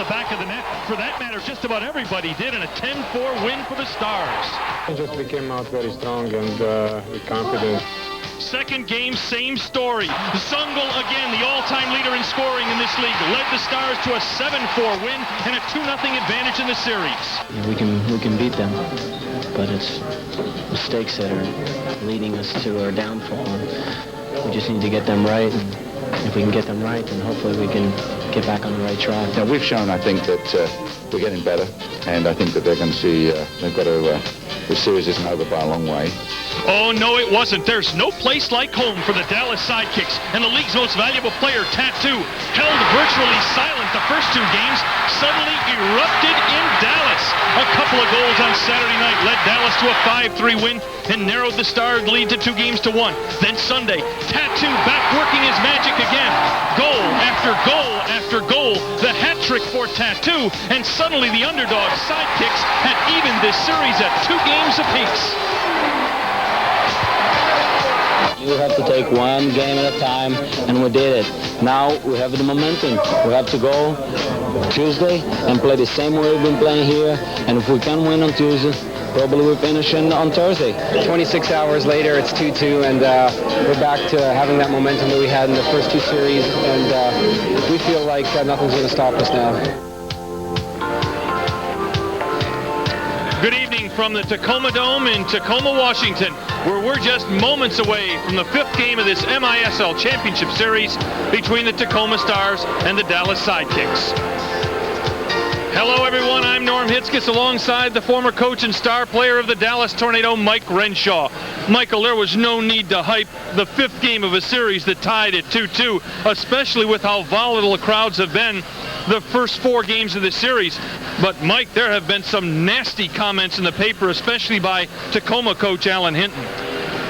the back of the net. For that matter, just about everybody did, and a 10-4 win for the Stars. We just came out very strong and with confidence. Second game, same story. Zungul again, the all-time leader in scoring in this league, led the Stars to a 7-4 win and a 2-0 advantage in the series. Yeah, we can beat them, but it's mistakes that are leading us to our downfall. We just need to get them right. And if we can get them right, then hopefully we can get back on the right track. Now, we've shown, I think, that we're getting better, and I think that they're going to see they've got to. The series isn't over by a long way. Oh, no, it wasn't. There's no place like home for the Dallas Sidekicks, and the league's most valuable player, Tattoo, held virtually silent the first two games, suddenly erupted in Dallas. A couple of goals on Saturday night led Dallas to a 5-3 win and narrowed the Stars' lead to 2-1. Then Sunday, Tattoo back working his magic again. Goal after goal after goal, the hat trick for Tattoo, and suddenly the underdog Sidekicks had evened this series at 2 games apiece. You have to take one game at a time, and we did it. Now we have the momentum. We have to go Tuesday and play the same way we've been playing here, and if we can win on Tuesday, probably we're finishing on Thursday. 26 hours later, it's 2-2, and we're back to having that momentum that we had in the first 2 series, and we feel like nothing's going to stop us now. Good evening from the Tacoma Dome in Tacoma, Washington, where we're just moments away from the 5th game of this MISL Championship Series between the Tacoma Stars and the Dallas Sidekicks. Hello, everyone. I'm Norm Hitzges alongside the former coach and star player of the Dallas Tornado, Mike Renshaw. Michael, there was no need to hype the 5th game of a series that tied at 2-2, especially with how volatile the crowds have been the first 4 games of the series. But, Mike, there have been some nasty comments in the paper, especially by Tacoma coach Alan Hinton.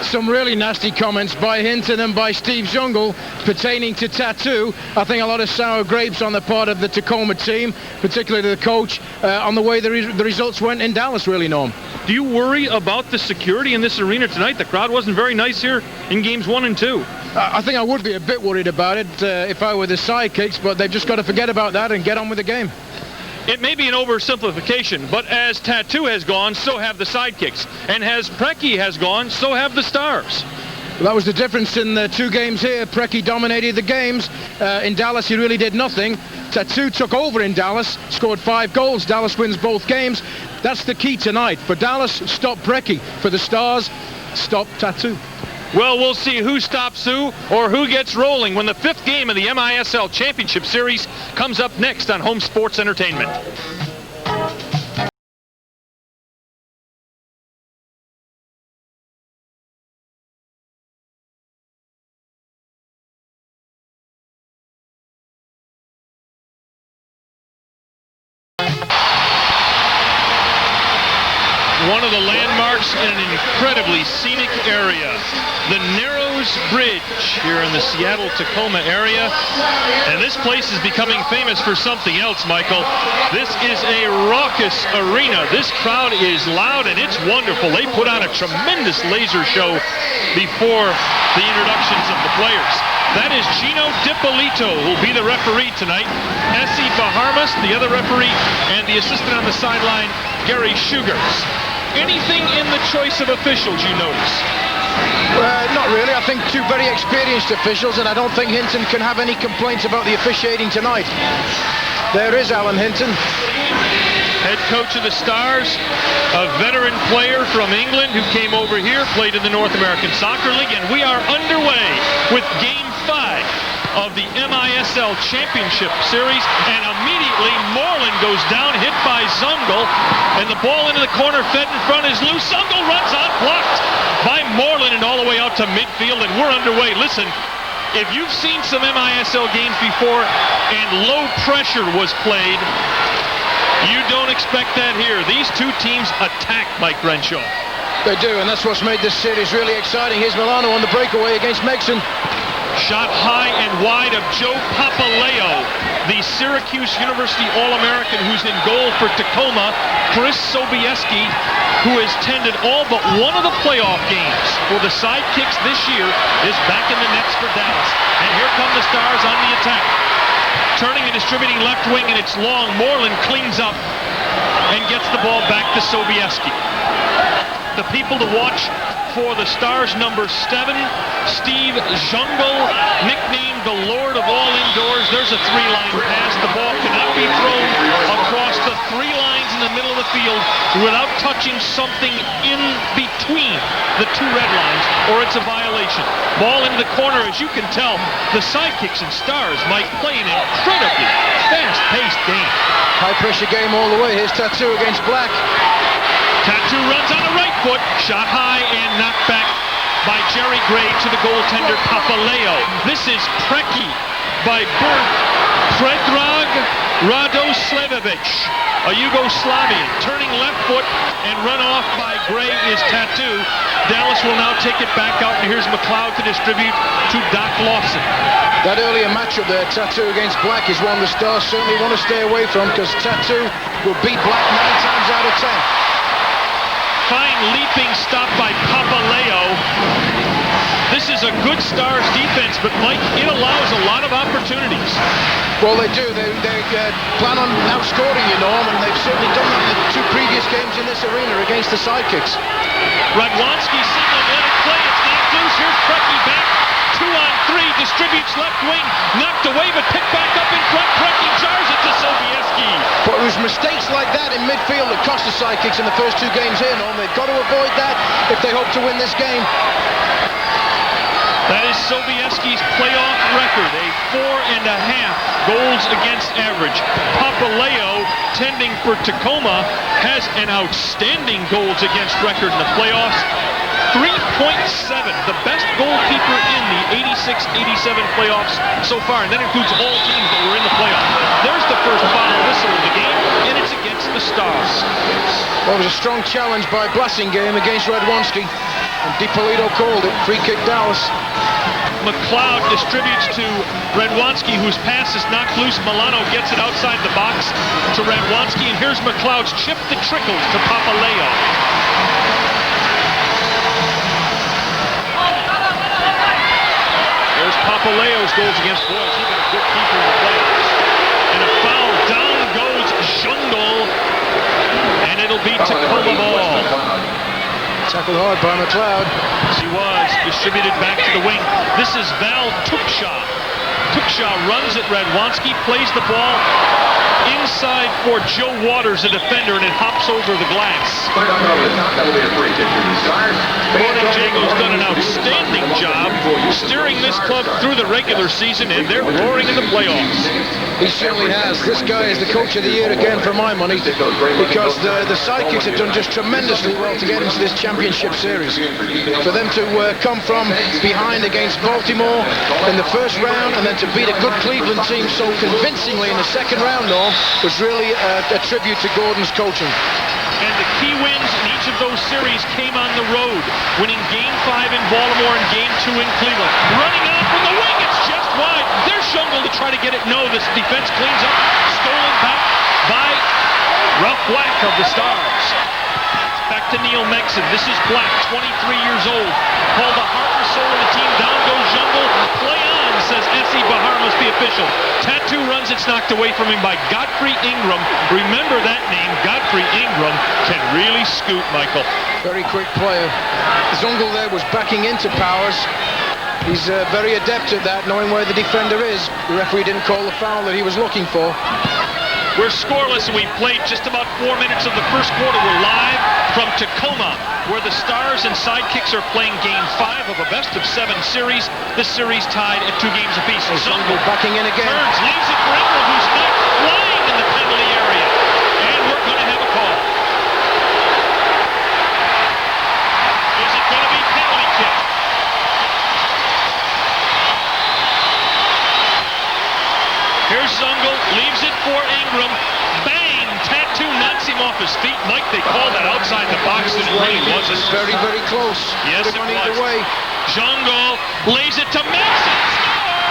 Some really nasty comments by Hinton and by Steve Zungul pertaining to Tattoo. I think a lot of sour grapes on the part of the Tacoma team, particularly the coach, on the way the results went in Dallas, really, Norm. Do you worry about the security in this arena tonight? The crowd wasn't very nice here in games 1 and 2. I think I would be a bit worried about it if I were the Sidekicks, but they've just got to forget about that and get on with the game. It may be an oversimplification, but as Tattoo has gone, so have the Sidekicks. And as Preki has gone, so have the Stars. Well, that was the difference in the 2 games here. Preki dominated the games. In Dallas, he really did nothing. Tattoo took over in Dallas, scored 5 goals. Dallas wins both games. That's the key tonight. For Dallas, stop Preki. For the Stars, stop Tattoo. Well, we'll see who stops who or who gets rolling when the 5th game of the MISL Championship Series comes up next on Home Sports Entertainment. One of the landmarks in an incredibly scenic area, the Narrows Bridge here in the Seattle-Tacoma area. And this place is becoming famous for something else, Michael. This is a raucous arena. This crowd is loud and it's wonderful. They put on a tremendous laser show before the introductions of the players. That is Gino DeBrito, who will be the referee tonight. Essie Baharmas, the other referee, and the assistant on the sideline, Gary Sugars. Anything in the choice of officials you notice? Not really. I think 2 very experienced officials, and I don't think Hinton can have any complaints about the officiating tonight. There is Alan Hinton. Head coach of the Stars, a veteran player from England who came over here, played in the North American Soccer League, and we are underway with Game 5 of the MISL Championship Series, and immediately Moreland goes down, hit by Zungul, and the ball into the corner, fed in front, is loose. Zungul runs on, blocked by Moreland and all the way out to midfield, and we're underway. Listen, if you've seen some MISL games before and low pressure was played, you don't expect that here. These 2 teams attack Mike Renshaw. They do, and that's what's made this series really exciting. Here's Milano on the breakaway against Megson. Shot high and wide of Joe Papaleo, the Syracuse University All-American who's in goal for Tacoma. Chris Sobieski, who has tended all but one of the playoff games for the Sidekicks this year, is back in the nets for Dallas. And here come the Stars on the attack. turning and distributing left wing, and it's long. Moreland cleans up and gets the ball back to Sobieski. The people to watch for the Stars, number 7, Steve Jungle, nicknamed the Lord of all indoors. There's a 3-line pass. The ball cannot be thrown across the 3 lines in the middle of the field without touching something in between the 2 red lines, or it's a violation. Ball into the corner. As you can tell, the Sidekicks and Stars might play an incredibly fast-paced game. High-pressure game all the way. Here's Tattoo against Black. Tattoo runs on the right foot, shot high and knocked back by Jerry Gray to the goaltender Papaleo. This is Preki by birth Predrag Radoslevovich, a Yugoslavian. Turning left foot and run off by Gray is Tattoo. Dallas will now take it back out, and here's McLeod to distribute to Doc Lawson. That earlier matchup there, Tattoo against Black, is one the Stars certainly want to stay away from, because Tattoo will beat Black 9 times out of 10. Fine leaping stop by Papaleo. This is a good Stars defense, but Mike, it allows a lot of opportunities. Well, they do. They plan on outscoring you, Norm, and they've certainly done that in the 2 previous games in this arena against the Sidekicks. Radwanski single, let it play. It's not loose. Here's Preki back. 2-on-3, distributes left wing, knocked away, but picked back up in front. Preki jars it to Sobieski. But it was mistakes like that in midfield that cost the Sidekicks in the first 2 games here, Norm. They've got to avoid that if they hope to win this game. That is Sobieski's playoff record, a 4.5 goals against average. Papaleo, tending for Tacoma, has an outstanding goals against record in the playoffs. 3.7, the best goalkeeper in the 86-87 playoffs so far, and that includes all teams that were in the playoffs. There's the first foul whistle of the game, and it's against the Stars. Well, it was a strong challenge by Blasingame against Radwanski, and DeBrito called it. Free kick Dallas. McLeod distributes to Radwanski, whose pass is knocked loose. Milano gets it outside the box to Radwanski, and here's McLeod's chip that trickles to Papaleo. There's Papaleo's goals against Boys. He's been a good keeper in the playoffs. And a foul. Down goes Jungle, and it'll be Tacoma ball. Tackled hard by McLeod. Yes, he was. Distributed back to the wing. This is Val Tukshaw. Tukshaw runs at Radwanski, plays the ball inside for Joe Waters, a defender, and it hops over the glass. Jago's done an outstanding job steering this club through the regular season, and they're roaring in the playoffs. He certainly has. This guy is the coach of the year again for my money, because the Sidekicks have done just tremendously well to get into this championship series. For them to come from behind against Baltimore in the first round, and then to beat a good Cleveland team so convincingly in the second round, Norm, was really a tribute to Gordon's coaching. And the key wins in each of those series came on the road, winning Game 5 in Baltimore and Game 2 in Cleveland. Running out from the wing, it's just wide. There's Jungle to try to get it. No, this defense cleans up. Stolen back by Ralph Black of the Stars. Back to Neil Megson. This is Black, 23 years old. Called the heart and soul of the team. Down goes Jungle. Play on, says S.E. Bahar, must be official. Tattoo runs, it's knocked away from him by Godfrey Ingram. Remember that name, Godfrey Ingram can really scoot, Michael. Very quick player. Zungel there was backing into Powers. He's very adept at that, knowing where the defender is. The referee didn't call the foul that he was looking for. We're scoreless, and we've played just about 4 minutes of the first quarter. We're live from Tacoma, where the Stars and Sidekicks are playing Game 5 of a best-of-7 series. This series tied at 2 games apiece. Zungel backing in again. Turns, leaves it for Ingram, who's knocked flying in the penalty area. And we're going to have a call. Is it going to be penalty kick? Here's Zungel, leaves it for Ingram. Bang! Tattoo knocks him off his feet. Mike, they called that outside the box, and it really wasn't. Very, very close. Yes, it was. Either way. Jungle lays it to Megson. Score!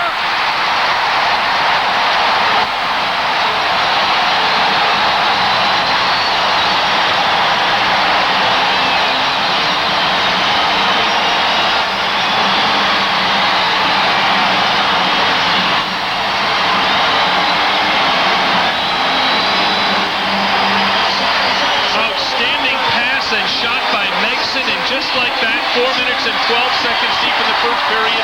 Just like that, 4 minutes and 12 seconds deep in the first period.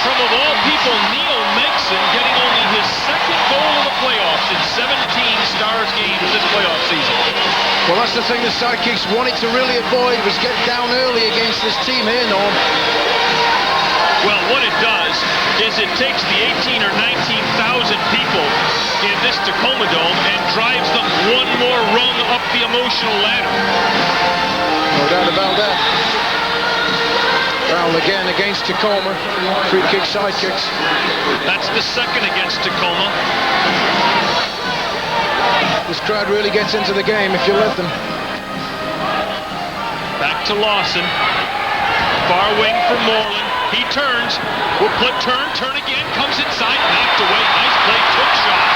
From, of all people, Neil Megson getting only his second goal of the playoffs in 17 Stars games this playoff season. Well, that's the thing the Sidekicks wanted to really avoid, was get down early against this team here, Norm. Well, what it does is it takes the 18 or 19,000 people in this Tacoma Dome and drives them one more rung up the emotional ladder. No doubt about that. Foul again against Tacoma. Free kick, Sidekicks. That's the second against Tacoma. This crowd really gets into the game if you let them. Back to Lawson. Far wing for Moreland. He turns. Will put turn again. Comes inside. Knocked away. Nice play. Took shot.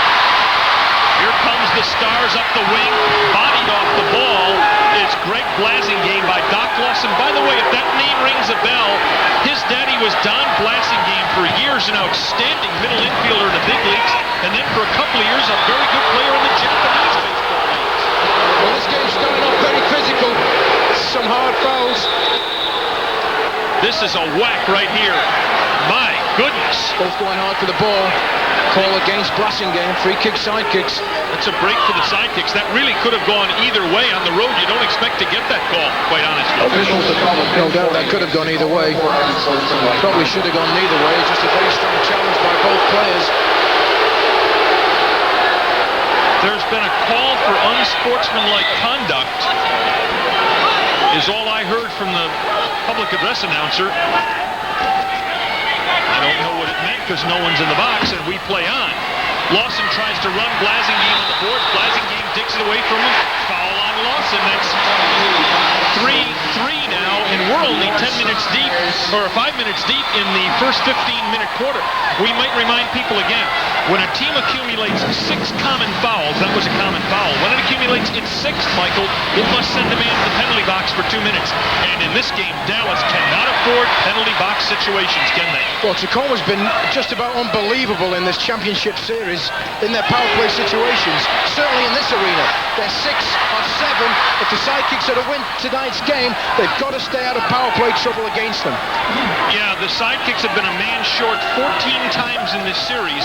Here comes the Stars up the wing. Bodied off the ball. It's Greg Blasingame by Doc Lawson. By the way, if that name rings a bell, his daddy was Don Blasingame for years, an outstanding middle infielder in the big leagues, and then for a couple of years, a very good player in the Japanese baseball leagues. Well, this game's starting off very physical. Some hard fouls. This is a whack right here. My goodness. Both going hard for the ball. Call against Blasingame. Free kick, Sidekicks. That's a break for the Sidekicks. That really could have gone either way on the road. You don't expect to get that call, quite honestly. No doubt that could have gone either way. Probably should have gone neither way. Just a very strong challenge by both players. There's been a call for unsportsmanlike conduct, is all I heard from the public address announcer. I don't know what it meant because no one's in the box and we play on. Lawson tries to run Blasingame on the boards. Blasingame digs it away from him. Foul on Lawson. That's 3-3 now, and we're only 10 minutes deep, or 5 minutes deep in the first 15-minute quarter. We might remind people again, when a team accumulates 6 common fouls, that was a common foul. When it accumulates its 6th, Michael, it must send a man to the penalty box for 2 minutes. And in this game, Dallas cannot afford penalty box situations, can they? Well, Tacoma's been just about unbelievable in this championship series in their power play situations. Certainly in this arena. They're 6 or 7. If the Sidekicks are to win tonight's game, they've got to stay out of power play trouble against them. Yeah, the Sidekicks have been a man short 14 times in this series,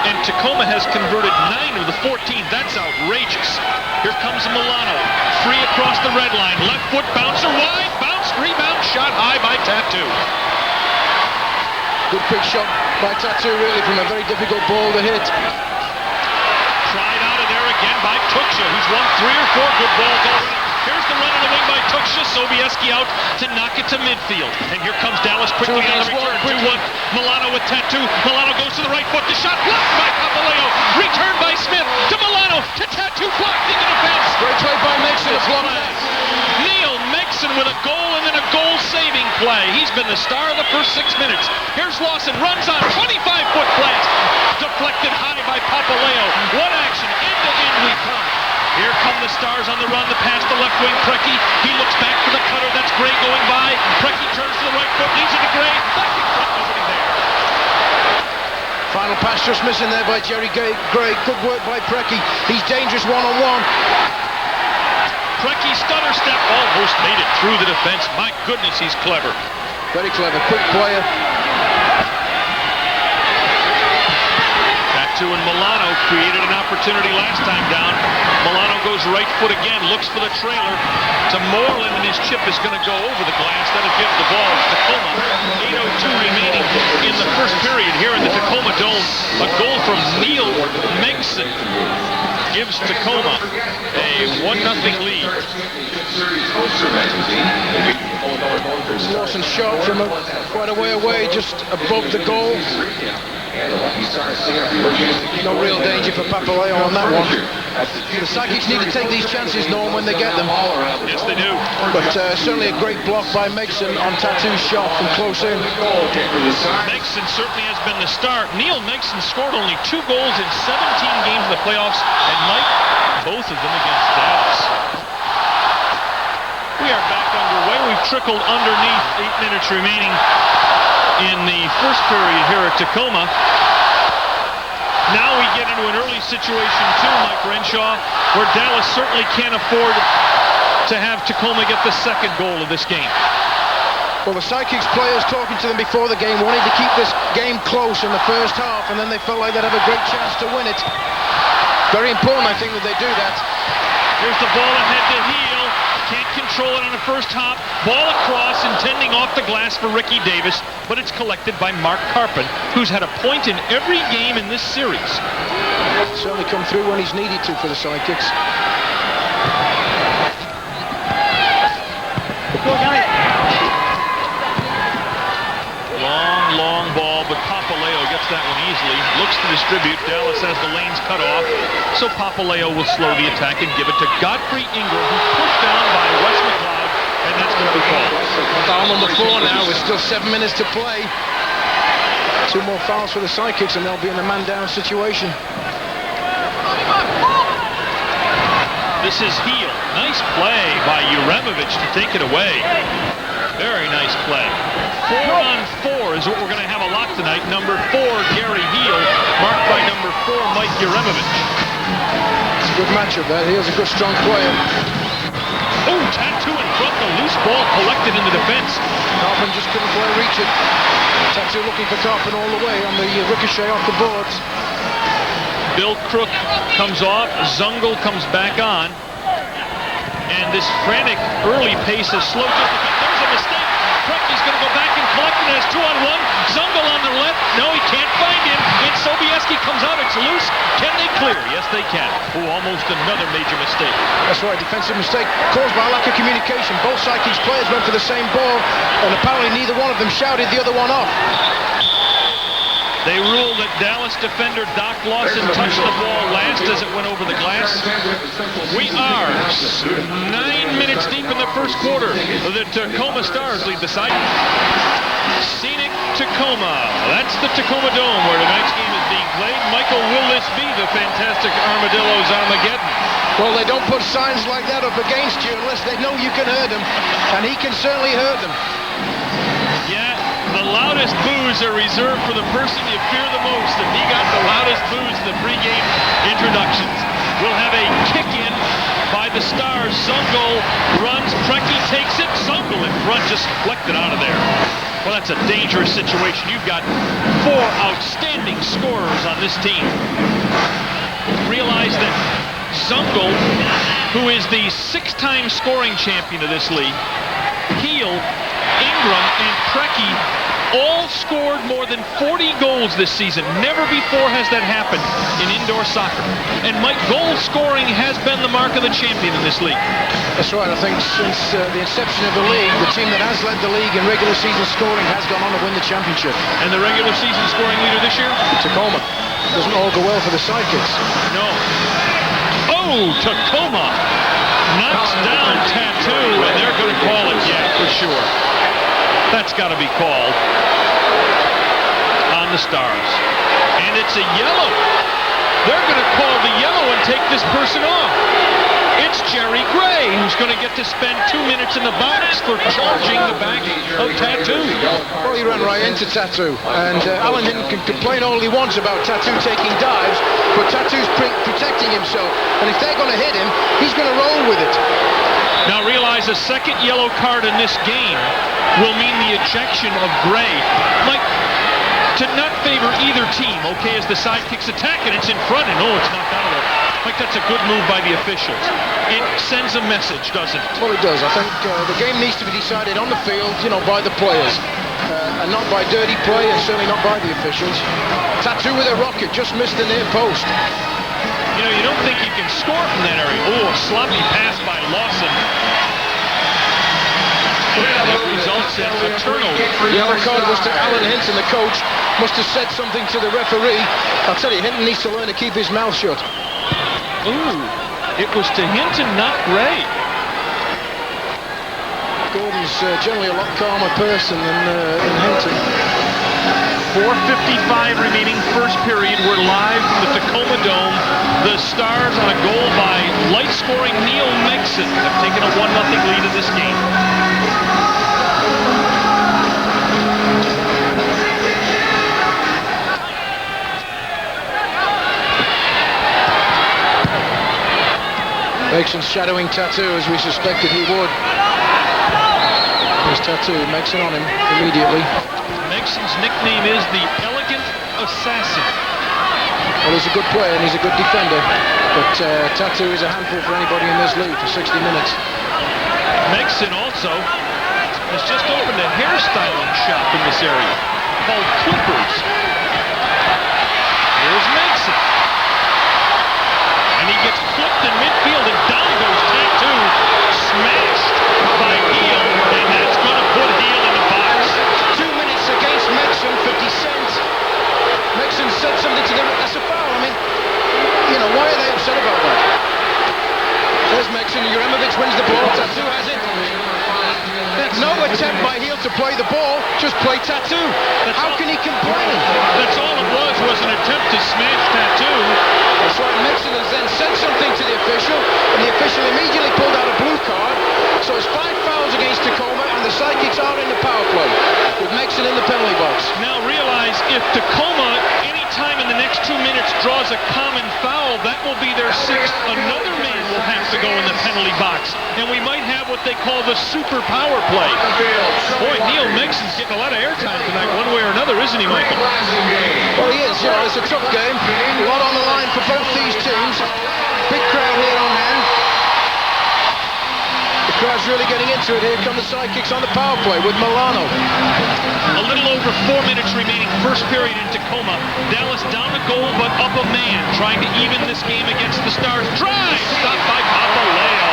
and Tacoma has converted 9 of the 14. That's outrageous. Here comes Milano. Free across the red line. Left foot bouncer wide. Bounce, rebound, shot high by Tattoo. Good quick shot by Tattoo, really, from a very difficult ball to hit. Tried out of there again by Tuksha, who's won 3 or 4 good balls already. Here's the run on the wing by Tuksha. Sobieski out to knock it to midfield. And here comes Dallas quickly on the return. 2-1. Milano with Tattoo. Milano goes to the right foot. The shot blocked by Papaleo. Return by Smith to Milano to Tattoo. Blocked in the defense. Great play by Megson. Neil Megson with a goal and then a goal-saving play. He's been the star of the first 6 minutes. Here's Lawson. Runs on. 25-foot blast. Deflected high by Papaleo. What action. End-to-end we come. Here come the Stars on the run. The pass to left wing. Preki. He looks back for the cutter. That's Gray going by. Preki turns to the right foot. Leads it to Gray. Back in front. Nobody there. Final pass just missing there by Jerry Gray. Good work by Preki. He's dangerous one-on-one. Preki stutter step. Almost made it through the defense. My goodness, he's clever. Very clever. Quick player. Tattoo and Milano created an opportunity last time down. Milano goes right foot again, looks for the trailer to Moreland, and his chip is going to go over the glass. That'll give the ball to Tacoma. 8:02 remaining in the first period here in the Tacoma Dome. A goal from Neil Megson gives Tacoma a 1-0 lead. Lawson shot from quite a way away, just above the goal. No real danger for Papaleo on that one. The Sidekicks need to take these chances, Norm, when they get them. Yes, they do. But certainly a great block by Megson on Tattoo's shot from close in. Megson certainly has been the star. Neil Megson scored only 2 goals in 17 games in the playoffs, and Mike, both of them against Dallas. We are back underway. We've trickled underneath. 8 minutes remaining in the first period here at Tacoma. Now we get into an early situation too, Mike Renshaw, where Dallas certainly can't afford to have Tacoma get the second goal of this game. Well, the Sidekicks players talking to them before the game wanted to keep this game close in the first half, and then they felt like they'd have a great chance to win it. Very important, I think, that they do that. Here's the ball ahead to Heel. Can't control it on the first hop. Ball across, intending off the glass for Ricky Davis, but it's collected by Mark Karpun, who's had a point in every game in this series. Certainly come through when he's needed to for the Sidekicks. Long ball, but Papaleo gets that one easily. Looks to distribute. Dallas has the lanes cut off, so Papaleo will slow the attack and give it to Godfrey Ingram, who's pushed down by Wes McLeod, and that's going to be called. Foul number 4 now, with still 7 minutes to play. 2 more fouls for the Sidekicks, and they'll be in a man-down situation. This is Heel. Nice play by Uremovich to take it away. Very nice play. 4-on-4 is what we're going to have a lot tonight. Number 4, Gary Heel, marked by number 4, Mike Uremovich. It's a good matchup there. Heel's a good, strong player. Oh, Tattoo in front. The loose ball collected in the defense. Karpun just couldn't quite reach it. Tattoo looking for Karpun all the way on the ricochet off the boards. Bill Crook comes off. Zungel comes back on. And this frantic early pace has slowed up. There's a mistake. Precky's going to go back and collect it as 2-on-1. Zungel on the left. No, he can't find him. And Sobieski comes out. It's loose. Can they clear? Yes, they can. Oh, almost another major mistake. That's right. Defensive mistake caused by a lack of communication. Both Sidekicks players went for the same ball, and apparently neither one of them shouted the other one off. They ruled that Dallas defender Doc Lawson touched the ball last as it went over the glass. We are 9 minutes deep in the first quarter. The Tacoma Stars lead the side. Scenic Tacoma. That's the Tacoma Dome where tonight's game is being played. Michael, will this be the fantastic Armadillos Armageddon? Well, they don't put signs like that up against you unless they know you can hurt them, and he can certainly hurt them. Yeah, the loudest boos are reserved for the person you fear the most, and he got the loudest boos in the pregame introductions. We'll have a kick-in by the Stars. Zungel runs, Precky takes it, Zungel in front, just deflected out of there. Well, that's a dangerous situation. You've got 4 outstanding scorers on this team. Realize that Zungel, who is the 6-time scoring champion of this league, Heel, Ingram, and Precky all scored more than 40 goals this season. Never before has that happened in indoor soccer. And Mike, goal scoring has been the mark of the champion in this league. That's right. I think since the inception of the league, the team that has led the league in regular season scoring has gone on to win the championship. And the regular season scoring leader this year? Tacoma. Doesn't all go well for the Sidekicks. No. Oh, Tacoma knocks down Tattoo, and they're going to call it, yeah, for sure. That's got to be called on the Stars. And it's a yellow. They're going to call the yellow and take this person off. It's Jerry Gray, who's going to get to spend 2 minutes in the box for charging the back of Tattoo. Well, he ran right into Tattoo, and Alan Hinton can complain all he wants about Tattoo taking dives, but Tattoo's protecting himself, and if they're going to hit him, he's going to roll with it. Now realize a second yellow card in this game will mean the ejection of Gray. Mike, to not favor either team, okay, as the Sidekicks attack, and it's in front, and oh, it's knocked out of there. Mike, that's a good move by the officials. It sends a message, doesn't it? Well, it does. I think the game needs to be decided on the field, by the players, and not by dirty play, and certainly not by the officials. Tattoo with a rocket, just missed the near post. You don't think you can score from that area. Oh, a sloppy pass by Lawson. That results in a turnover. The yellow card was to Alan Hinton, the coach. Must have said something to the referee. I'll tell you, Hinton needs to learn to keep his mouth shut. Ooh, it was to Hinton, not Gray. Gordon's generally a lot calmer person than Hinton. 4:55 remaining first period. We're live from the Tacoma Dome. The Stars on a goal by light-scoring Neil Megson have taken a 1-0 lead in this game. Mexon's shadowing Tattoo as we suspected he would. There's Tattoo, Mexon on him immediately. Mexon's nickname is the Elegant Assassin. Well, he's a good player and he's a good defender, but Tattoo is a handful for anybody in this league for 60 minutes. Mexon also has just opened a hairstyling shop in this area called Clippers. Here's Mexon. And he gets flipped in midfield and down goes Tattoo. Smashed by Heel, and that's going to put Heel in the box. 2 minutes against Mexon for dissent. Mexon said something to them. That's a foul. I mean, you know, why are they upset about that? There's Mexon. Juremovic wins the ball. Tattoo has it. No attempt by Heel to play the ball. Just play Tattoo. How can he complain? That's all it was an attempt to smash Tattoo. That's right. Mexon has then said something to the official, and the official immediately pulled out a blue card. So it's 5 fouls against Tacoma, and the Sidekicks are in the power play with Mexon in the penalty box. Now realize if Tacoma anytime in the next 2 minutes draws a common foul, that will be their 6th. Another man will have to go in the penalty box, and we might have what they call the super power play. Boy, Neil Mexon's getting a lot of airtime tonight, one way or another, isn't he, Michael? Well, he is. You know, it's a tough game. A lot on the line for both these teams. Big crowd here on hand. The crowd's really getting into it. Here come the Sidekicks on the power play with Milano. A little over 4 minutes remaining, first period in Tacoma. Dallas down a goal, but up a man, trying to even this game against the Stars. Drive! Stopped by Papaleo.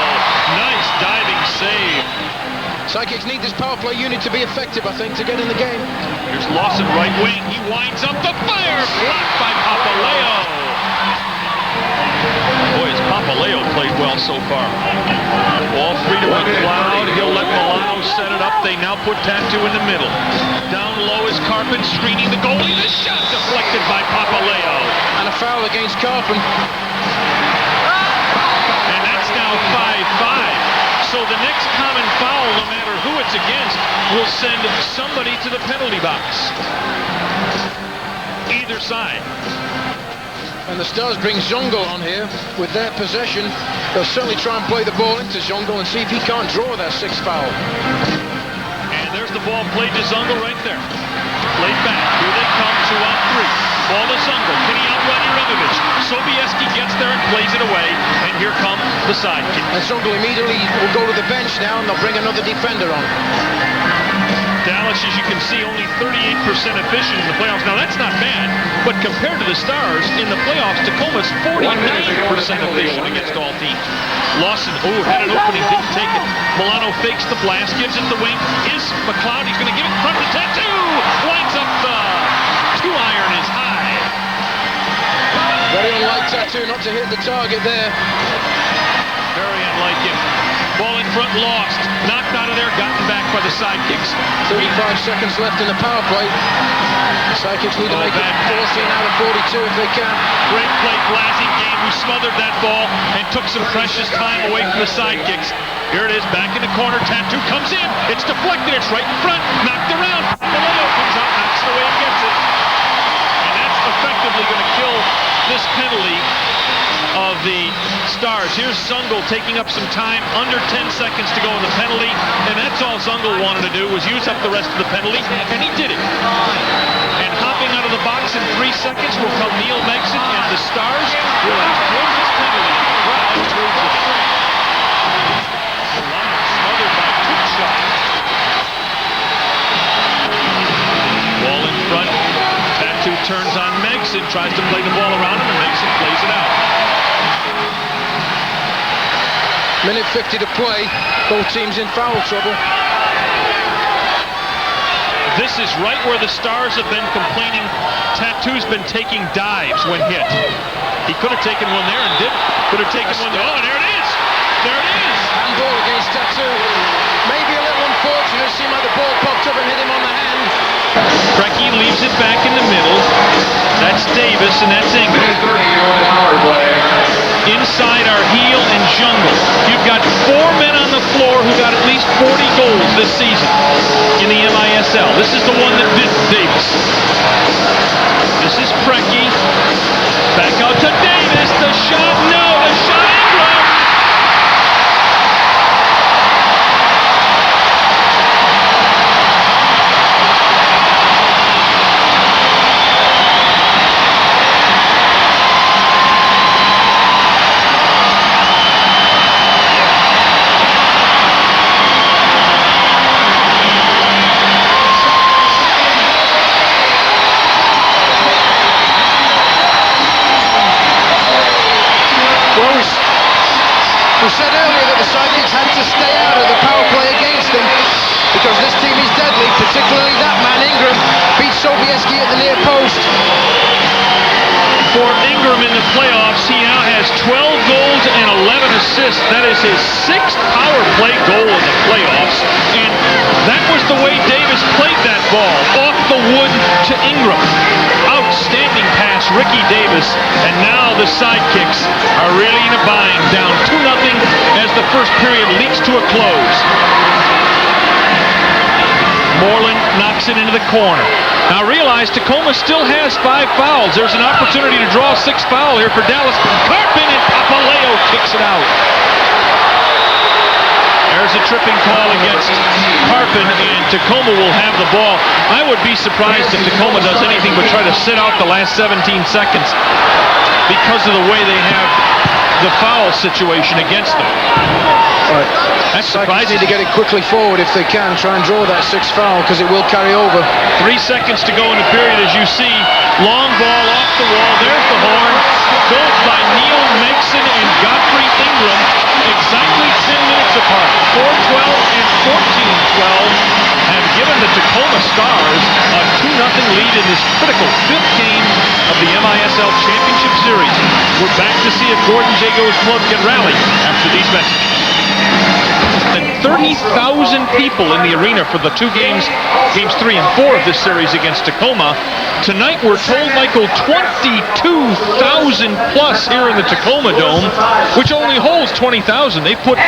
Nice diving save. Sidekicks need this power play unit to be effective, I think, to get in the game. Here's Lawson, right wing. He winds up the fire. Blocked by Papaleo. Boy, has Papaleo played well so far. Ball free to McLeod. He'll let Milano set it up. They now put Tattoo in the middle. Down low is Karpun screening the goalie. The shot deflected by Papaleo. And a foul against Karpun. And that's now 5-5. So the next common foul, no matter who it's against, will send somebody to the penalty box. Either side. And the Stars bring Zongo on here with their possession. They'll certainly try and play the ball into Zongo and see if he can't draw their 6th foul. And there's the ball played to Zongo right there. Played back. Here they come, 2 on 3. Ball to Zongo. Can he outrun Juremovic? Sobieski gets there and plays it away. And here come the Sidekicks. And Zongo immediately will go to the bench now, and they'll bring another defender on. Dallas, as you can see, only 38% efficient in the playoffs. Now, that's not bad, but compared to the Stars, in the playoffs, Tacoma's 49% efficient against all teams. Lawson, had an opening, didn't take it. Milano fakes the blast, gives it the wing. Is McLeod, he's going to give it in front of the Tattoo. Winds up the 2-iron is high. Very unlike Tattoo not to hit the target there. Very unlike him. Ball in front, lost. Knocked out of there, gotten back by the Sidekicks. 35 seconds left in the power play. The Sidekicks need to make it 14 out of 42 if they can. Great play, Blasingame, who smothered that ball and took some precious time away from the Sidekicks. Here it is, back in the corner. Tattoo comes in. It's deflected. It's right in front. Knocked around. Paulo comes out, knocks it away and gets it. And that's effectively going to kill this penalty of the Stars. Here's Zungul taking up some time, under 10 seconds to go in the penalty, and that's all Zungul wanted to do was use up the rest of the penalty, and he did it. And hopping out of the box in 3 seconds will come Neil Mexon, and the Stars will have closed this penalty. Smothered by Tuchshot. Ball in front. Tattoo turns on Mexon, tries to play the ball around him, and Mexon plays it out. Minute 50 to play. Both teams in foul trouble. This is right where the Stars have been complaining. Tattoo's been taking dives when hit. He could have taken one there and didn't. Could have taken one there. Oh, and there it is. There it is. Handball against Tattoo. Maybe a little unfortunate. Seemed like the ball popped up and hit him on the hand. Preki leaves it back in the middle. That's Davis, and that's Ingram. Inside are Heel and Jungle. You've got 4 men on the floor who got at least 40 goals this season in the MISL. This is the one that did Davis. This is Preki. Back out to Davis. The shot, no, the shot, Ingram. We said earlier that the Sidekicks had to stay out of the power play against them because this team is deadly, particularly that man, Ingram, beat Sobieski at the near post. For Ingram in the playoffs, he now has 12 goals and 11 assists. That is his 6th power play goal in the playoffs. And that was the way Davis played that ball, off the wood to Ingram. Outstanding pass, Ricky Davis. And now the Sidekicks are really in a bind, down 2-0 as the first period leaks to a close. Moreland knocks it into the corner. Now realize Tacoma still has 5 fouls. There's an opportunity to draw a 6th foul here for Dallas. Karpun and Paulo kicks it out. There's a tripping call against Karpun, and Tacoma will have the ball. I would be surprised if Tacoma does anything but try to sit out the last 17 seconds because of the way they have the foul situation against them. That's surprising. Need to get it quickly forward if they can. Try and draw that 6th foul because it will carry over. 3 seconds to go in the period, as you see. Long ball off the wall. There's the horn. Goals by Neil Megson and Godfrey Ingram. Exactly 10 minutes apart. 4-12 and 14-12 have given the Tacoma Stars a 2-0 lead in this critical 5th game of the MISL Championship Series. We're back to see if Gordon Jago's club can rally after these messages. And 30,000 people in the arena for the 2 games 3 and 4 of this series against Tacoma. Tonight we're told, Michael, 22,000 plus here in the Tacoma Dome, which only holds 20,000. They put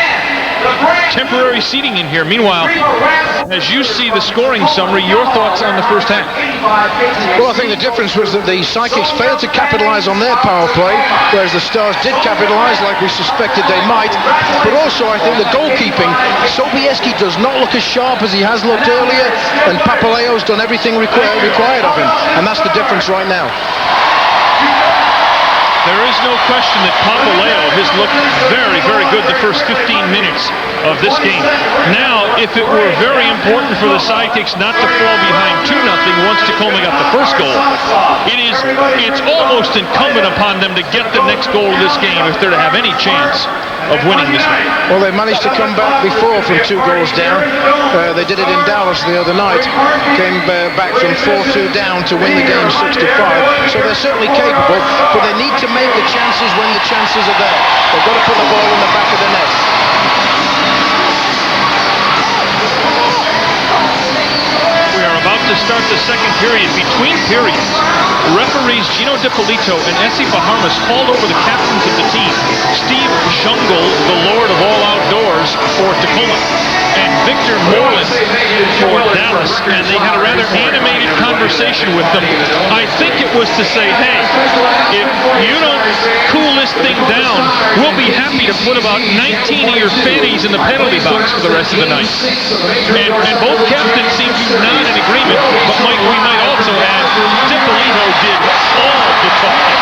temporary seating in here. Meanwhile, as you see the scoring summary, your thoughts on the first half? Well, I think the difference was that the Sidekicks failed to capitalize on their power play, whereas the Stars did capitalize like we suspected they might. But also, I think the goalkeeping, Sobieski does not look as sharp as he has looked earlier, and Papaleo's done everything required of him, and that's the difference right now. There is no question that Papaleo has looked very, very good the first 15 minutes of this game. Now, if it were very important for the Sidekicks not to fall behind 2-0 once Tacoma got the first goal, it's almost incumbent upon them to get the next goal of this game if they're to have any chance of winning this one. Well, they managed to come back before from 2 goals down. They did it in Dallas the other night. Came back from 4-2 down to win the game 6-5. So they're certainly capable, but they need to make the chances when the chances are there. They've got to put the ball in the back of the net. We are about to start the second period. Between periods, referees Gino DeBrito and Essie Bahamas called over the captains of the team, Steve Shungle, the Lord of all outdoors for Tacoma, and Victor Moreland for Dallas, and they had a rather animated conversation with them. I think it was to say, hey, if you don't cool this thing down, we'll be happy to put about 19 of your fannies in the penalty box for the rest of the night. And both captains seem to nod in agreement, but Mike, we might also add, DeBrito did all the talking.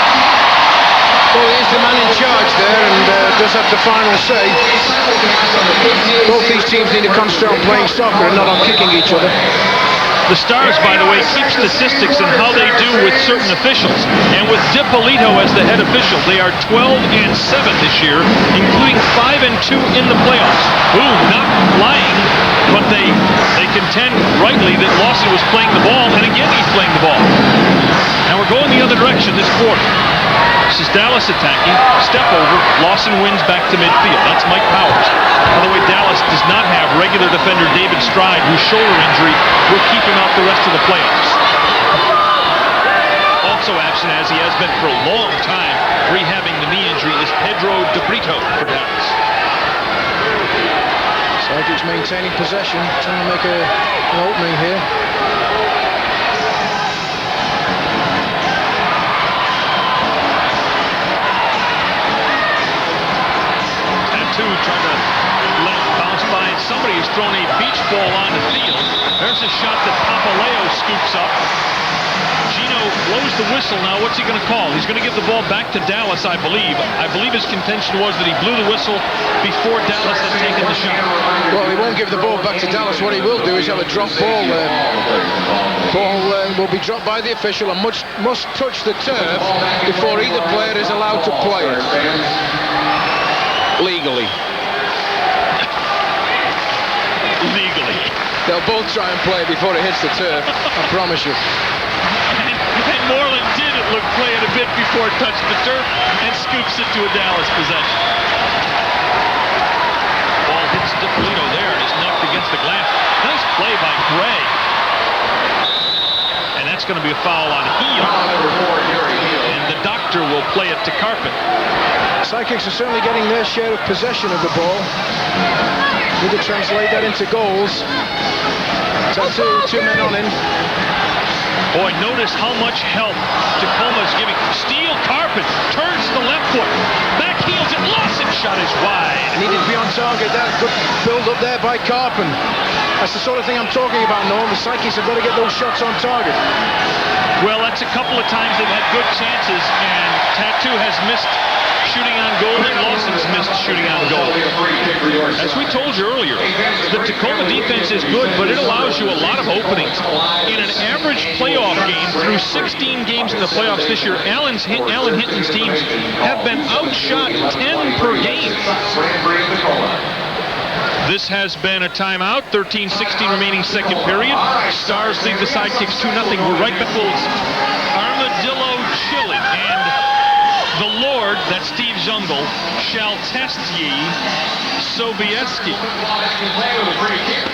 Well, he is the man in charge there and does have the final say. Both these teams need to concentrate on playing soccer and not on kicking each other. The Stars, by the way, keep statistics on how they do with certain officials. And with DeBrito as the head official, they are 12-7 this year, including 5-2 in the playoffs. Ooh, not lying, but they contend rightly that Lawson was playing the ball, and again he's playing the ball. Now we're going the other direction this quarter. This is Dallas attacking, step over, Lawson wins back to midfield. That's Mike Powers. By the way, Dallas does not have regular defender David Stride, whose shoulder injury will keep him out the rest of the playoffs. Also absent, as he has been for a long time, rehabbing the knee injury, is Pedro DeBrito for Dallas. Sidekicks maintaining possession, trying to make an opening here. Trying to let it bounce by, and somebody has thrown a beach ball on the field. There's a shot that Papaleo scoops up. Gino blows the whistle. Now what's he going to call? He's going to give the ball back to Dallas, I believe. I believe his contention was that he blew the whistle before Dallas had taken the shot. Well, he won't give the ball back to Dallas. What he will do is have a drop ball there. Ball will be dropped by the official and must touch the turf before either player is allowed to play it legally. They'll both try and play it before it hits the turf. I promise you. And Moreland did play it a bit before it touched the turf and scoops it to a Dallas possession. Ball hits DeBrito there and is knocked against the glass. Nice play by Gray. And that's going to be a foul on Heel. And the doctor will play it to Karpun. Sidekicks are certainly getting their share of possession of the ball. Need to translate that into goals. Two men on him. Boy, notice how much help Tacoma's giving. Steele, Karpun turns to the left foot. Back heels it. Lawson shot is wide. Needed to be on target. That good build up there by Karpun. That's the sort of thing I'm talking about, Norm. The Sidekicks have got to get those shots on target. Well, that's a couple of times they've had good chances, and Tattoo has missed shooting on goal, and Lawson's missed shooting on goal. As we told you earlier, the Tacoma defense is good, but it allows you a lot of openings. In an average playoff game, through 16 games in the playoffs this year, Alan Hinton's teams have been outshot 10 per game. This has been a timeout. 13-16 remaining second period. Stars lead the Sidekicks 2-0. We're right back. Armadillo Chili and the Lord, that's Steve Zungel, shall test ye Sobieski.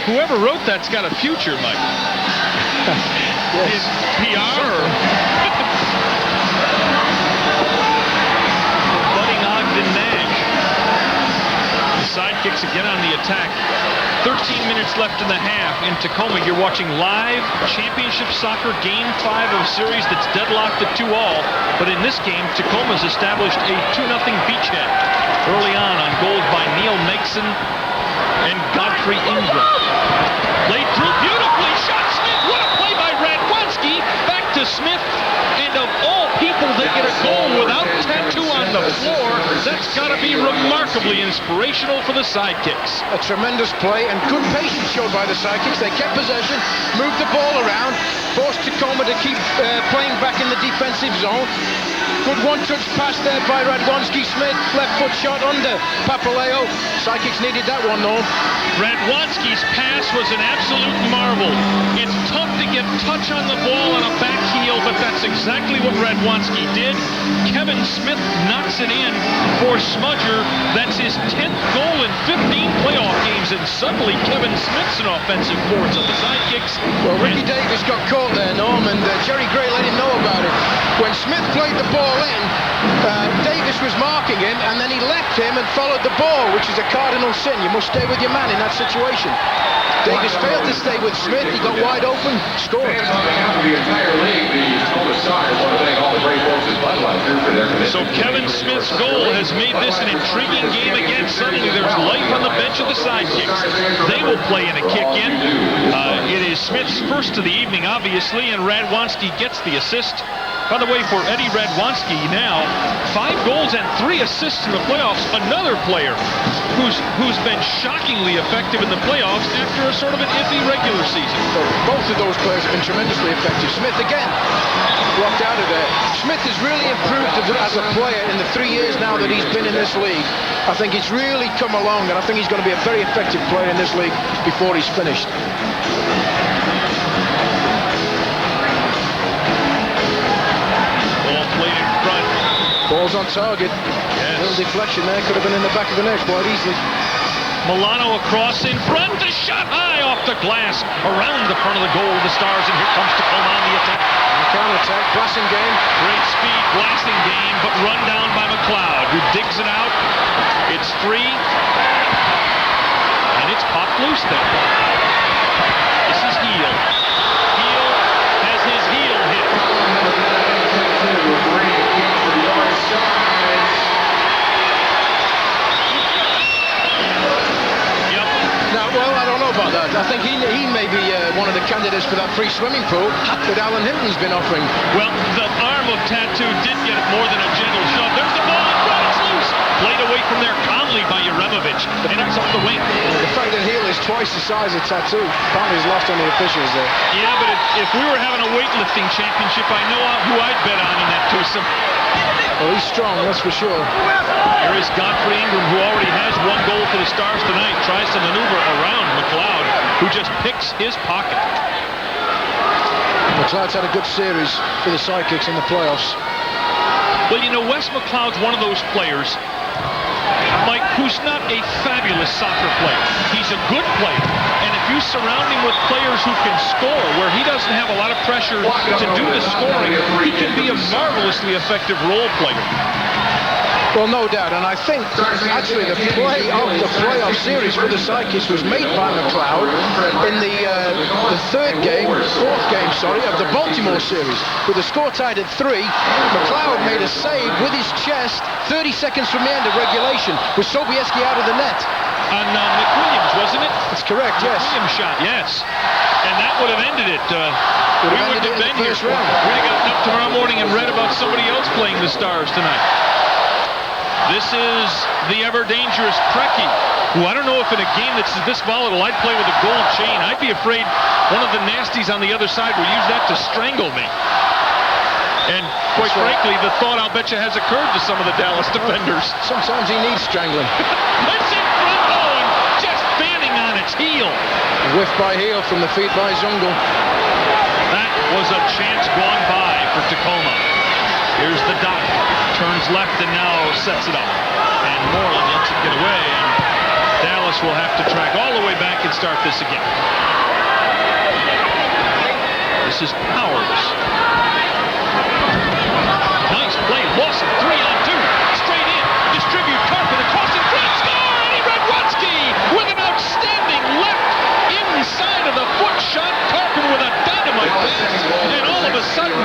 Whoever wrote that's got a future, Mike. Yes. PR or budding Ogden Nash. The Sidekicks again on the attack. 13 minutes left in the half. In Tacoma, you're watching live championship soccer game 5 of series that's deadlocked at 2-2. But in this game, Tacoma's established a 2-0 beachhead early on goals by Neil Megson and Godfrey Ingram. Played through beautifully. Shot Smith. What a play by Radwanski. Back to Smith. And of all people that get a goal without Tattoo on the floor, that's got to be remarkably inspirational for the Sidekicks. A tremendous play and good patience showed by the Sidekicks. They kept possession, moved the ball around, forced Tacoma to keep playing back in the defensive zone. Good one-touch pass there by Radwanski. Smith, left foot shot under Papaleo. Sidekicks needed that one, though. Radwanski's pass was an absolute marvel. It's tough to get touch on the ball on a back heel, but that's exactly what Radwanski did. Kevin Smith knocks it in for Smudger. That's his 10th goal in 15 playoff games, and suddenly Kevin Smith's an offensive force on the Sidekicks. Well, Ricky Davis got caught there, Norm, and Jerry Gray let him know about it. When Smith played the ball in, Davis was marking him, and then he left him and followed the ball, which is a cardinal sin. You must stay with your man in that situation. Davis failed to stay with Smith. He got wide open, scored. So Kevin Smith's goal has made this an intriguing game again. Suddenly there's life on the bench of the Sidekicks. They will play in a kick-in. It is Smith's first of the evening, obviously, and Radwanski gets the assist. By the way, for Eddie Radwanski now, 5 goals and 3 assists in the playoffs. Another player who's been shockingly effective in the playoffs after a sort of an iffy regular season. So both of those players have been tremendously effective. Smith again blocked out of there. Smith has really improved as a player in the 3 years now that he's been in this league. I think he's really come along, and I think he's going to be a very effective player in this league before he's finished. Ball's on target. Yes. A little deflection there. Could have been in the back of the net quite easily. Milano across in front. A shot high off the glass. Around the front of the goal of the Stars. And here comes Tacoma on the attack. Counter-attack. Blasting game. Great speed. Blasting game. But run down by McLeod, who digs it out. It's free. And it's popped loose there. This is Heel. Heel has his heel hit. About that. I think he may be one of the candidates for that free swimming pool that Alan Hinton's been offering. Well, the arm of Tattoo did get it more than a gentle shove. There's the ball in front. It's loose. Played away from there calmly by Jeremovich. And it's off the wing. The fact that Heel is twice the size of Tattoo probably is lost on the officials there. Yeah, but if we were having a weightlifting championship, I know who I'd bet on in that twosome. Well, he's strong, that's for sure. Here is Godfrey Ingram, who already has 1 goal for the Stars tonight. Tries to maneuver around McLeod. who just picks his pocket. McLeod's had a good series for the Sidekicks in the playoffs. Well, you know, Wes McLeod's one of those players, Mike, who's not a fabulous soccer player. He's a good player. And if you surround him with players who can score, where he doesn't have a lot of pressure to do the scoring, he can be a marvelously effective role player. Well, no doubt, and I think actually the play of the playoff series for the Sidekicks was made by McLeod in the fourth game, of the Baltimore series. With the score tied at 3, McLeod made a save with his chest 30 seconds from the end of regulation, with Sobieski out of the net. On McWilliams, wasn't it? That's correct, yes. McWilliams shot, yes. And that would have ended it. We wouldn't have been here. We'd have gotten up tomorrow morning and read about somebody else playing the Stars tonight. This is the ever-dangerous Preki, who I don't know if in a game that's this volatile I'd play with a gold chain. I'd be afraid one of the nasties on the other side would use that to strangle me. And quite frankly, the thought I'll bet you has occurred to some of the Dallas defenders. Sometimes he needs strangling. It's in front, and just fanning on its heel. Whiff by heel from the feet by Zungel. That was a chance gone by for Tacoma. Here's the dot. Turns left and now sets it up. And Moreland lets it get away. And Dallas will have to track all the way back and start this again. This is Powers. Nice play. Lawson, 3-on-2. Straight in. Distribute Karpun across in front. Score! Eddie Radwanski with an outstanding left inside of the foot shot. Karpun with a dynamite pass. And all of a sudden,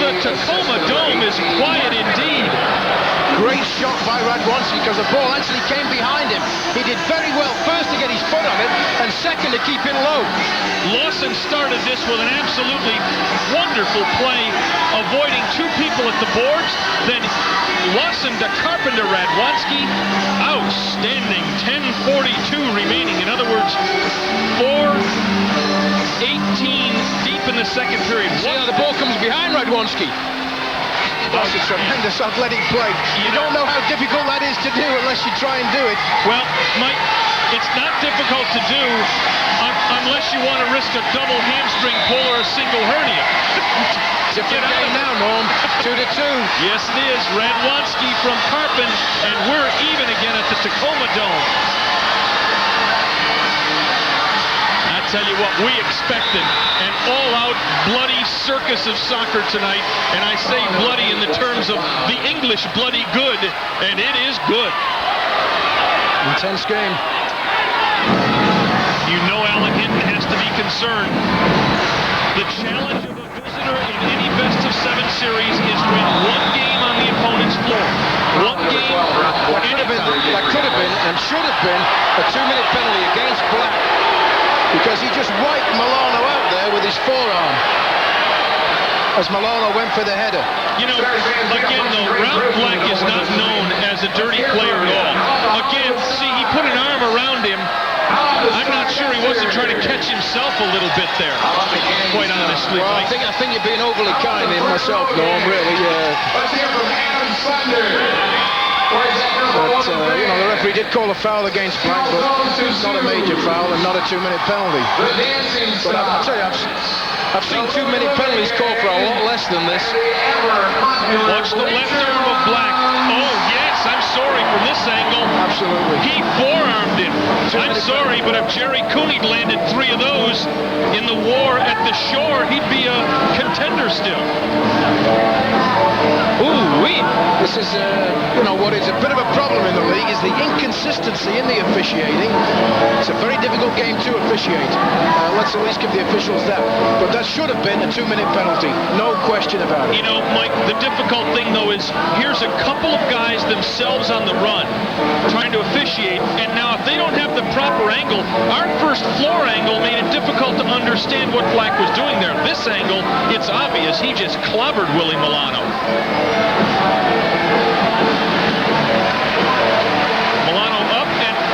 the Tacoma Dome is quiet indeed. Great shot by Radwanski because the ball actually came behind him. He did very well first to get his foot on it and second to keep it low. Lawson started this with an absolutely wonderful play, avoiding 2 people at the boards. Then Lawson to Karpun to Radwanski. Outstanding. 10:42 remaining. In other words, 4:18 deep in the second period. See how the ball comes behind Radwanski. That's a tremendous athletic play. You don't know how difficult that is to do unless you try and do it. Well, Mike, it's not difficult to do unless you want to risk a double hamstring pull or a single hernia. Different game now, Norm. 2-2. Yes, it is. Radwanski from Karpun, and we're even again at the Tacoma Dome. I tell you what, we expected an all-out bloody circus of soccer tonight, and I say bloody in the terms of the English bloody good, and it is good. Intense game. You know Alan Hinton has to be concerned. The challenge of a visitor in any best-of-7 series is to win 1 game on the opponent's floor. 1 game. That could have been and should have been a 2-minute penalty against Black, because he just wiped Milano out there with his forearm as Milano went for the header. You know, again though, Ralph Black is not known as a dirty player at all. Again, see, he put an arm around him. I'm not sure he wasn't trying to catch himself a little bit there, quite honestly. Well, I think you're being overly kind in myself, Norm, really. But, you know, the referee did call a foul against Black, but it's not a major foul and not a 2-minute penalty. But I'll tell you, I've seen 2-minute penalties called for a lot less than this. Watch the left arm of Black. Oh, yes, I'm sorry from this angle. Absolutely. He forearmed him. I'm sorry, but if Jerry Cooney landed 3 of those in the war at the shore, he'd be a contender still. Ooh-wee. This is, you know, what is a bit of a problem in the league is the inconsistency in the officiating. It's a very difficult game to officiate. Let's at least give the officials that. But that should have been a 2-minute penalty. No question about it. You know, Mike, the difficult thing, though, is here's a couple of guys themselves on the run trying to officiate, and now if they don't have the proper angle, our first floor angle made it difficult to understand what Black was doing there. This angle, it's obvious. He just clobbered Willie Milano. Milano up,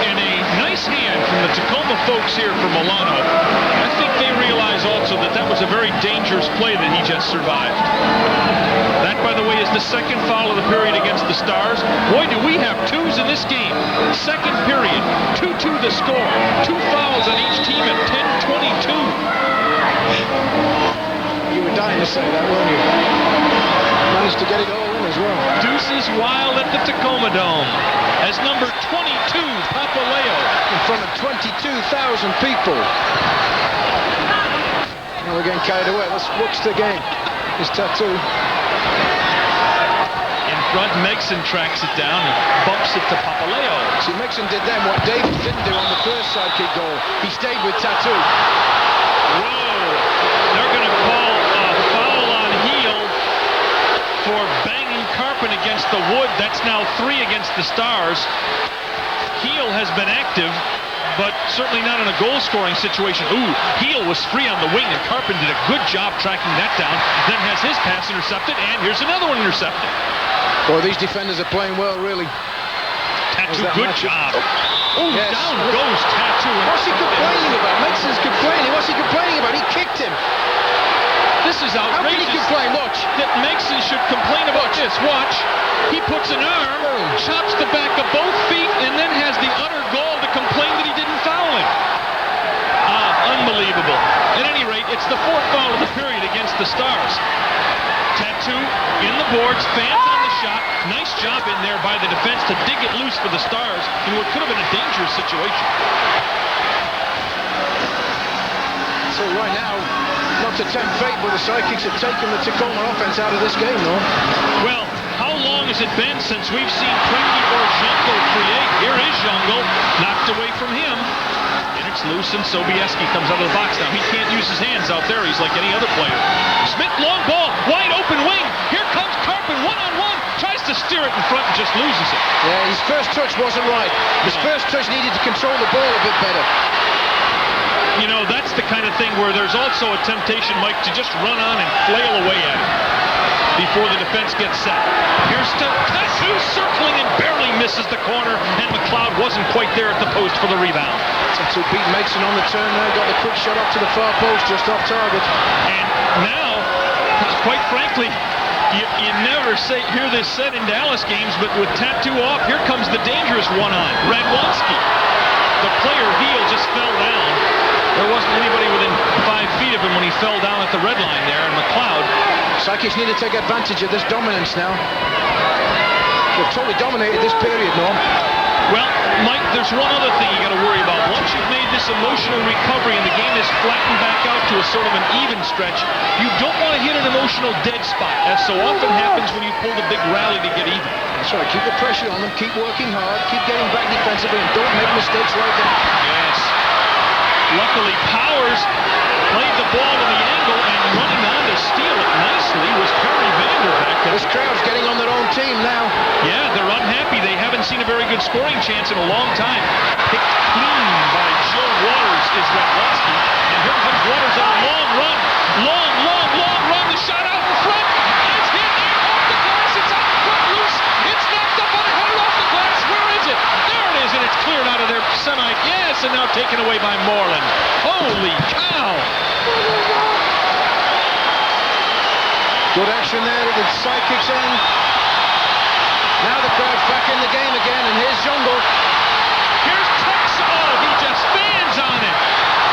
and a nice hand from the Tacoma folks here for Milano. I think they realize also that that was a very dangerous play that he just survived. That, by by the way, is the second foul of the period against the Stars. Boy, do we have twos in this game. Second period, 2-2 the score. 2 fouls on each team at 10:22. You were dying to say that, weren't you? Managed to get it all in as well. Deuces wild at the Tacoma Dome as number 22, Papaleo, in front of 22,000 people. Now we're getting carried away. Let's watch the game. His tattoo. in front. Megson tracks it down and bumps it to Papaleo. See, Megson did then what David didn't do on the first sidekick goal. He stayed with Tattoo. Whoa! They're going to call a foul on Heel for banging Karpun against the wood. That's now 3 against the Stars. Heel has been active, but certainly not in a goal-scoring situation. Ooh, Heel was free on the wing, and Karpun did a good job tracking that down. Then has his pass intercepted, and here's another one intercepted. Boy, these defenders are playing well, really. Tattoo, good job. Oh, yes. Down goes Tattoo. What's he complaining about? Megson's complaining. What's he complaining about? He kicked him. This is outrageous. How can he complain? Watch. That Megson should complain about this. Watch. He puts an arm, chops the back of both feet, and then has the utter gall to complain that he didn't foul him. Unbelievable. At any rate, it's the 4th foul of the period against the Stars. Tattoo in the boards, fans on the shot. Nice job in there by the defense to dig it loose for the Stars in what could have been a dangerous situation. So right now, not to tempt fate, but the Sidekicks have taken the Tacoma offense out of this game, though. Well, how long has it been since we've seen Preki or Jungle create? Here is Jungle, knocked away from him. And it's loose, and Sobieski comes out of the box now. He can't use his hands out there. He's like any other player. Smith, long ball, wide open wing. Here comes Karpun, one-on-one. Tries to steer it in front and just loses it. Yeah, his first touch wasn't right. His first touch needed to control the ball a bit better. You know, that's the kind of thing where there's also a temptation, Mike, to just run on and flail away at it before the defense gets set. Here's Tattoo circling and barely misses the corner, and McLeod wasn't quite there at the post for the rebound. Tattoo beat Megson on the turn there, got the quick shot up to the far post, just off target. And now, quite frankly, you never hear this said in Dallas games, but with Tattoo off, here comes the dangerous one-on, Radwanski. The player Heel just fell down. There wasn't anybody within 5 feet of him when he fell down at the red line there, and McLeod. Sidekicks need to take advantage of this dominance now. They've totally dominated this period, Norm. Well, Mike, there's one other thing you got to worry about. Once you've made this emotional recovery and the game is flattened back out to a sort of an even stretch, you don't want to hit an emotional dead spot, as so often happens when you pull the big rally to get even. That's right. Keep the pressure on them. Keep working hard. Keep getting back defensively, and don't make mistakes like that. Yes. Luckily, Powers played the ball in the angle, and running on to steal it nicely was Perry Vanderbeck. This crowd's getting on their own team now. Yeah, they're unhappy. They haven't seen a very good scoring chance in a long time. Picked clean by Joe Waters is Radwanski. And here comes Waters on a long run. Long run. The shot out in front. It's hit and off the glass. It's out in front loose. It's knocked up on a header off the glass. Where is it? There it is, and it's cleared out of their semi. Yes, and now taken away by Moreland. Holy cow. Good action there at the Sidekicks end. Now the crowd's back in the game again, and here's Jungle. Here's Tux. Oh, he just stands on it.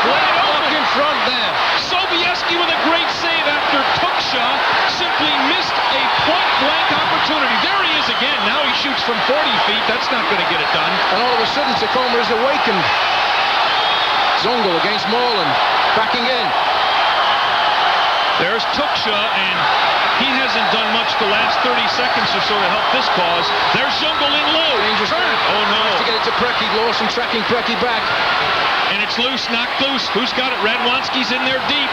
Wide open in front there. Sobieski with a great save after Tuksha simply missed a point-blank opportunity. There he is again. Now he shoots from 40 feet. That's not going to get it done. And all of a sudden, Tacoma is awakened. Jungle against Moreland. Backing in. There's Tuksha, and he hasn't done much the last 30 seconds or so to help this cause. There's Jungle in low. Dangerous. Oh, no. Tries to get it to Preki. Lawson tracking Preki back. And it's loose, knocked loose. Who's got it? Radwanski's in there deep.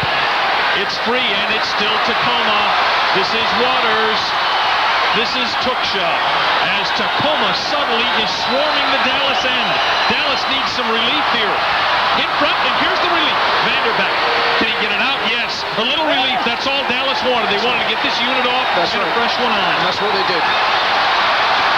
It's free, and it's still Tacoma. This is Waters. This is Tuksha. As Tacoma suddenly is swarming the Dallas end. Dallas needs some relief here. In front, and here's the relief. Vanderbeck. Can he get it out? Yes. A little relief. That's all Dallas wanted. They wanted to get this unit off and get a fresh one on. And that's what they did.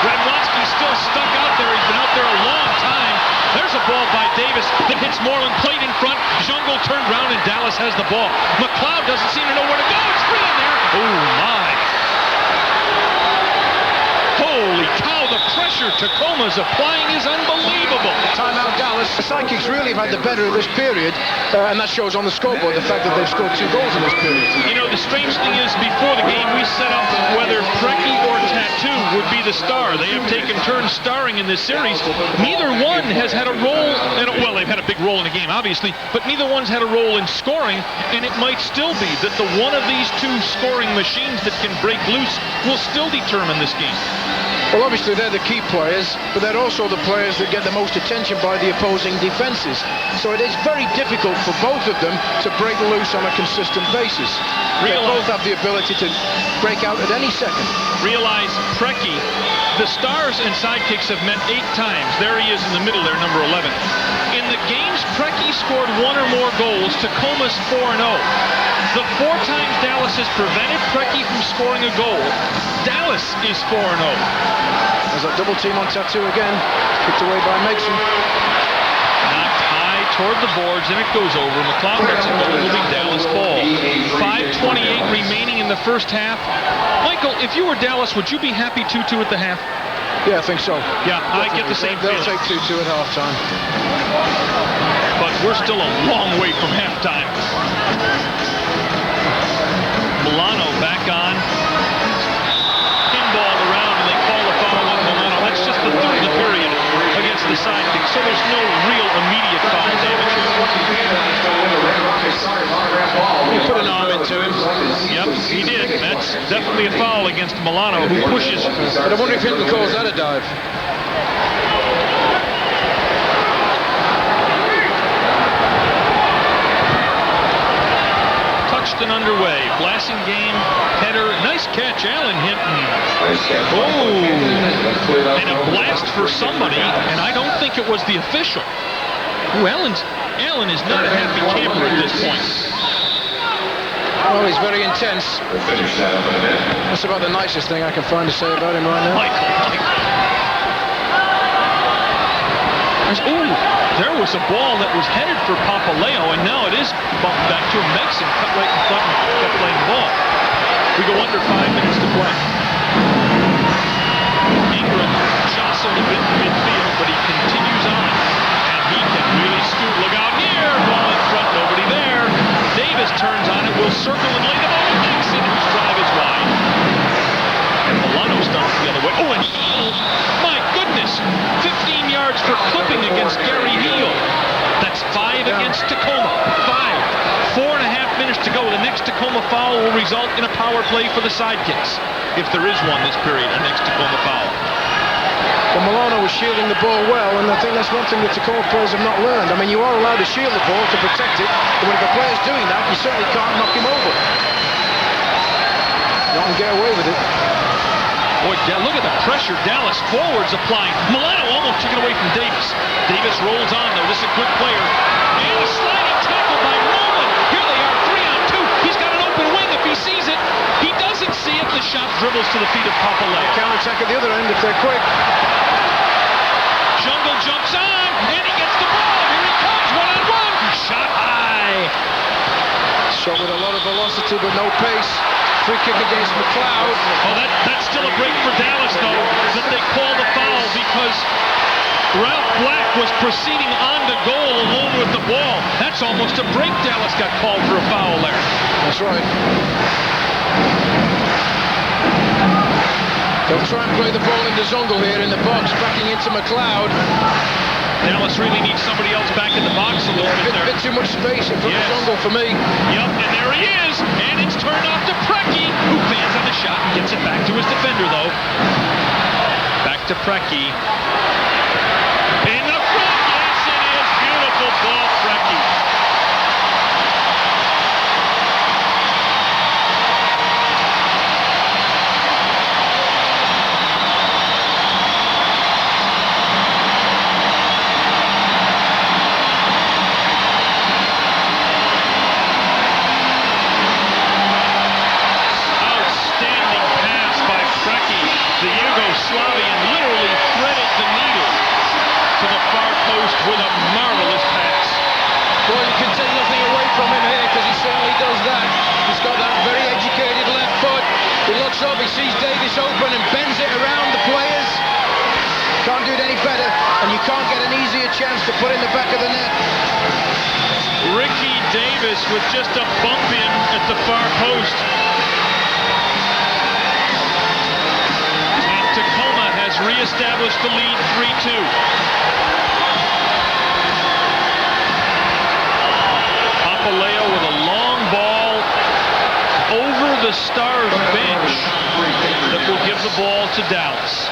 Radwanski's still stuck out there. He's been out there a long time. There's a ball by Davis that hits Moreland. Played in front. Jungle turned around, and Dallas has the ball. McLeod doesn't seem to know where to go. It's free in there. Oh, my. pressure Tacoma's applying is unbelievable. Timeout Dallas. The Sidekicks really have had the better of this period, and that shows on the scoreboard, the fact that they've scored 2 goals in this period. You know, the strange thing is, before the game, we set up whether Preki or Tattoo would be the star. They have taken turns starring in this series. Neither one has had a role, well, they've had a big role in the game, obviously, but neither one's had a role in scoring, and it might still be that the one of these 2 scoring machines that can break loose will still determine this game. Well, obviously they're the key players, but they're also the players that get the most attention by the opposing defences. So it is very difficult for both of them to break loose on a consistent basis. They both have the ability to break out at any second. Realize Preki, the Stars and Sidekicks have met 8 times. There he is in the middle there, number 11. In the games Preki scored 1 or more goals, Tacoma's 4-0. The 4 times Dallas has prevented Preki from scoring a goal, Dallas is 4-0. There's a double team on Tattoo again, kicked away by Mason. Knocked high toward the boards, and it goes over. McLeod gets it, but it'll be Dallas ball. 5:28 remaining in the first half. Michael, if you were Dallas, would you be happy 2-2 at the half? Yeah, I think so. Yeah, I get the same They'll feeling. take 2-2 at halftime. But we're still a long way from halftime. Milano back on. Pinball around, and they call the foul on Milano. That's just the third of the period against the Sidekicks, so there's no real immediate foul damage. He put an arm into him. Yep, he did. That's definitely a foul against Milano, who pushes. But I wonder if Hilton calls that a dive. Touched and underway. Blasting game. Header. Nice catch. Allen Hinton. Oh. And a blast for somebody, and I don't think it was the official. Ooh, Allen is not a happy camper at this point. Oh, he's very intense. That's about the nicest thing I can find to say about him right now. Michael. Ooh, there was a ball that was headed for Papaleo, and now it is bumped back to him. Megson cut right in front and kept playing the ball. We go under 5 minutes to play. Ingram jostled a bit in midfield, but he continues on. And he can really scoot. Look out here. Ball in front, nobody there. Davis turns on it, will circle and lay the ball to Megson, whose drive is wide. And Milano starts the other way. Oh, and Heel, my goodness, 15 yards for clipping against Gary Heel. That's 5 against Tacoma. 5. 4.5 minutes to go. The next Tacoma foul will result in a power play for the Sidekicks, if there is one this period, a next Tacoma foul. Well, Milano was shielding the ball well, and I think that's one thing that Tacoma players have not learned. I mean, you are allowed to shield the ball to protect it, but when the player's doing that, you certainly can't knock him over. You can get away with it. Boy, look at the pressure Dallas forwards applying. Milano almost took it away from Davis. Davis rolls on, though. This is a good player. And a sliding tackle by Roland. Here they are, 3-on-2. He's got an open wing if he sees it. He doesn't see it. The shot dribbles to the feet of Papaleo. Counter-attack at the other end if they're quick. Jungle jumps on, and he gets the ball. Here he comes, one-on-one. Shot high. Shot with a lot of velocity, but no pace. Free kick against McLeod. Oh, that's still a break for Dallas, though, that they call the foul because Ralph Black was proceeding on to goal alone with the ball. That's almost a break. Dallas got called for a foul there. That's right. They'll try and play the ball into Zungel here in the box, backing into McLeod. Dallas really needs somebody else back in the box a little bit there. A bit too much space in front of Zungel for me. Yep, and there he is, and it's turned off to Preki, who fans on the shot and gets it back to his defender, though. Back to Preki. In the front, yes it is. Beautiful ball, Preki. The Yugoslavian literally threaded the needle to the far post with a marvelous pass. Well, you can take nothing away from him here because he certainly does that. He's got that very educated left foot. He looks up, he sees Davis open and bends it around the players. better, and you can't get an easier chance to put in the back of the net. Ricky Davis with just a bump in at the far post. And Tacoma has reestablished the lead 3-2. Paulo with a long ball over the Stars bench that will give the ball to Dallas.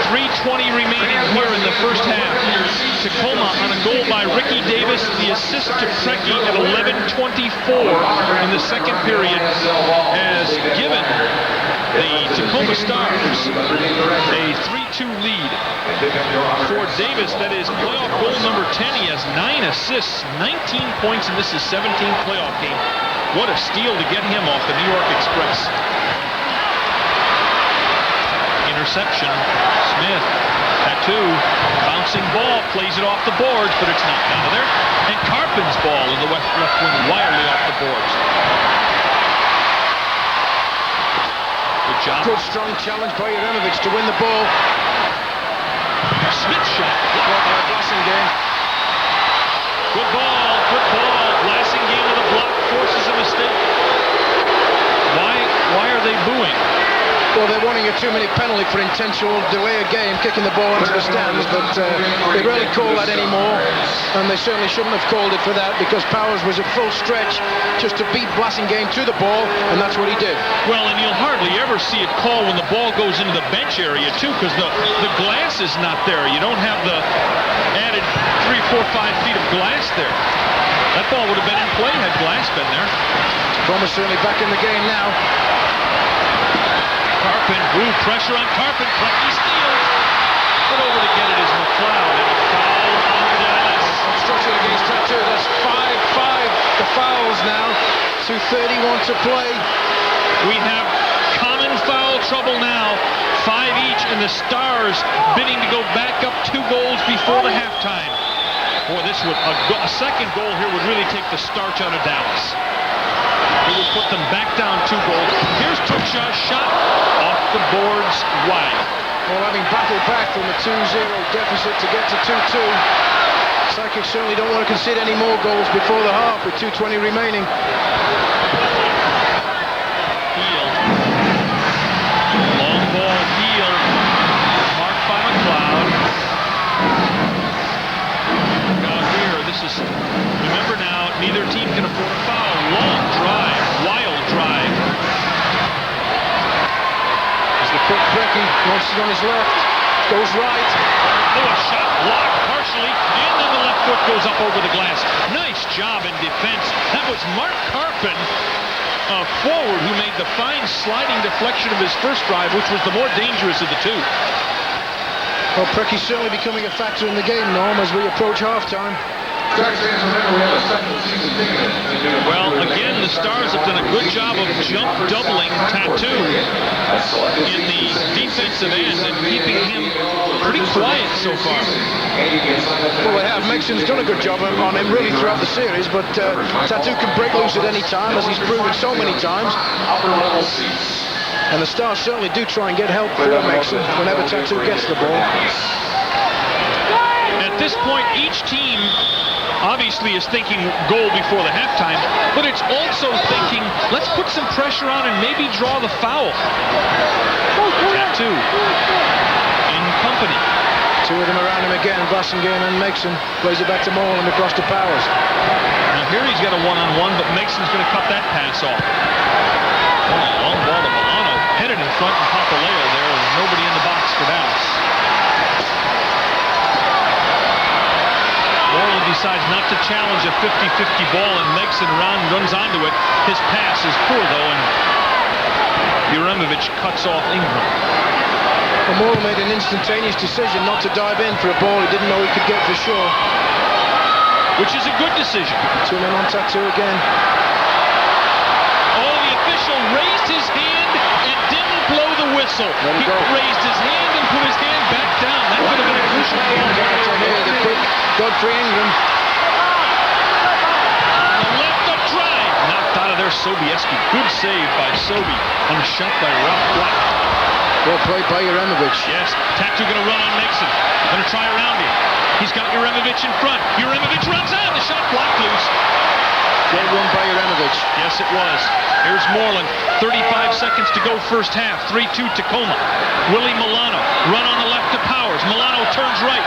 3:20 remaining here in the first half. Tacoma on a goal by Ricky Davis, the assist to Preki at 11:24 in the second period has given the Tacoma Stars a 3-2 lead. For Davis, that is playoff goal number 10. He has 9 assists, 19 points, and this is 17th playoff game. What a steal to get him off the New York Express. Interception. Smith, Tattoo, bouncing ball, plays it off the boards, but it's knocked out of there. And Karpun's ball in the left wing, wildly off the boards. Good job. Good strong challenge by Jeremovic to win the ball. Smith shot. Lawson game. Good ball, good ball. Lassing game with a block, forces a mistake. Why are they booing? Well, they're wanting a 2-minute penalty for intentional delay of game, kicking the ball into the stands, but they rarely call that anymore, and they certainly shouldn't have called it for that, because Powers was at full stretch just to beat Blasingame to the ball, and that's what he did. Well, and you'll hardly ever see it called when the ball goes into the bench area, too, because the glass is not there. You don't have the added 3, 4, 5 feet of glass there. That ball would have been in play had glass been there. Tacoma certainly back in the game now. Karpun, pressure on Karpun. Preki steals. But over to get it is McLeod. And a foul on Dallas. Obstruction against Tattoo. That's 5-5. The fouls now. 2:31 to play. We have common foul trouble now. 5 each, and the Stars bidding to go back up 2 goals before the halftime. Boy, this would a second goal here would really take the starch out of Dallas. It would put them back down 2 goals. Here's Tuchshaw's shot off the boards wide. Well, having battled back from a 2-0 deficit to get to 2-2, Sidekicks certainly don't want to concede any more goals before the half with 2:20 remaining. Heel. Long ball, heel. Marked by McLeod. Now here, this is, remember now, neither team can afford a foul. Long drive, wild drive. As the quick Preki wants it on his left, goes right. Oh, a shot blocked partially, and then the left foot goes up over the glass. Nice job in defense. That was Mark Karpun, a forward who made the fine sliding deflection of his first drive, which was the more dangerous of the 2. Well, Preki's certainly becoming a factor in the game, Norm, as we approach halftime. Well, again, the Stars have done a good job of jump doubling Tattoo in the defensive end and keeping him pretty quiet so far. Well, they have. Mixon's done a good job on him really throughout the series, but Tattoo can break loose at any time, as he's proven so many times. And the Stars certainly do try and get help for Mixon whenever Tattoo gets the ball. At this point, each team obviously is thinking goal before the halftime, but it's also thinking, let's put some pressure on and maybe draw the foul. Tattoo in company. 2 of them around him again, Blasingame and Mixon. Plays it back to Moreland across to Powers. Now here he's got a one-on-one, but Mixon's going to cut that pass off. Oh, long ball to Milano. Headed in front of Papaleo there, and nobody in the box for Dallas. Moreland decides not to challenge a 50-50 ball, and Mixon runs onto it. His pass is poor, though, and Jeremovic cuts off Ingram. Well, Moreland made an instantaneous decision not to dive in for a ball he didn't know he could get for sure. Which is a good decision. 2 men on Tattoo again. Oh, the official raised his hand and didn't blow the whistle. He raised his hand and put his hand back down. That could have been a crucial ball. The quick Godfrey Ingram. The left up drive. Knocked out of there, Sobieski. Good save by Sobey on a shot by Ralph Black. Well played by Uremovic. Yes, Tattoo going to run on Nixon. Going to try around him. He's got Uremovic in front. Uremovic runs out. The shot blocked loose. Well run by Uremovic. Yes, it was. Here's Moreland. 35 seconds to go first half. 3-2 Tacoma. Willie Milano. Run on the left to Powers. Milano turns right.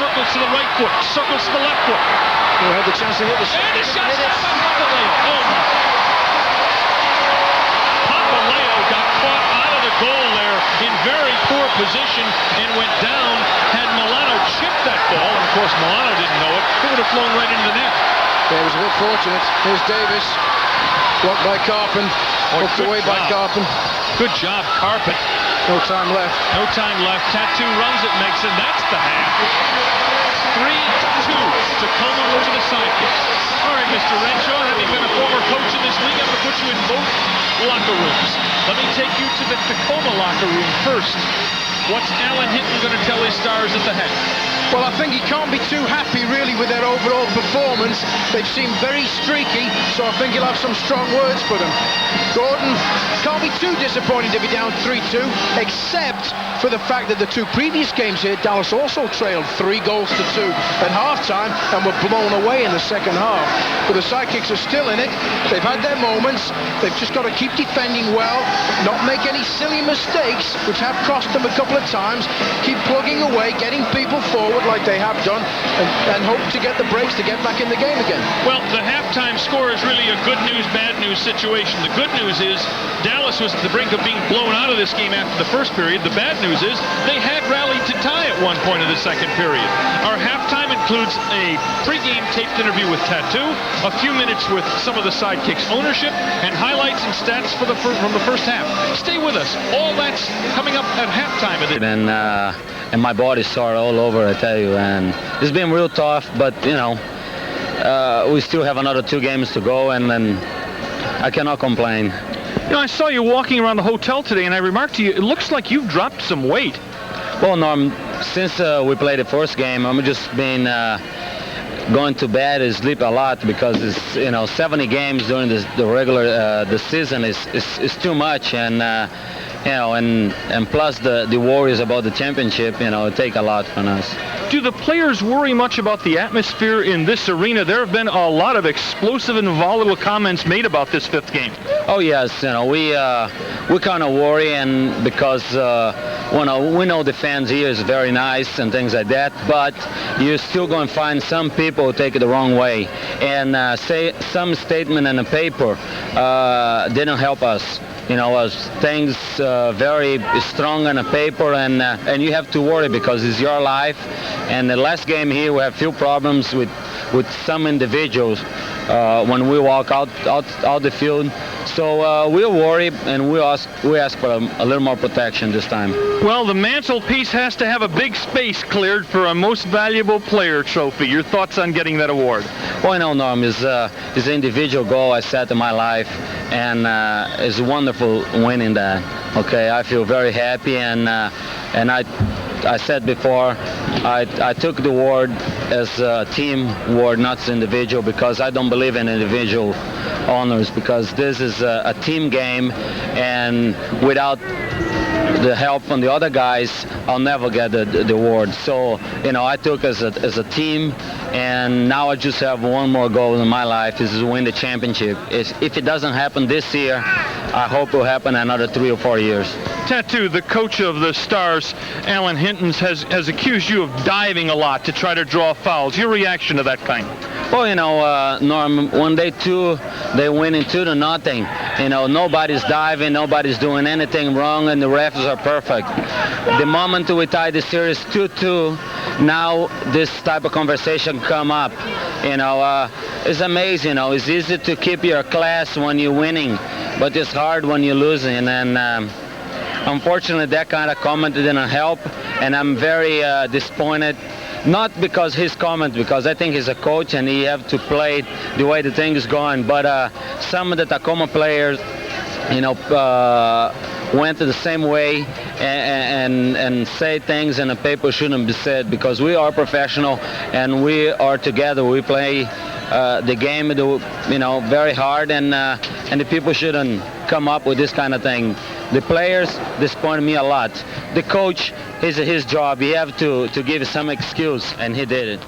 Circles to the right foot. Circles to the left foot. Who had the chance to hit the shot. And the shot's down by Papaleo. Oh, my. Papaleo got caught out of the goal there in very poor position and went down. Had Milano chipped that ball, and of course Milano didn't know it, it would have flown right into the net. Yeah, it was a bit fortunate. Here's Davis. Blocked by Karpun. Hooked away by Karpun. Good job, Karpun. No time left. No time left. Tattoo runs it, makes it. That's the half. 3-2. Tacoma over the Sidekicks. All right, Mr. Renshaw, having been a former coach in this league, I'm going to put you in both locker rooms. Let me take you to the Tacoma locker room first. What's Alan Hinton going to tell his Stars at the half? Well, I think he can't be too happy, really, with their overall performance. They've seemed very streaky, so I think he'll have some strong words for them. Gordon can't be too disappointed to be down 3-2, except for the fact that the two previous games here, Dallas also trailed 3-2 at halftime and were blown away in the second half. But the Sidekicks are still in it. They've had their moments. They've just got to keep defending well, not make any silly mistakes, which have cost them a couple of times, keep plugging away, getting people forward like they have done, and hope to get the breaks to get back in the game again. Well, the halftime score is really a good news, bad news situation. The good news is Dallas was at the brink of being blown out of this game after the first period. The bad news is they had rallied to tie at one point in the second period. Our halftime includes a pregame taped interview with Tattoo, a few minutes with some of the Sidekicks ownership, and highlights and stats from the first half. Stay with us. All that's coming up at halftime of the and my body's sore all over, I tell you, and it's been real tough, but you know, we still have another 2 games to go, and then I cannot complain. You know, I saw you walking around the hotel today, and I remarked to you, it looks like you've dropped some weight. Well, Norm, since we played the first game, I'm just been going to bed and sleep a lot, because it's, you know, 70 games during the regular the season is too much, and you know, and plus the worries about the championship, you know, take a lot from us. Do the players worry much about the atmosphere in this arena? There have been a lot of explosive and volatile comments made about this 5th game. Oh yes, you know, we kind of worry, and because we know the fans here is very nice and things like that, but you're still going to find some people who take it the wrong way, and say some statement in the paper didn't help us. You know, things very strong on the paper, and you have to worry because it's your life. And the last game here, we have few problems with some individuals when we walk out the field. So we'll worry, and we ask for a little more protection this time. Well, the mantelpiece has to have a big space cleared for a Most Valuable Player trophy. Your thoughts on getting that award? Well, you know, Norm, it's an individual goal I set in my life, and it's wonderful winning that. Okay, I feel very happy, and I said before, I took the award as a team award, not as individual, because I don't believe in individual honors, because this is a team game, and without the help from the other guys, I'll never get the award. So, you know, I took as a team, and now I just have one more goal in my life, is to win the championship. If it doesn't happen this year, I hope it will happen another 3 or 4 years. Tattoo, the coach of the Stars, Alan Hinton, has accused you of diving a lot to try to draw fouls. Your reaction to that kind? Well, you know, Norm, when they win 2-0. You know, nobody's diving, nobody's doing anything wrong, and the refs are perfect. The moment we tie the series 2-2, now this type of conversation come up. You know, it's amazing. You know, it's easy to keep your class when you're winning, but it's hard when you're losing. And unfortunately, that kind of comment didn't help, and I'm very disappointed. Not because his comment, because I think he's a coach and he have to play the way the thing is going. But some of the Tacoma players, you know, went the same way and say things in the paper shouldn't be said, because we are professional and we are together. We play the game, you know, very hard, and the people shouldn't come up with this kind of thing. The players disappointed me a lot. The coach, his job, he have to give some excuse, and he did it.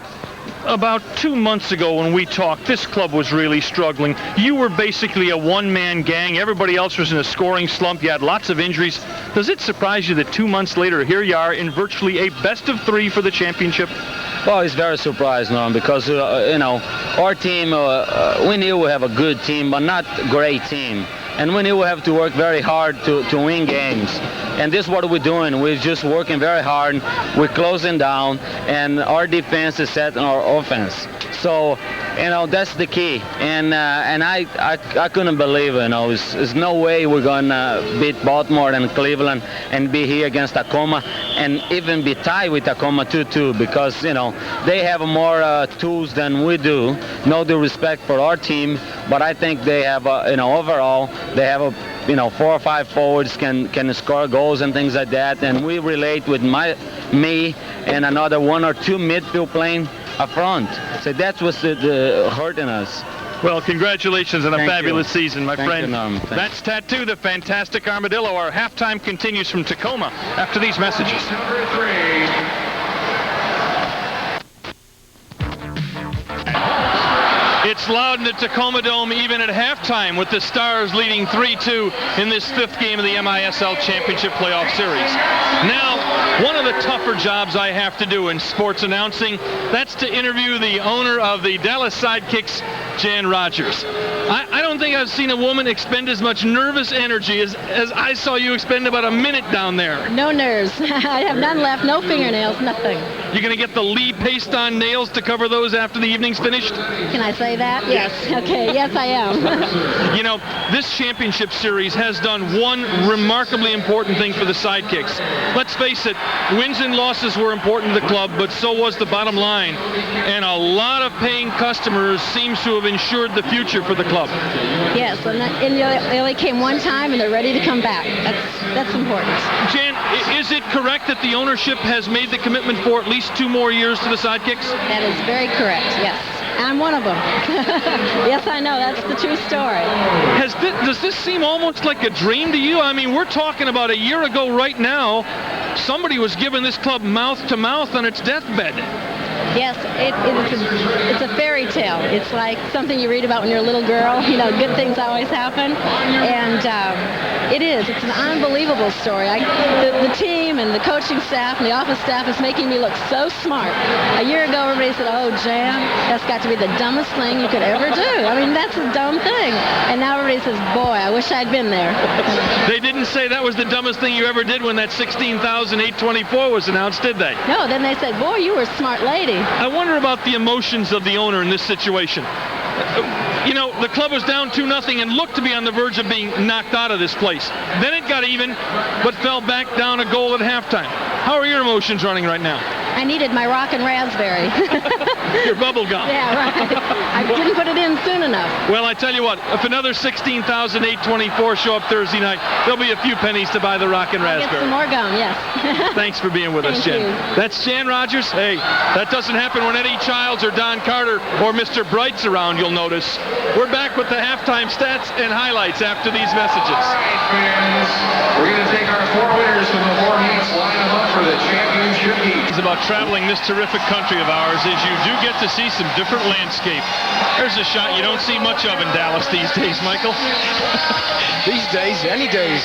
About 2 months ago when we talked, this club was really struggling. You were basically a one-man gang. Everybody else was in a scoring slump. You had lots of injuries. Does it surprise you that 2 months later, here you are in virtually a best-of-3 for the championship? Well, it's very surprised, Norm, because, our team, we knew we have a good team, but not a great team. And we knew we have to work very hard to win games. And this is what we're doing. We're just working very hard. We're closing down, and our defense is set on our offense. So, that's the key. And I couldn't believe it. There's no way we're going to beat Baltimore and Cleveland and be here against Tacoma and even be tied with Tacoma 2-2 because, they have more tools than we do. No due respect for our team, but I think they have, overall, they have 4 or 5 forwards can score goals and things like that. And we relate with me and another 1 or 2 midfield playing up front. So that's what's hurting us. Well, congratulations on a fabulous season, my friend. You, Norm. That's Tattoo, the fantastic armadillo. Our halftime continues from Tacoma after these messages. Number 3. It's loud in the Tacoma Dome even at halftime with the Stars leading 3-2 in this 5th game of the MISL Championship Playoff Series. Now, one of the tougher jobs I have to do in sports announcing, that's to interview the owner of the Dallas Sidekicks, Jan Rogers. I don't think I've seen a woman expend as much nervous energy as I saw you expend about a minute down there. No nerves. I have none left, no fingernails, nothing. You're going to get the Lee paste-on nails to cover those after the evening's finished? Can I say that? Yes. Okay, yes I am. This championship series has done one remarkably important thing for the Sidekicks. Let's face it, wins and losses were important to the club, but so was the bottom line. And a lot of paying customers seems to have ensured the future for the club. Yes, and they only came one time and they're ready to come back. That's important. Jan, is it correct that the ownership has made the commitment for at least 2 more years to the Sidekicks? That is very correct, yes. I'm one of them. Yes, I know. That's the true story. Does this seem almost like a dream to you? I mean, we're talking about a year ago right now, somebody was giving this club mouth-to-mouth on its deathbed. Yes, it's a fairy tale. It's like something you read about when you're a little girl. Good things always happen. And it is. It's an unbelievable story. The team and the coaching staff and the office staff is making me look so smart. A year ago, everybody said, "Oh, Jan, that's got to be the dumbest thing you could ever do." I mean, that's a dumb thing. And now everybody says, "Boy, I wish I'd been there." They didn't say that was the dumbest thing you ever did when that 16,824 was announced, did they? No, then they said, "Boy, you were a smart lady." I wonder about the emotions of the owner in this situation. The club was down 2-0 and looked to be on the verge of being knocked out of this place. Then it got even, but fell back down a goal at halftime. How are your emotions running right now? I needed my rock and raspberry. Your bubble gum. Yeah, right. I didn't put it in soon enough. Well, I tell you what, if another 16,824 show up Thursday night, there'll be a few pennies to buy the rock and raspberry. Get some more gum, yes. Thanks for being with us, Jen. You. That's Jan Rogers. Hey, that doesn't happen when Eddie Childs or Don Carter or Mr. Bright's around, you'll notice. We're back with the halftime stats and highlights after these messages. All right, fans. We're going to take our 4 winners from the 4 heats, line them up for the championship heat. It's about traveling this terrific country of ours is you do get to see some different landscape. There's a shot you don't see much of in Dallas these days, Michael. These days, any days.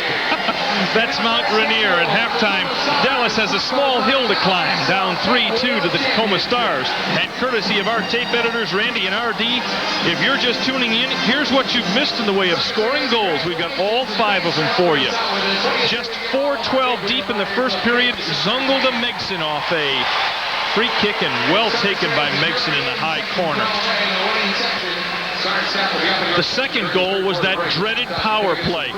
That's Mount Rainier at halftime. Dallas has a small hill to climb, down 3-2 to the Tacoma Stars. And courtesy of our tape editors, Randy and RD, if you're just tuning in, here's what you've missed in the way of scoring goals. We've got all 5 of them for you. Just 4-12 deep in the first period, Zungel to Megson off a free kick and well taken by Megson in the high corner. The second goal was that dreaded power play.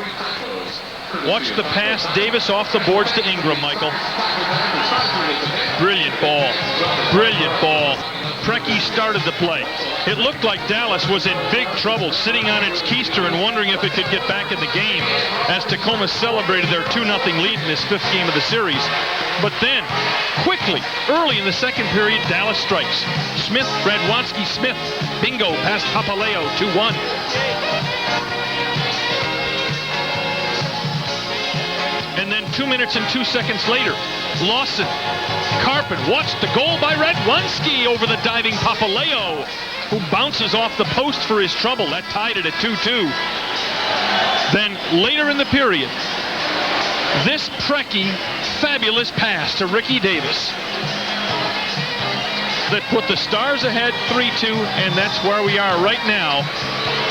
Watch the pass, Davis off the boards to Ingram, Michael. Brilliant ball. Brilliant ball. Preki started the play. It looked like Dallas was in big trouble, sitting on its keister and wondering if it could get back in the game as Tacoma celebrated their 2-0 lead in this 5th game of the series. But then, quickly, early in the second period, Dallas strikes. Smith, Radwanski-Smith, bingo, past Papaleo, 2-1. And then 2 minutes and 2 seconds later, Lawson, Karpun, watch the goal by Redlunski over the diving Papaleo, who bounces off the post for his trouble. That tied it at 2-2. Then later in the period, this Preki fabulous pass to Ricky Davis that put the Stars ahead 3-2, and that's where we are right now.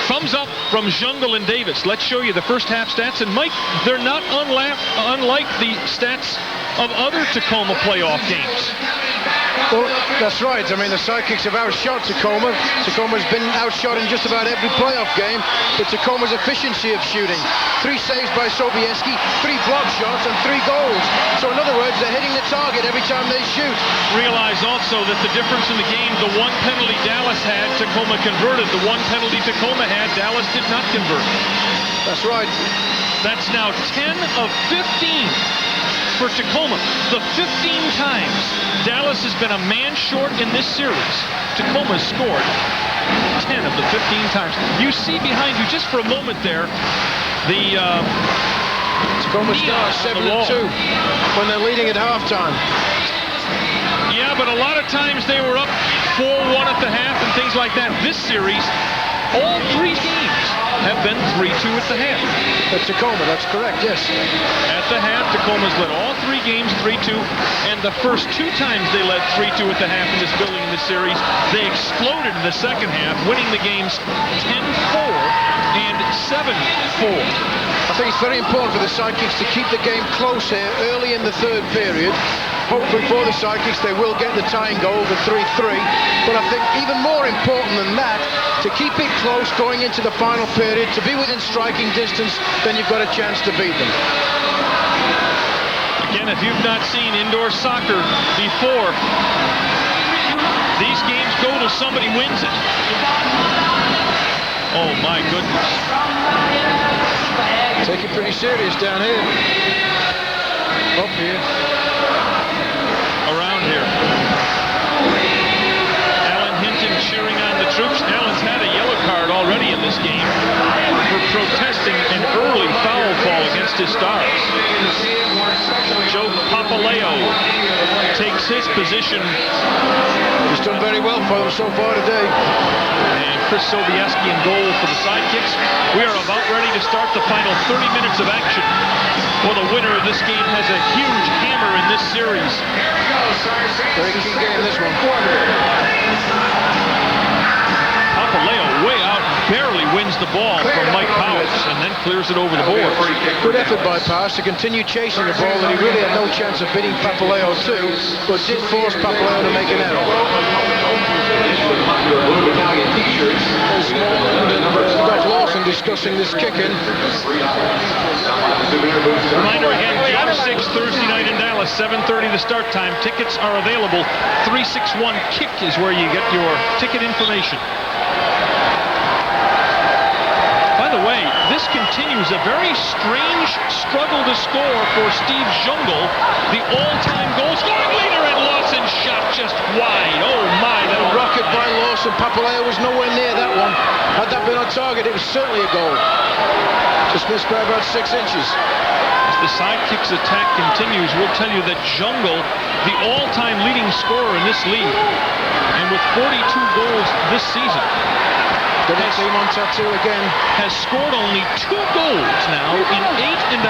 Thumbs up from Jungle and Davis. Let's show you the first half stats. And Mike, they're not unlike the stats of other Tacoma playoff games. Well, that's right. I mean, the Sidekicks have outshot Tacoma. Tacoma's been outshot in just about every playoff game, but Tacoma's efficiency of shooting. 3 saves by Sobieski, 3 block shots, and 3 goals. So in other words, they're hitting the target every time they shoot. Realize also that the difference in the game, the 1 penalty Dallas had, Tacoma converted. The 1 penalty Tacoma had, Dallas did not convert. That's right. That's now 10 of 15 for Tacoma. The 15 times Dallas has been a man short in this series, Tacoma scored 10 of the 15 times. You see behind you, just for a moment there, the Tacoma Stars 7-2 when they're leading at halftime. Yeah, but a lot of times they were up 4-1 at the half and things like that. This series, all 3 games have been 3-2 at the half. At Tacoma, that's correct, yes. At the half, Tacoma's led all 3 games 3-2, and the first 2 times they led 3-2 at the half in this building in this series, they exploded in the second half, winning the games 10-4 and 7-4. I think it's very important for the Sidekicks to keep the game close here early in the third period. Hopefully for the Sidekicks, they will get the tying goal, the 3-3. But I think even more important than that, to keep it close going into the final period, to be within striking distance, then you've got a chance to beat them. Again, if you've not seen indoor soccer before, these games go to somebody wins it. Oh my goodness. Take it pretty serious down here. Up here. Around here. Alan Hinton cheering on the troops. Alan's had a yellow card already in this game for protesting an early foul call against his Stars. Joe Papaleo takes his position. He's done very well for them so far today. And Chris Sobieski in goal for the Sidekicks. We are about ready to start the final 30 minutes of action. Well, the winner of this game has a huge hammer in this series. Very key game, this one. Papaleo way out, barely wins the ball from Mike Powers, and then clears it over the board. Good effort by Powers to continue chasing the ball that he really had no chance of beating Papaleo to, but did force Papaleo to make an error. Got Lawson discussing this kick-in. Reminder again, Game 6 Thursday night in Dallas, 7:30 the start time. Tickets are available. 361-KICK is where you get your ticket information. By the way, this continues a very strange struggle to score for Steve Jungle, the all-time goal-scoring leader, and Lawson shot just wide. Oh my, that rocket by Lawson. Papaleo was nowhere near that one. Had that been on target, it was certainly a goal. Just missed by about 6 inches. As the Sidekicks attack continues, we'll tell you that Jungle, the all-time leading scorer in this league, and with 42 goals this season, didn't see him on tattoo again. Has scored only 2 goals now in 8.5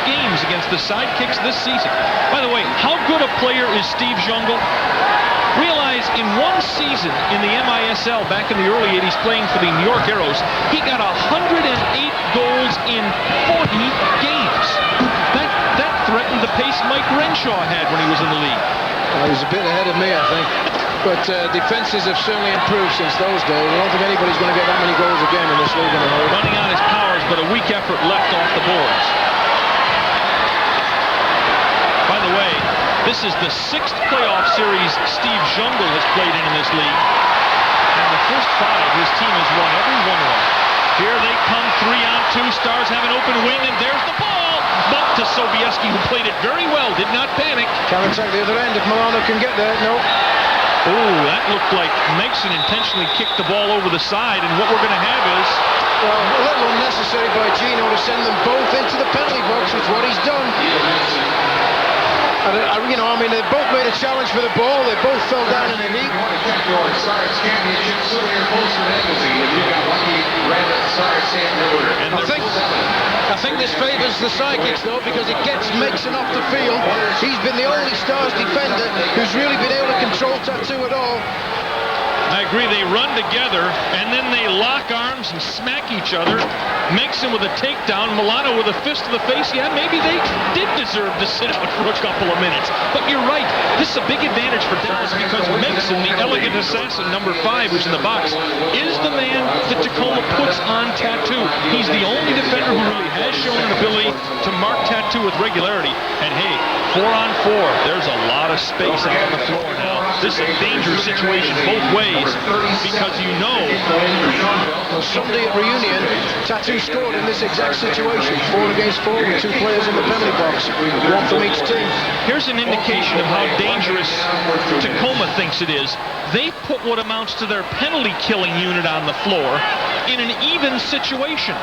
games against the Sidekicks this season. By the way, how good a player is Steve Jungle? Realize in one season in the MISL back in the early 80s playing for the New York Arrows, he got 108 goals in 40 games. That threatened the pace Mike Renshaw had when he was in the league. He was a bit ahead of me, I think. But defenses have certainly improved since those days. I don't think anybody's going to get that many goals a game in this league in a hurry. Running on his powers, but a weak effort left off the boards. By the way, this is the 6th playoff series Steve Jungle has played in this league. And the first 5, his team has won every one of them. Here they come, 3-on-2. Stars have an open wing, and there's the ball. Bumped to Sobieski, who played it very well, did not panic. Counterattack the other end if Milano can get there. No. Ooh, that looked like Mason intentionally kicked the ball over the side, and what we're going to have is... Well, a little unnecessary by Gino to send them both into the penalty box, which is what he's done. They both made a challenge for the ball. They both fell down in a heap. I think this favours the Sidekicks, though, because it gets Mason off the field. He's been the only Stars defender who's really been able to control Tattoo at all. I agree, they run together, and then they lock arms and smack each other. Mason with a takedown, Milano with a fist to the face. Yeah, maybe they did deserve to sit out for a couple of minutes. But you're right, this is a big advantage for Dallas because Mason, the elegant assassin, number 5, who's in the box, is the man that Tacoma puts on Tattoo. He's the only defender who really has shown an ability to mark Tattoo with regularity. And hey, 4-on-4, there's a lot of space out on the floor now. This is a dangerous situation both ways because Sunday at reunion, Tattoo scored in this exact situation. 4 against 4 with 2 players in the penalty box, 1 from each team. Here's an indication of how dangerous Tacoma thinks it is. They put what amounts to their penalty killing unit on the floor in an even situation.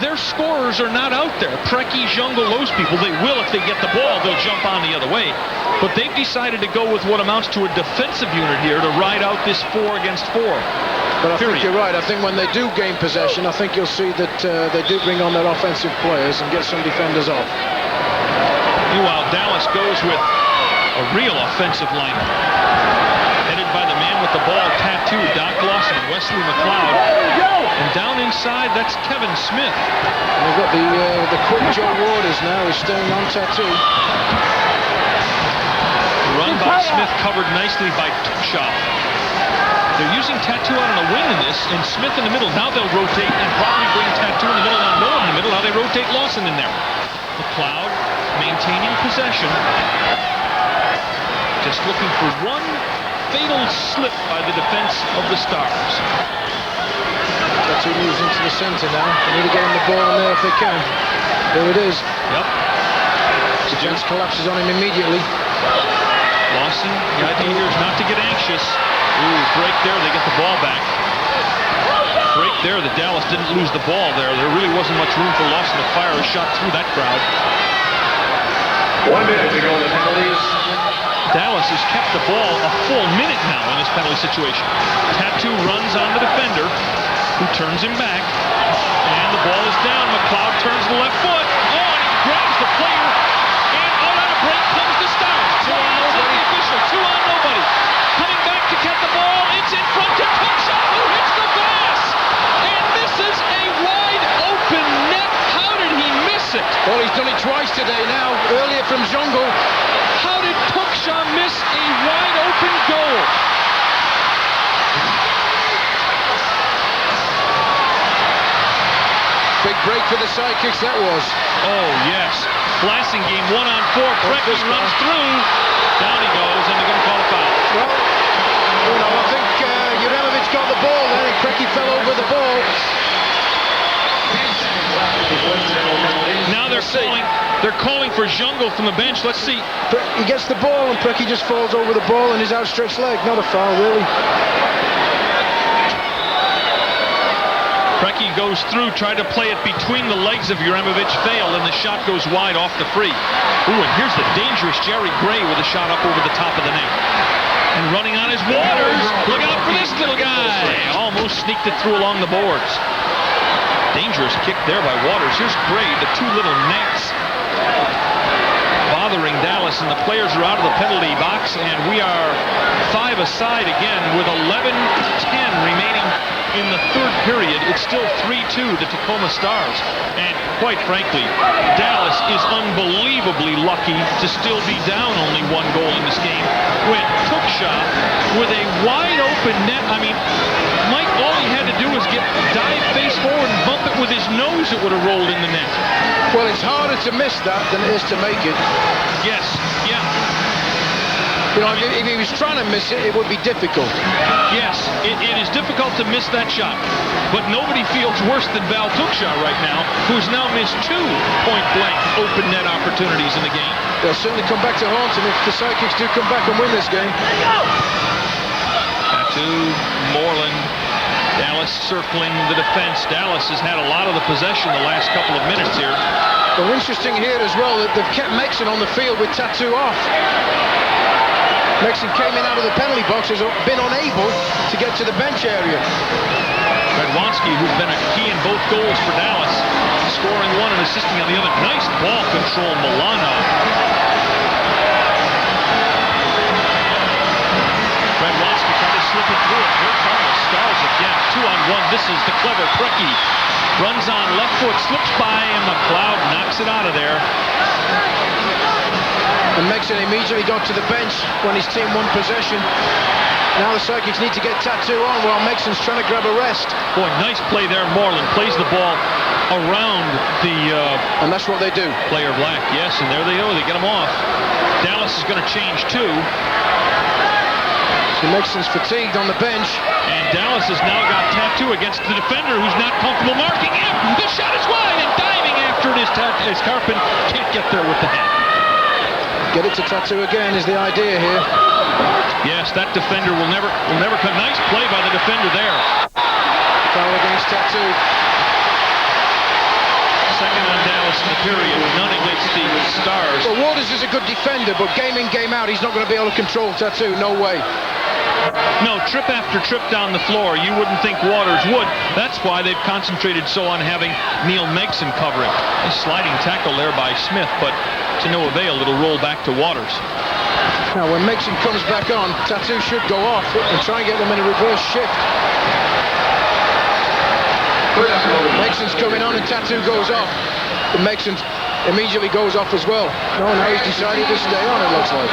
Their scorers are not out there. Preki, Jungle, those people, they will if they get the ball, they'll jump on the other way. But they've decided to go with what amounts to a defensive unit here to ride out this 4 against 4. But I think you're right. I think when they do gain possession, I think you'll see that they do bring on their offensive players and get some defenders off. Meanwhile, Dallas goes with a real offensive lineup. Headed by the man with the ball, Tattoo, Doc Lawson, and Wesley McLeod. And down inside, that's Kevin Smith. And they've got the quick Joe Waters now who's staying on Tattoo. Run by Smith covered nicely by Tukshaw. They're using Tattoo out on a wing in this, and Smith in the middle. Now they'll rotate and probably bring Tattoo in the middle. Now no one in the middle. Now they rotate Lawson in there. McLeod maintaining possession. Just looking for one fatal slip by the defense of the Stars. Tattoo moves into the center now. They need to get him the ball in there if they can. There it is. Yep. Defense collapses on him immediately. Lawson, the idea here is not to get anxious. Ooh, break there, they get the ball back. Break there, the Dallas didn't lose the ball there. There really wasn't much room for Lawson to fire a shot through that crowd. 1 minute to go in the penalties. Dallas has kept the ball a full minute now in this penalty situation. Tattoo runs on the defender, who turns him back. And the ball is down. McLeod turns the left foot. Oh, and he grabs the player. And out on a break comes the Stars. 2 on nobody. The official. 2 on nobody. Coming back to get the ball. It's in front to Tukshaw, who hits the glass. And this is a wide open net. How did he miss it? Well, he's done it twice today now. Earlier from Jungle. How did Tukshaw miss a wide open goal? Big break for the Sidekicks, that was. Oh, yes. Glassing game 1-on-4. Preki runs through. Down he goes, and they're going to call a foul. Well, I think Juremovic got the ball then, and Preki fell over the ball. Now they're calling for Jungle from the bench. Let's see. He gets the ball, and Preki just falls over the ball in his outstretched leg. Not a foul, really. Preki goes through, tried to play it between the legs of Juremovic, failed, and the shot goes wide off the free. Ooh, and here's the dangerous Jerry Gray with a shot up over the top of the net. And running on his Waters. Look out for this little guy. Almost sneaked it through along the boards. Dangerous kick there by Waters. Here's Gray, the 2 little gnats bothering Dallas, and the players are out of the penalty box, and we are 5 aside again with 11:10 remaining in the 3rd period. It's still 3-2 the Tacoma Stars, and quite frankly, Dallas is unbelievably lucky to still be down only 1 goal in this game when Tukshaw with a wide open net. I mean, Mike, all he had to do was dive face forward and bump it with his nose. It would have rolled in the net. Well, it's harder to miss that than it is to make it. Yes, yeah. You know, if he was trying to miss it, it would be difficult. Yes, it is difficult to miss that shot. But nobody feels worse than Val Tukshaw right now, who's now missed 2 point-blank open net opportunities in the game. They'll certainly come back to haunt him if the Sidekicks do come back and win this game. to Moreland. Dallas circling the defense. Dallas has had a lot of the possession the last couple of minutes here. Well, interesting here as well that they've kept Mexon on the field with Tattoo off. Mexon came in out of the penalty box, has been unable to get to the bench area. Redwanski, who's been a key in both goals for Dallas, scoring one and assisting on the other. Nice ball control, Milano. Redwanski trying to slip it through it. Here come the Stars again. 2-on-1. This is the clever Preki. Runs on left foot, slips by, and McLeod knocks it out of there. And Mexon immediately got to the bench when his team won possession. Now the Sidekicks need to get Tattoo on while Mexon's trying to grab a rest. Boy, nice play there. Moreland plays the ball around the... and that's what they do. Player Black, yes, and there they go. They get him off. Dallas is going to change too. So Mexon's fatigued on the bench. And Dallas has now got Tattoo against the defender who's not comfortable marking him. The shot is wide, and diving after it is Karpun. Can't get there with the hand. Get it to Tattoo again is the idea here. Yes, that defender will never come. Nice play by the defender there. Foul against Tattoo. Second on Dallas in the period, none against the Stars. Well, Waters is a good defender, but game in, game out, he's not going to be able to control Tattoo. No way. No, trip after trip down the floor. You wouldn't think Waters would. That's why they've concentrated so on having Neil Megson covering. A sliding tackle there by Smith, but to no avail. It'll roll back to Waters. Now, when Megson comes back on, Tattoo should go off and try and get them in a reverse shift. Megson's coming on and Tattoo goes off. And Megson immediately goes off as well. No, now he's decided to stay on, it looks like.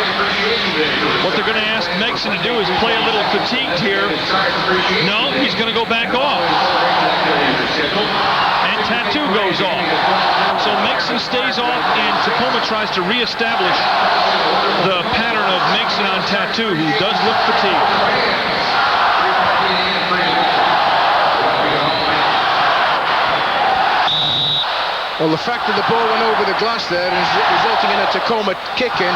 What they're going to ask Megson to do is play a little fatigued here. No, he's going to go back off. And Tattoo goes off. So Megson stays off and Tacoma tries to reestablish the pattern of Megson on Tattoo, who does look fatigued. Well, the fact that the ball went over the glass there and resulting in a Tacoma kick-in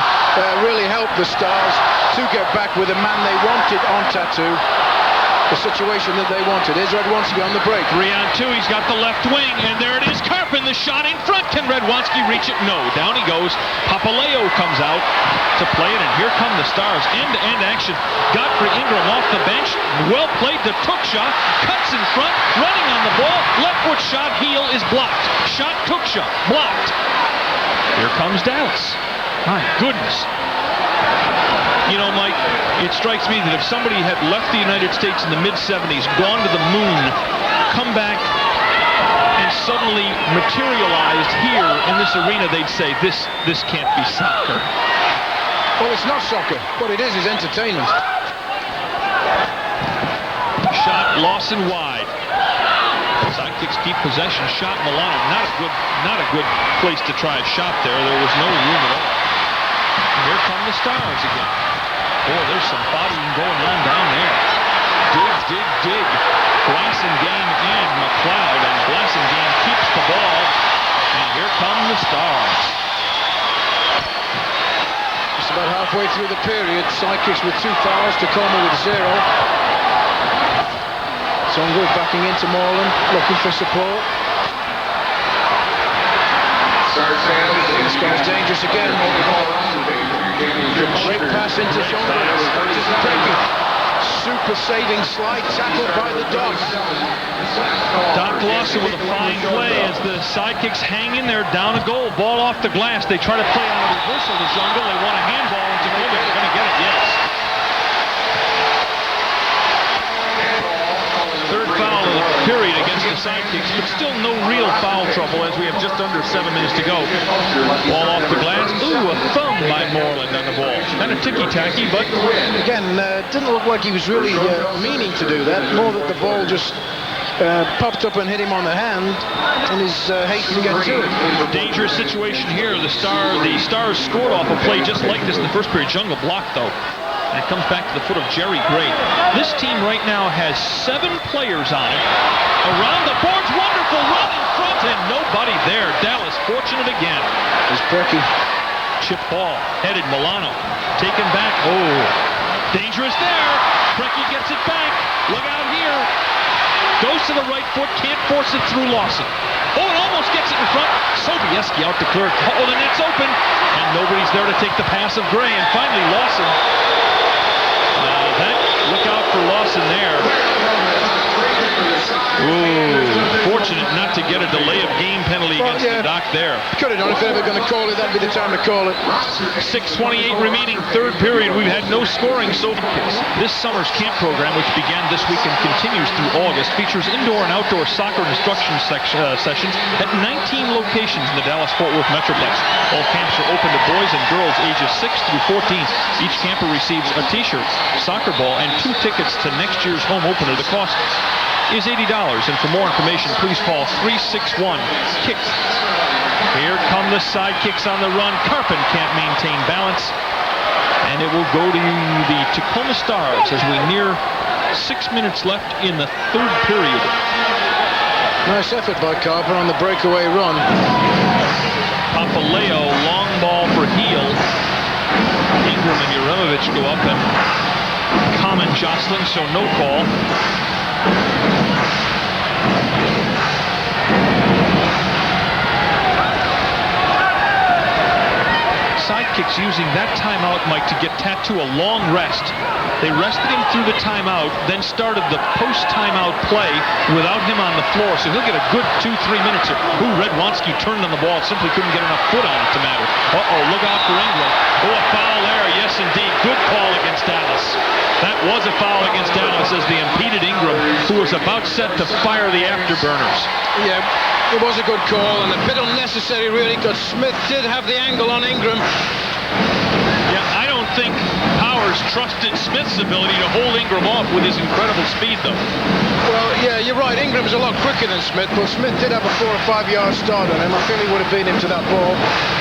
really helped the Stars to get back with a man they wanted on Tattoo. The situation that they wanted. Here's Redwanski on the break. 3-on-2, he's got the left wing, and there it is, Karpun, the shot in front. Can Redwanski reach it? No, down he goes. Papaleo comes out to play it, and here come the Stars. End-to-end action. Godfrey Ingram off the bench. Well played to Tuksha. Cuts in front, running on the ball. Left foot shot, heel is blocked. Shot Tuksha, blocked. Here comes Dallas. My goodness. You know, Mike, it strikes me that if somebody had left the United States in the mid-70s, gone to the moon, come back, and suddenly materialized here in this arena, they'd say, this can't be soccer. Well, it's not soccer. What it is entertainment. Shot Lawson wide. Sidekicks keep possession. Shot Milano. Not a good place to try a shot there. There was no room at all. And here come the Stars again. Boy, there's some bodying going on down there. Dig. Blassingame and McLeod, and Blassingame keeps the ball. And here come the Stars. Just about halfway through the period, Sidekicks with 2 fouls, Tacoma with 0. Songo backing into Moreland, looking for support. This guy's dangerous again. Great pass into Songo. Super saving slide tackled by the Doc. Doc Lawson with a fine play as the Sidekicks hang in there down a goal. Ball off the glass. They try to play on a reversal to Zongo. They want a handball and Tacoma. They're going to get it, yes. Third foul of the period against the Sidekicks, but still no real foul trouble as we have just under 7 minutes to go. Ball off the glass. Ooh, a thumb by Moreland on the ball. Kind of ticky-tacky, but... Again, didn't look like he was really meaning to do that. More that the ball just popped up and hit him on the hand in his haste to get to it. Dangerous situation here. The Stars scored off a play just like this in the first period. Jungle blocked, though. And it comes back to the foot of Jerry Gray. This team right now has 7 players on it. Around the boards, wonderful run in front, and nobody there. Dallas fortunate again. There's Preki. Chip ball, headed Milano. Taken back. Oh, dangerous there. Preki gets it back. Goes to the right foot, can't force it through Lawson. Oh, it almost gets it in front. Sobieski out to clear. Oh, the net's open. And nobody's there to take the pass of Gray. And finally, Lawson. Look out for Lawson there. Ooh, fortunate not to get a delay of game penalty against the Doc there. Could have done. If they're ever going to call it, that'd be the time to call it. 6:28 remaining, third period. We've had no scoring so far. This summer's camp program, which began this week and continues through August, features indoor and outdoor soccer instruction sessions at 19 locations in the Dallas-Fort Worth Metroplex. All camps are open to boys and girls ages 6 through 14. Each camper receives a t-shirt, soccer ball, and 2 tickets to next year's home opener. The cost is $80, and for more information, please call 361-KICK. Here come the Sidekicks on the run. Karpun can't maintain balance, and it will go to the Tacoma Stars as we near 6 minutes left in the third period. Nice effort by Karpun on the breakaway run. Papaleo, long ball for Heel. Ingram and Uremovich go up, and common jostling, so no call. Sidekicks using that timeout, Mike, to get Tattoo a long rest. They rested him through the timeout, then started the post-timeout play without him on the floor, so he'll get a good 2-3 minutes. Redwanski turned on the ball, simply couldn't get enough foot on it to matter. Uh-oh, look out for Ingram. Oh, a foul there, yes indeed. Good call against Dallas. That was a foul against Dallas as they impeded Ingram, who was about set to fire the afterburners. Yeah, it was a good call and a bit unnecessary really, because Smith did have the angle on Ingram. Yeah, I don't think Powers trusted Smith's ability to hold Ingram off with his incredible speed, though. Well, yeah, you're right. Ingram's a lot quicker than Smith, but Smith did have a 4 or 5 yard start on him. I feel he would have beaten him to that ball.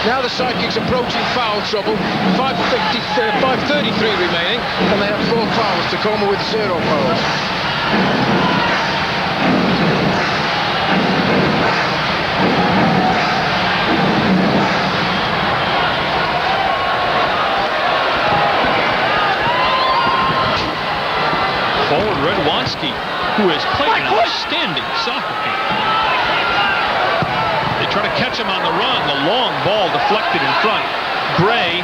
Now the Sidekicks approaching foul trouble. 5:33 remaining, and they have 4 fouls. Tacoma with 0 fouls. Forward Redwanski, who has played an outstanding soccer game. They try to catch him on the run. The long ball deflected in front. Gray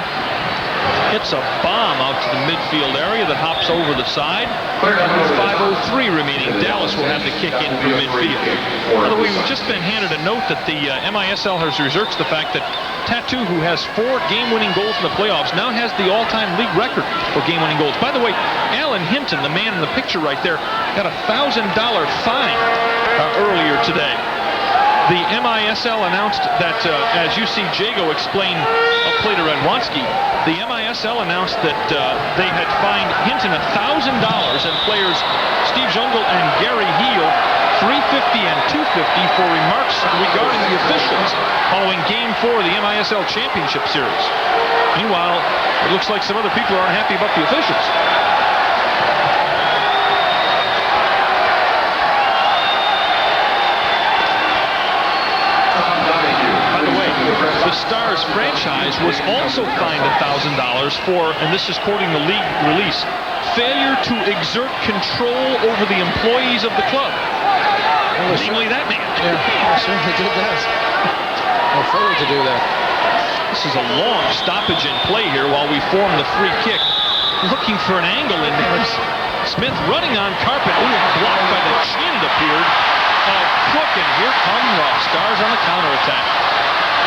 hits a bomb out to the midfield area that hops over the side. 5:03 remaining. Dallas will have to kick in from midfield. By the way, we've just been handed a note that the MISL has researched the fact that Tattoo, who has 4 game-winning goals in the playoffs, now has the all-time league record for game-winning goals. By the way, Alan Hinton, the man in the picture right there, got a $1,000 fine earlier today. The MISL announced that, as you see Jago explain a play to Redwanski, the MISL announced that they had fined Hinton $1,000 and players Steve Jungle and Gary Heel $350 and $250 for remarks regarding the officials following Game 4 of the MISL Championship Series. Meanwhile, it looks like some other people aren't happy about the officials. By the way, the Stars franchise was also fined $1,000 for, and this is quoting the league release, failure to exert control over the employees of the club. Namely that man. Yeah, I certainly did that. I failed to do that. This is a long stoppage in play here while we form the free kick. Looking for an angle in there. Smith running on Karpun. Ooh, blocked by the chin, it appeared, of Cook. And here come the Stars on the counterattack.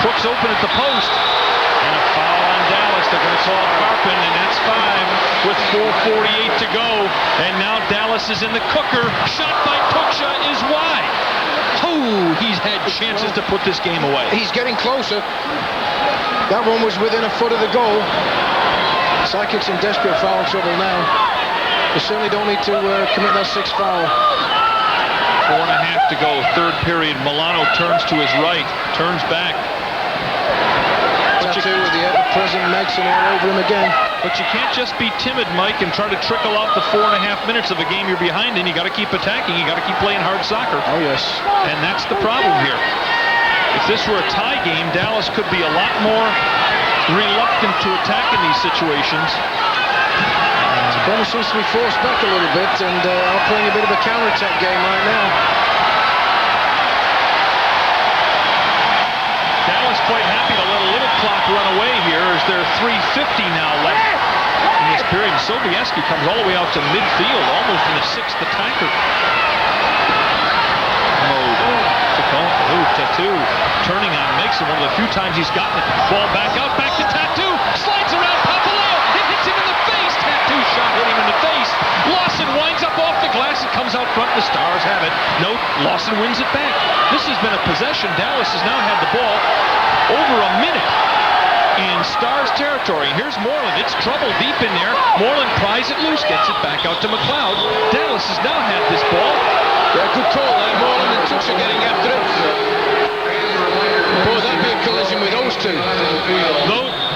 Cook's open at the post. And a foul on Dallas. They're going to call Karpun, and that's 5 with 4:48 to go. And now Dallas is in the cooker. Shot by Tuksha is wide. Oh, he's had chances to put this game away. He's getting closer. That one was within a foot of the goal. Sidekicks in desperate foul trouble now. They certainly don't need to commit that 6th foul. 4.5 to go, third period. Milano turns to his right, turns back. Tattoo with the ever-present Megson all over him again. But you can't just be timid, Mike, and try to trickle out the 4.5 minutes of a game you're behind in. You got to keep attacking. You got to keep playing hard soccer. Oh, yes. And that's the problem here. If this were a tie game, Dallas could be a lot more reluctant to attack in these situations. Well, it seems to be forced back a little bit, and are playing a bit of a counter-attack game right now. Dallas quite happy to let a little clock run away here as there are 3:50 now left in this period. And Sobieski comes all the way out to midfield, almost in the 6th attacker. Tattoo turning on, makes it one of the few times he's gotten it. Ball back out, back to Tattoo, slides around Paulo, it hits him in the face. Tattoo shot hit him in the face. Lawson winds up off the glass, it comes out front, the Stars have it. Note, Lawson wins it back. This has been a possession. Dallas has now had the ball over a minute in Stars territory. Here's Moreland, it's trouble deep in there. Moreland pries it loose, gets it back out to McLeod. Dallas has now had this ball. Yeah, good call there. Moreland and Tuchel getting after it. Boy, that'd be a collision with those two.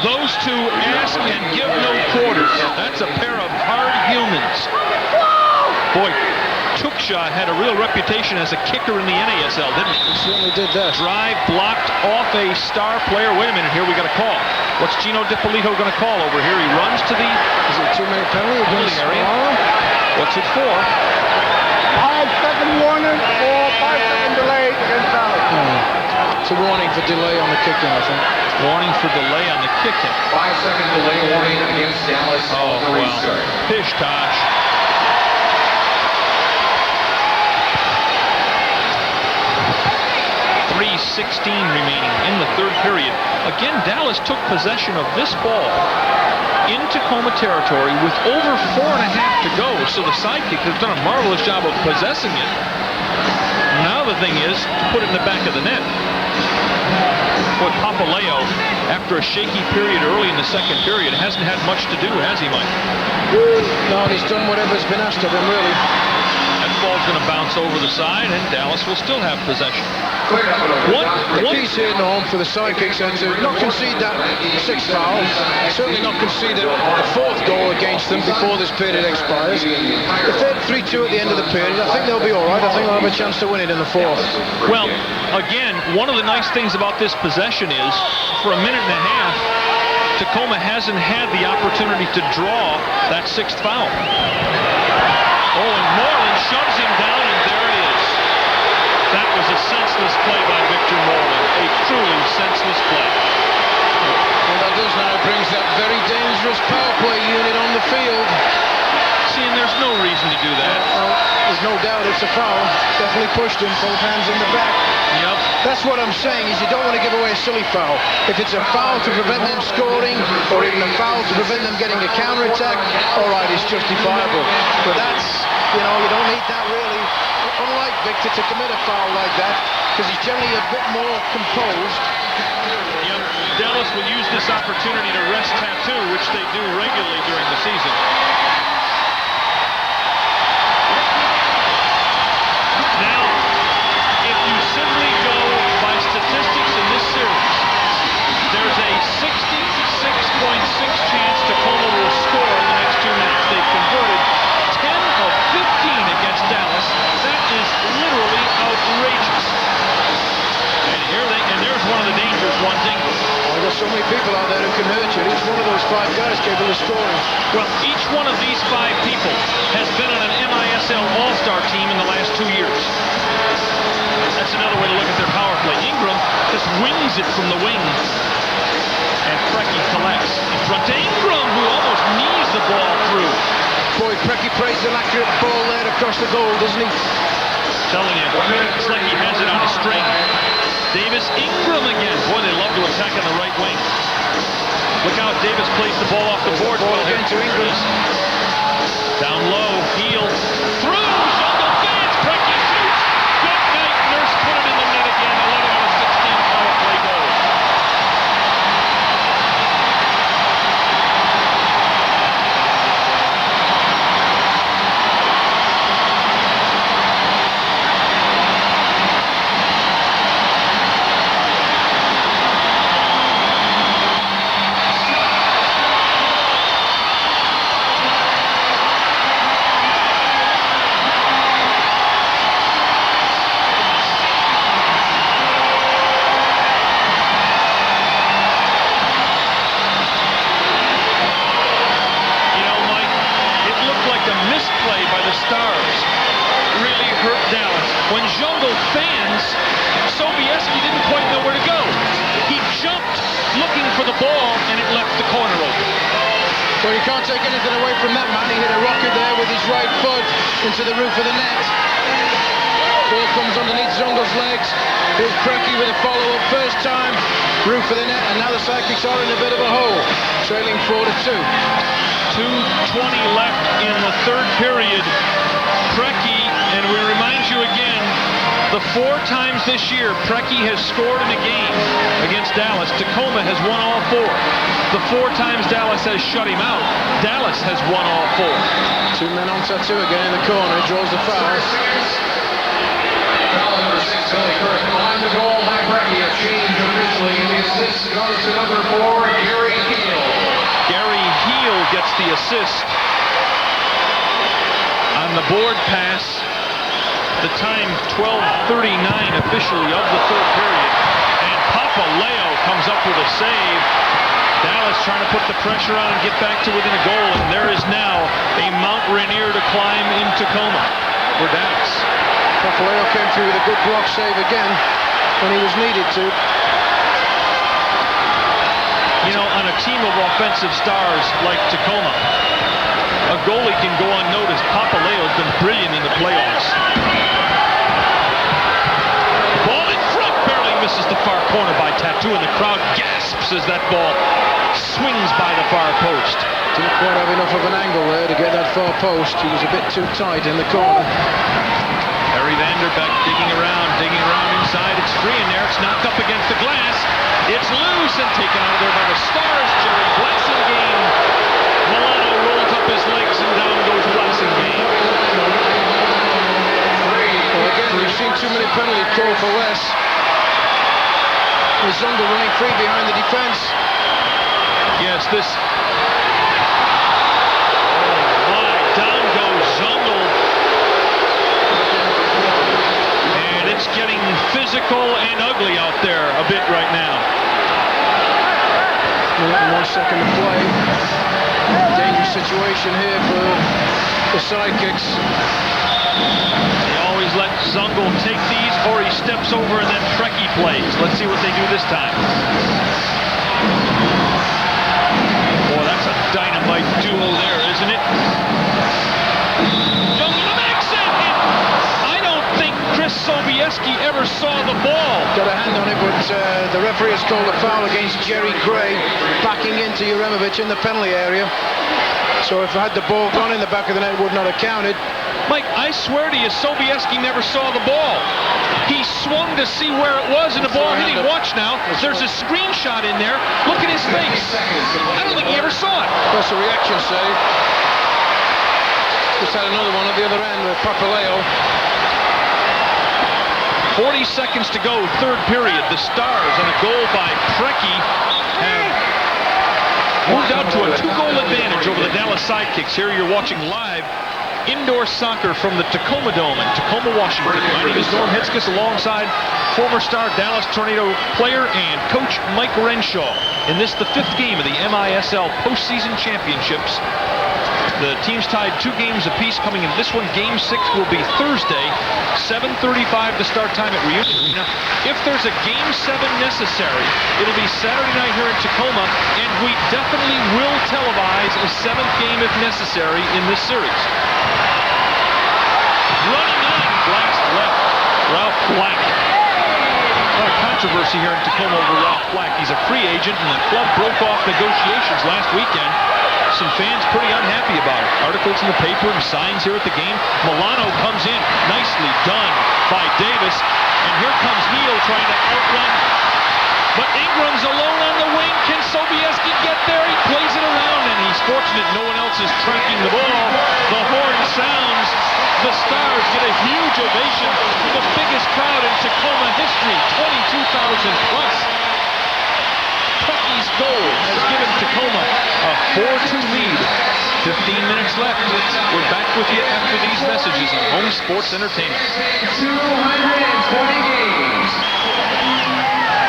Those two ask and give no quarters. That's a pair of hard humans. Boy, Tuchel had a real reputation as a kicker in the NASL, didn't he? He certainly did that. Drive blocked off a star player. Wait a minute, here we got a call. What's Gino DiPolito going to call over here? He runs to the... Is it a 2-minute penalty against area? What's it for? 5-second warning or 5-second delay against Dallas. It's a warning for delay on the kicking, I think. Warning for delay on the kicking. 5-second delay warning against Dallas. Oh, well. Pish tosh. .3:16 remaining in the third period. Again, Dallas took possession of this ball in Tacoma territory with over 4.5 to go. So the Sidekicks have done a marvelous job of possessing it. Now the thing is to put it in the back of the net. Boy, Papaleo, after a shaky period early in the second period, hasn't had much to do, has he, Mike? No, he's done whatever's been asked of him, really. That ball's going to bounce over the side, and Dallas will still have possession. The key's here at home for the Sidekicks are to not concede that 6th foul, certainly not concede a 4th goal against them before this period expires. If they're 3-2 at the end of the period, I think they'll be all right. I think they'll have a chance to win it in the 4th. Well, again, one of the nice things about this possession is, for a minute and a half, Tacoma hasn't had the opportunity to draw that 6th foul. Oh, and Moreland shoves him down, and there it is. That was a senseless play by Victor Moreland. A truly senseless play. Well, that does now brings that very dangerous power play unit on the field. See, and there's no reason to do that. There's no doubt it's a foul. Definitely pushed him, both hands in the back. Yep. That's what I'm saying, is you don't want to give away a silly foul. If it's a foul to prevent them scoring, or even a foul to prevent them getting a counter-attack, all right, it's justifiable. But that's, you know, you don't need that really. Unlike Victor to commit a foul like that, because he's generally a bit more composed. Yep. Dallas will use this opportunity to rest Tattoo, which they do regularly during the season. Now, if you simply go by statistics in this series, there's a 66.6 chance Tacoma will score in the next 2 minutes. They've converted 10 of 15 against Dallas. That is literally outrageous. And there's one of the dangerous ones, Ingram. Well, there's so many people out there who can hurt you. Each one of those 5 guys capable of scoring. Well, each one of these 5 people has been on an MISL All-Star team in the last 2 years. That's another way to look at their power play. Ingram just wings it from the wing. And Preki collects in front to Ingram, who almost knees the ball through. Boy, Preki plays an accurate ball there across the goal, doesn't he? Telling you, it's like he has it on a string. Davis, Ingram again. Boy, they love to attack on the right wing. Look out, Davis plays the ball off the board. Ball again to Ingram. Down low, heel, through, shoulder fans, Preki shoots. Good night, Nurse put it in the net again. 11 out of 16 power play goals. When Jungle fans, Sobieski didn't quite know where to go. He jumped looking for the ball, and it left the corner open. Well, you can't take anything away from that man. He hit a rocket there with his right foot into the roof of the net. Ball comes underneath Zungle's legs. Here's Preki with a follow-up first time. Roof of the net, and now the Sidekicks are in a bit of a hole. Trailing 4-2. 2:20 left in the third period. Preki, and we remind you again, the 4 times this year Preki has scored in a game against Dallas, Tacoma has won all 4. The 4 times Dallas has shut him out, Dallas has won all 4. 2 men on Tattoo again in the corner. He draws the foul. Foul number 6, Billy Karpun on the goal by Preki. A change officially, and the assist goes to number 4, Gary Heel. Gary Heel gets the assist on the board pass. The time 12:39 officially of the third period, and Papaleo comes up with a save. Dallas trying to put the pressure on and get back to within a goal, and there is now a Mount Rainier to climb in Tacoma for Dallas. Papaleo came through with a good block save again when he was needed to. You know, on a team of offensive stars like Tacoma, a goalie can go unnoticed. Papaleo's been brilliant in the playoffs. Ball in front, barely misses the far corner by Tattoo, and the crowd gasps as that ball swings by the far post. Didn't quite have enough of an angle there to get that far post. He was a bit too tight in the corner. Harry Vanderbeck digging around inside. It's free in there. It's knocked up against the glass. It's loose and taken out of there by the Stars. Jerry Blassingame. Milano rolls up his legs and down goes Blassingame. Well, again, we've seen too many penalties called for less. With Zungel running free behind the defense. Yes, this... Oh my, down goes Zungel. And it's getting physical and ugly out there a bit right now. 1 second to play. Dangerous situation here for the Sidekicks. They always let Zungel take these, or he steps over and then Preki plays. Let's see what they do this time. Boy, that's a dynamite duo there, isn't it? Zungel makes it! I don't think Chris Sobieski ever saw the ball. Got a hand on it, but the referee has called a foul against Jerry Gray, backing into Uremovich in the penalty area. So if had the ball gone in the back of the net, it would not have counted. Mike, I swear to you, Sobieski never saw the ball. He swung to see where it was, and the ball hit him. Watch now. There's a screenshot in there. Look at his face. I don't think he ever saw it. That's a reaction save. Just had another one at the other end with Papaleo. 40 seconds to go, third period. The Stars on a goal by Preki have moved out to a 2-goal advantage over the Dallas Sidekicks. Here you're watching live indoor soccer from the Tacoma Dome in Tacoma, Washington. My name is Norm Hitzges, alongside former star Dallas Tornado player and coach Mike Renshaw. In this, the 5th game of the MISL postseason championships. The teams tied 2 games apiece coming in. This one, Game 6, will be Thursday, 7:35 the start time at Reunion Arena. If there's a Game 7 necessary, it'll be Saturday night here in Tacoma, and we definitely will televise a 7th game if necessary in this series. Running on, blast left, Ralph Black. A lot of controversy here in Tacoma over Ralph Black. He's a free agent, and the club broke off negotiations last weekend. Some fans pretty unhappy about it. Articles in the paper and signs here at the game. Milano comes in, nicely done by Davis. And here comes Heel trying to outrun. But Ingram's alone on the wing. Can Sobieski get there? He plays it around, and he's fortunate no one else is tracking the ball. The horn sounds. The Stars get a huge ovation. The biggest crowd in Tacoma history, 22,000 plus. Preki's goal has given Tacoma a 4-2 lead. 15 minutes left. We're back with you after these messages on Home Sports Entertainment. 220 games.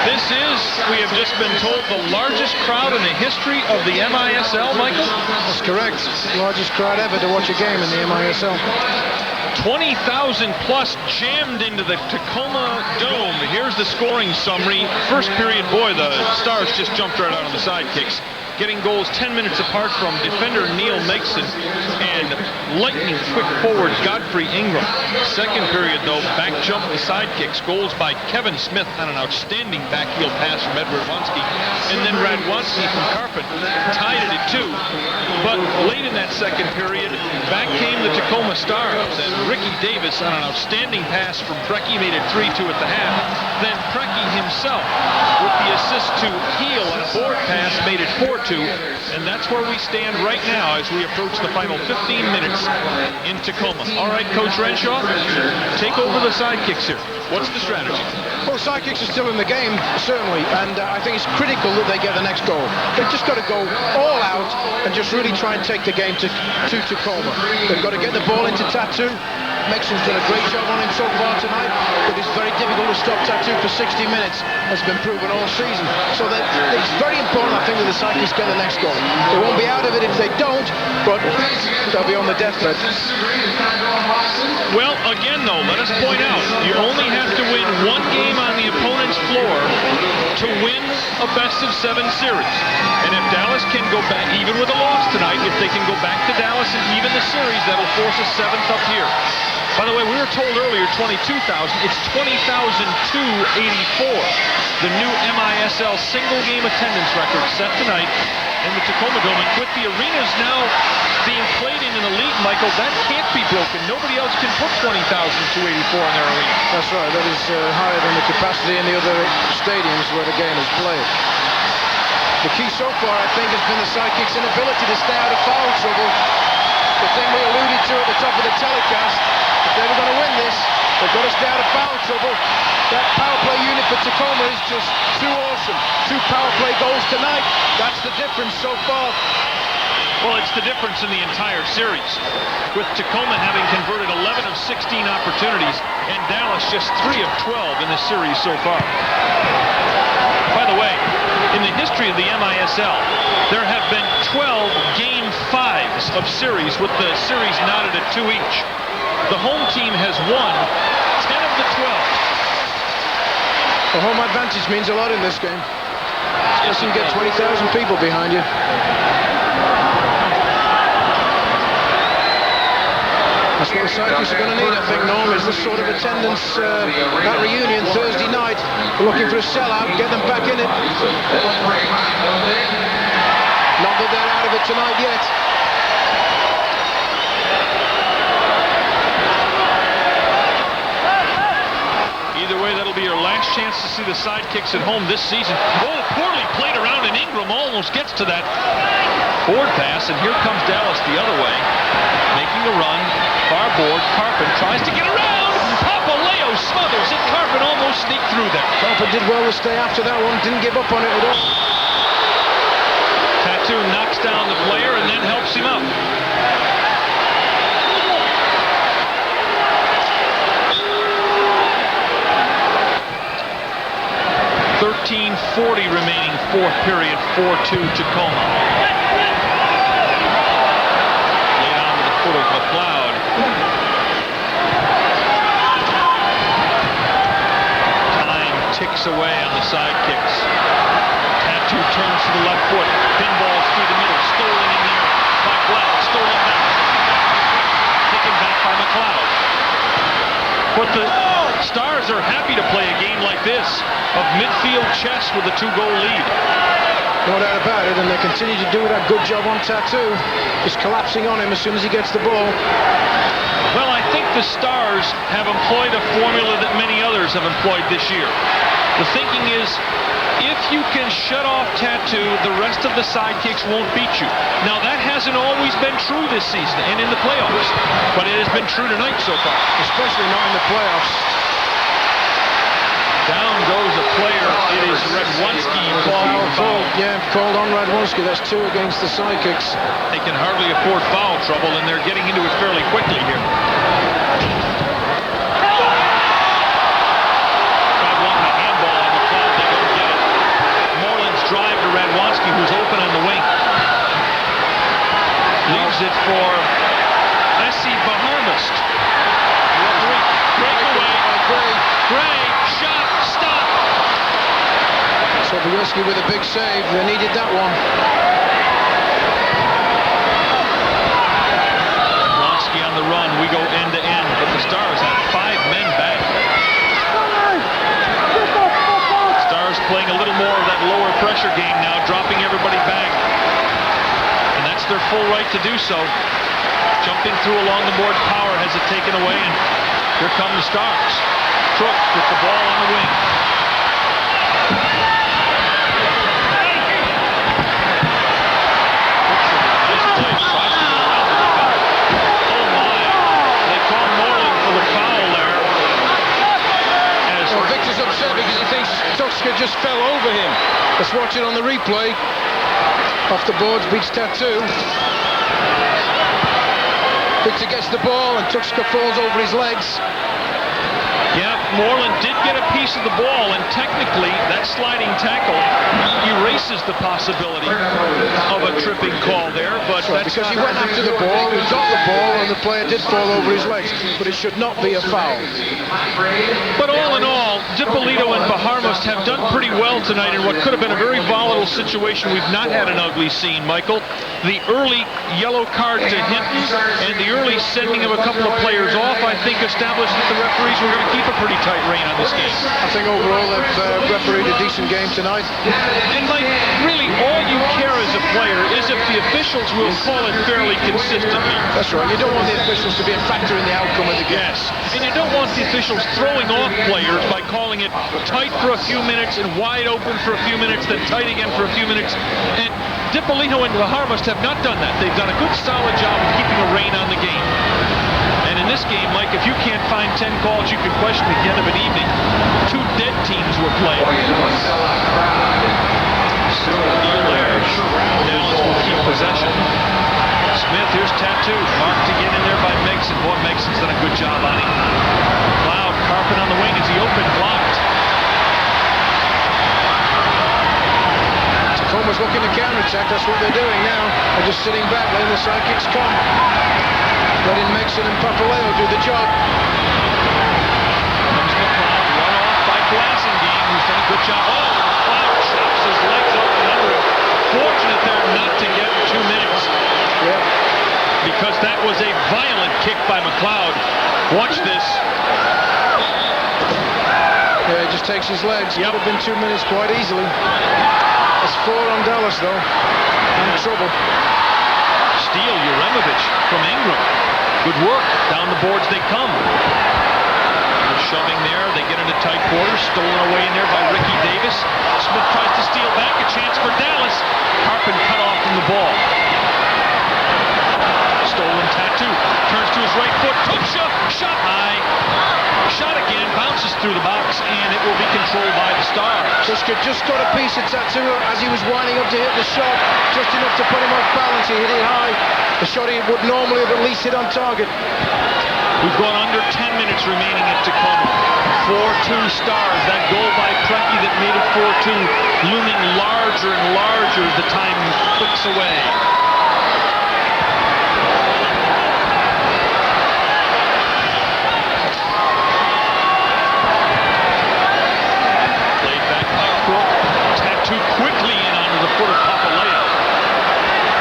This is, we have just been told, the largest crowd in the history of the MISL, Michael? That's correct. Largest crowd ever to watch a game in the MISL. 20,000 plus jammed into the Tacoma Dome. Here's the scoring summary. First period, boy, the Stars just jumped right out on the Sidekicks, getting goals 10 minutes apart from defender Neil Megson and lightning quick forward Godfrey Ingram. Second period, though, back jump the Sidekicks. Goals by Kevin Smith on an outstanding backheel pass from Ed Radwanski, and then Radwanski from Karpun tied it at 2. But late in that second period, back came the Tacoma Stars, and Ricky Davis on an outstanding pass from Preki made it 3-2 at the half. Then Preki himself with the assist to Heel on a board pass made it 4-2, and that's where we stand right now as we approach the final 15 minutes in Tacoma. All right, Coach Renshaw, take over the Sidekicks here. What's the strategy? Well, Sidekicks are still in the game, certainly, and I think it's critical that they get the next goal. They've just got to go all out and just really try and take the game to Tacoma. They've got to get the ball into Tattoo. Mexon's done a great job on him so far tonight, but it's very difficult to stop Tattoo for 60 minutes. That's been proven all season. So it's very important, I think, that the Sidekicks get the next goal. They won't be out of it if they don't, but they'll be on the deathbed. Well, again, though, let us point out, you only have to win one game on the opponent's floor to win a best-of-7 series. And if Dallas can go back, even with a loss tonight, if they can go back to Dallas and even the series, that'll force a 7th up here. By the way, we were told earlier 22,000. It's 20,284. The new MISL single-game attendance record set tonight in the Tacoma Dome. And with the arenas now being played in the league, Michael, that can't be broken. Nobody else can put 20,284 in their arena. That's right. That is higher than the capacity in the other stadiums where the game is played. The key so far, I think, has been the Sidekicks' inability to stay out of foul trouble. The thing we alluded to at the top of the telecast, if they were going to win this, they've got to stay out of foul trouble. That power play unit for Tacoma is just too awesome. 2 power play goals tonight. That's the difference so far. Well, it's the difference in the entire series, with Tacoma having converted 11 of 16 opportunities and Dallas just 3 of 12 in the series so far. By the way, in the history of the MISL, there have been 12 Game 5s of series with the series knotted at 2 each. The home team has won 10 of the 12. The home advantage means a lot in this game. Especially when you get 20,000 people behind you. That's what the Sidekicks are going to need, I think, Norm, is this sort of attendance at reunion Thursday night. We're looking for a sellout, get them back in it. Not that they're out of it tonight yet. Either way, that'll be your last chance to see the Sidekicks at home this season. Oh, poorly played around, and Ingram almost gets to that board pass, and here comes Dallas the other way, making a run. Far board, Karpun tries to get around. Papaleo smothers it. Karpun almost sneaked through there. Karpun did well to stay after that one. Didn't give up on it at all. Tattoo knocks down the player and then helps him up. .13:40 remaining, 4th period, 4-2 Tacoma. Laid on to the foot of McLeod. Time ticks away on the Sidekicks. Tattoo turns to the left foot. Pinballs through the middle. Stolen in there by McLeod. Stolen back. Taken back by McLeod. But the Stars are happy to play a game like this of midfield chess with a 2-goal lead. No doubt about it, and they continue to do that good job on Tattoo. Just collapsing on him as soon as he gets the ball. Well, I think the Stars have employed a formula that many others have employed this year. The thinking is, if you can shut off Tattoo, the rest of the Sidekicks won't beat you. Now, that hasn't always been true this season and in the playoffs, but it has been true tonight so far. Especially not in the playoffs. Down goes a player. It is Radwanski foul. Yeah, called on Radwanski. That's 2 against the Sidekicks. They can hardly afford foul trouble, and they're getting into it fairly quickly here. Tried wanting a handball on McLeod. They don't get it. Moreland's drive to Radwanski, who's open on the wing. Leaves it for Essie Baharmist. with a big save. They needed that one. On the run, we go end to end, but the Stars have 5 men back. Stars playing a little more of that lower pressure game now, dropping everybody back. And that's their full right to do so. Jumping through along the board, power has it taken away, and here come the Stars. Crook with the ball on the wing. Because he thinks Tuxka just fell over him. Let's watch it on the replay. Off the boards, beats Tattoo. Victor gets the ball and Tuxka falls over his legs. Yeah, Moreland did get a piece of the ball, and technically that sliding tackle erases the possibility of a tripping call there, but right, because he went after the ball, he got the ball, and the player did fall over his legs, but it should not be a foul. But all in all, DeBrito and Baharmust have done pretty well tonight in what could have been a very volatile situation. We've not had an ugly scene, Michael. The early yellow card to Hinton and the early sending of a couple of players off, I think, established that the referees were going to keep a pretty tight rein on this game. I think overall they've refereed a decent game tonight. And Mike, really all you care as a player is if the officials will call it fairly consistently. That's right. You don't want the officials to be a factor in the outcome of the game. Yes, and you don't want the officials throwing off players by calling it tight for a few minutes and wide open for a few minutes, then tight again for a few minutes. And DeBrito and Baharmust have not done that. They've done a good solid job of keeping a rein on the game. And in this game, Mike, if you can't find 10 calls, you can question at the end of an evening. 2 dead teams were playing. Dallas will keep possession. Smith, here's Tattoo. Marked to get in there by Megson. Boy, Megson's done a good job on him. McLeod, Karpun on the wing. Is he open? Blocked. Tacoma's looking to counter-attack. That's what they're doing now. They're just sitting back, letting the sidekicks come. Letting Megson and Paulo do the job. Comes McLeod, run off by Blasingame, who's done a good job. Oh, McLeod chops his legs up and under him. Fortunate there not to get 2 minutes. Yeah. Because that was a violent kick by McLeod. Watch this. Yeah, he just takes his legs. Yep. Could have been 2 minutes quite easily. That's 4 on Dallas, though. In trouble. Steal, Uremovich from Ingram. Good work. Down the boards they come. They're shoving there. They get into tight quarters. Stolen away in there by Ricky Davis. Smith tries to steal back. A chance for Dallas. Karpun cut off from the ball. Stolen Tattoo. Turns to his right foot. Took shot high. Shot again. Bounces through the box. And it will be controlled by the Stars. Tuxka just got a piece of Tattoo as he was winding up to hit the shot. Just enough to put him off balance. He hit it high. The shot he would normally have at least hit on target. We've gone under 10 minutes remaining at Tacoma. 4-2 Stars. That goal by Preki that made it 4-2 looming larger and larger as the time clicks away. Played back by Crook. Tattoo quickly in onto the foot of Papaleo,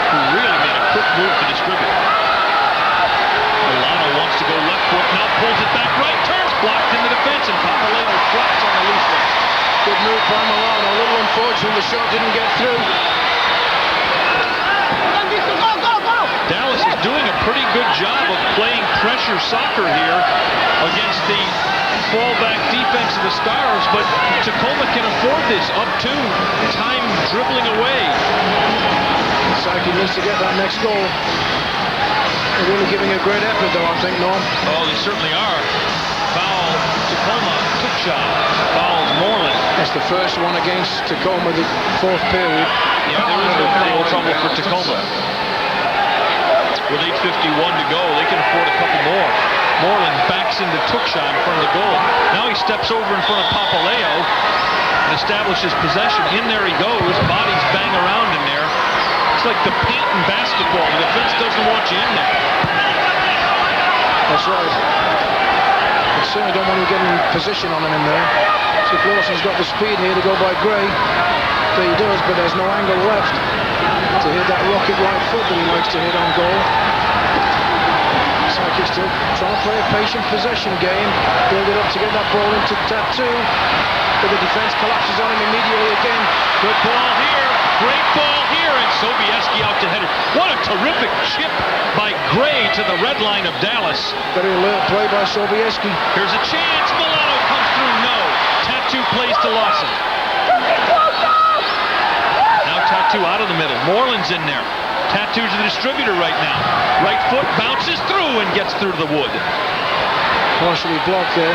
who really made a quick move to distribute. Milano wants to go left foot, now pulls it back right, turns, blocked in the defense, and Papaleo drops on the loose one. Good move by Milano. A little unfortunate the shot didn't get through. Dallas is doing a pretty good job of playing pressure soccer here against the fallback defense of the Stars, but Tacoma can afford this. Up 2, time dribbling away. Psyche needs to get that next goal. They're really giving a great effort, though, I think, Norm. Oh, they certainly are. Foul, Tacoma, took shot. Fouls Moreland. That's the first one against Tacoma, the 4th period. Yeah, there is no foul trouble for Tacoma. With 8:51 to go, they can afford a couple more. Moreland backs into Tuxka in front of the goal. Now he steps over in front of Papaleo and establishes possession. In there he goes. Bodies bang around in there. It's like the paint in basketball. The defense doesn't want you in there. That's right. They certainly don't want to get in position on him in there. See if Lawson's got the speed here to go by Gray. There he does, but there's no angle left to hit that rocket right foot that he likes to hit on goal. Sidekicks still trying to play a patient possession game, build it up to get that ball into Tattoo, but the defense collapses on him immediately again. Good ball here, great ball here, and Sobieski out to head it. What a terrific chip by Gray to the red line of Dallas. Very alert play by Sobieski. Here's a chance, Milano comes through, no. Tattoo plays to Lawson. Now Tattoo out of the middle, Moreland's in there. Tattoo's the distributor right now. Right foot bounces through and gets through the wood. Partially blocked there.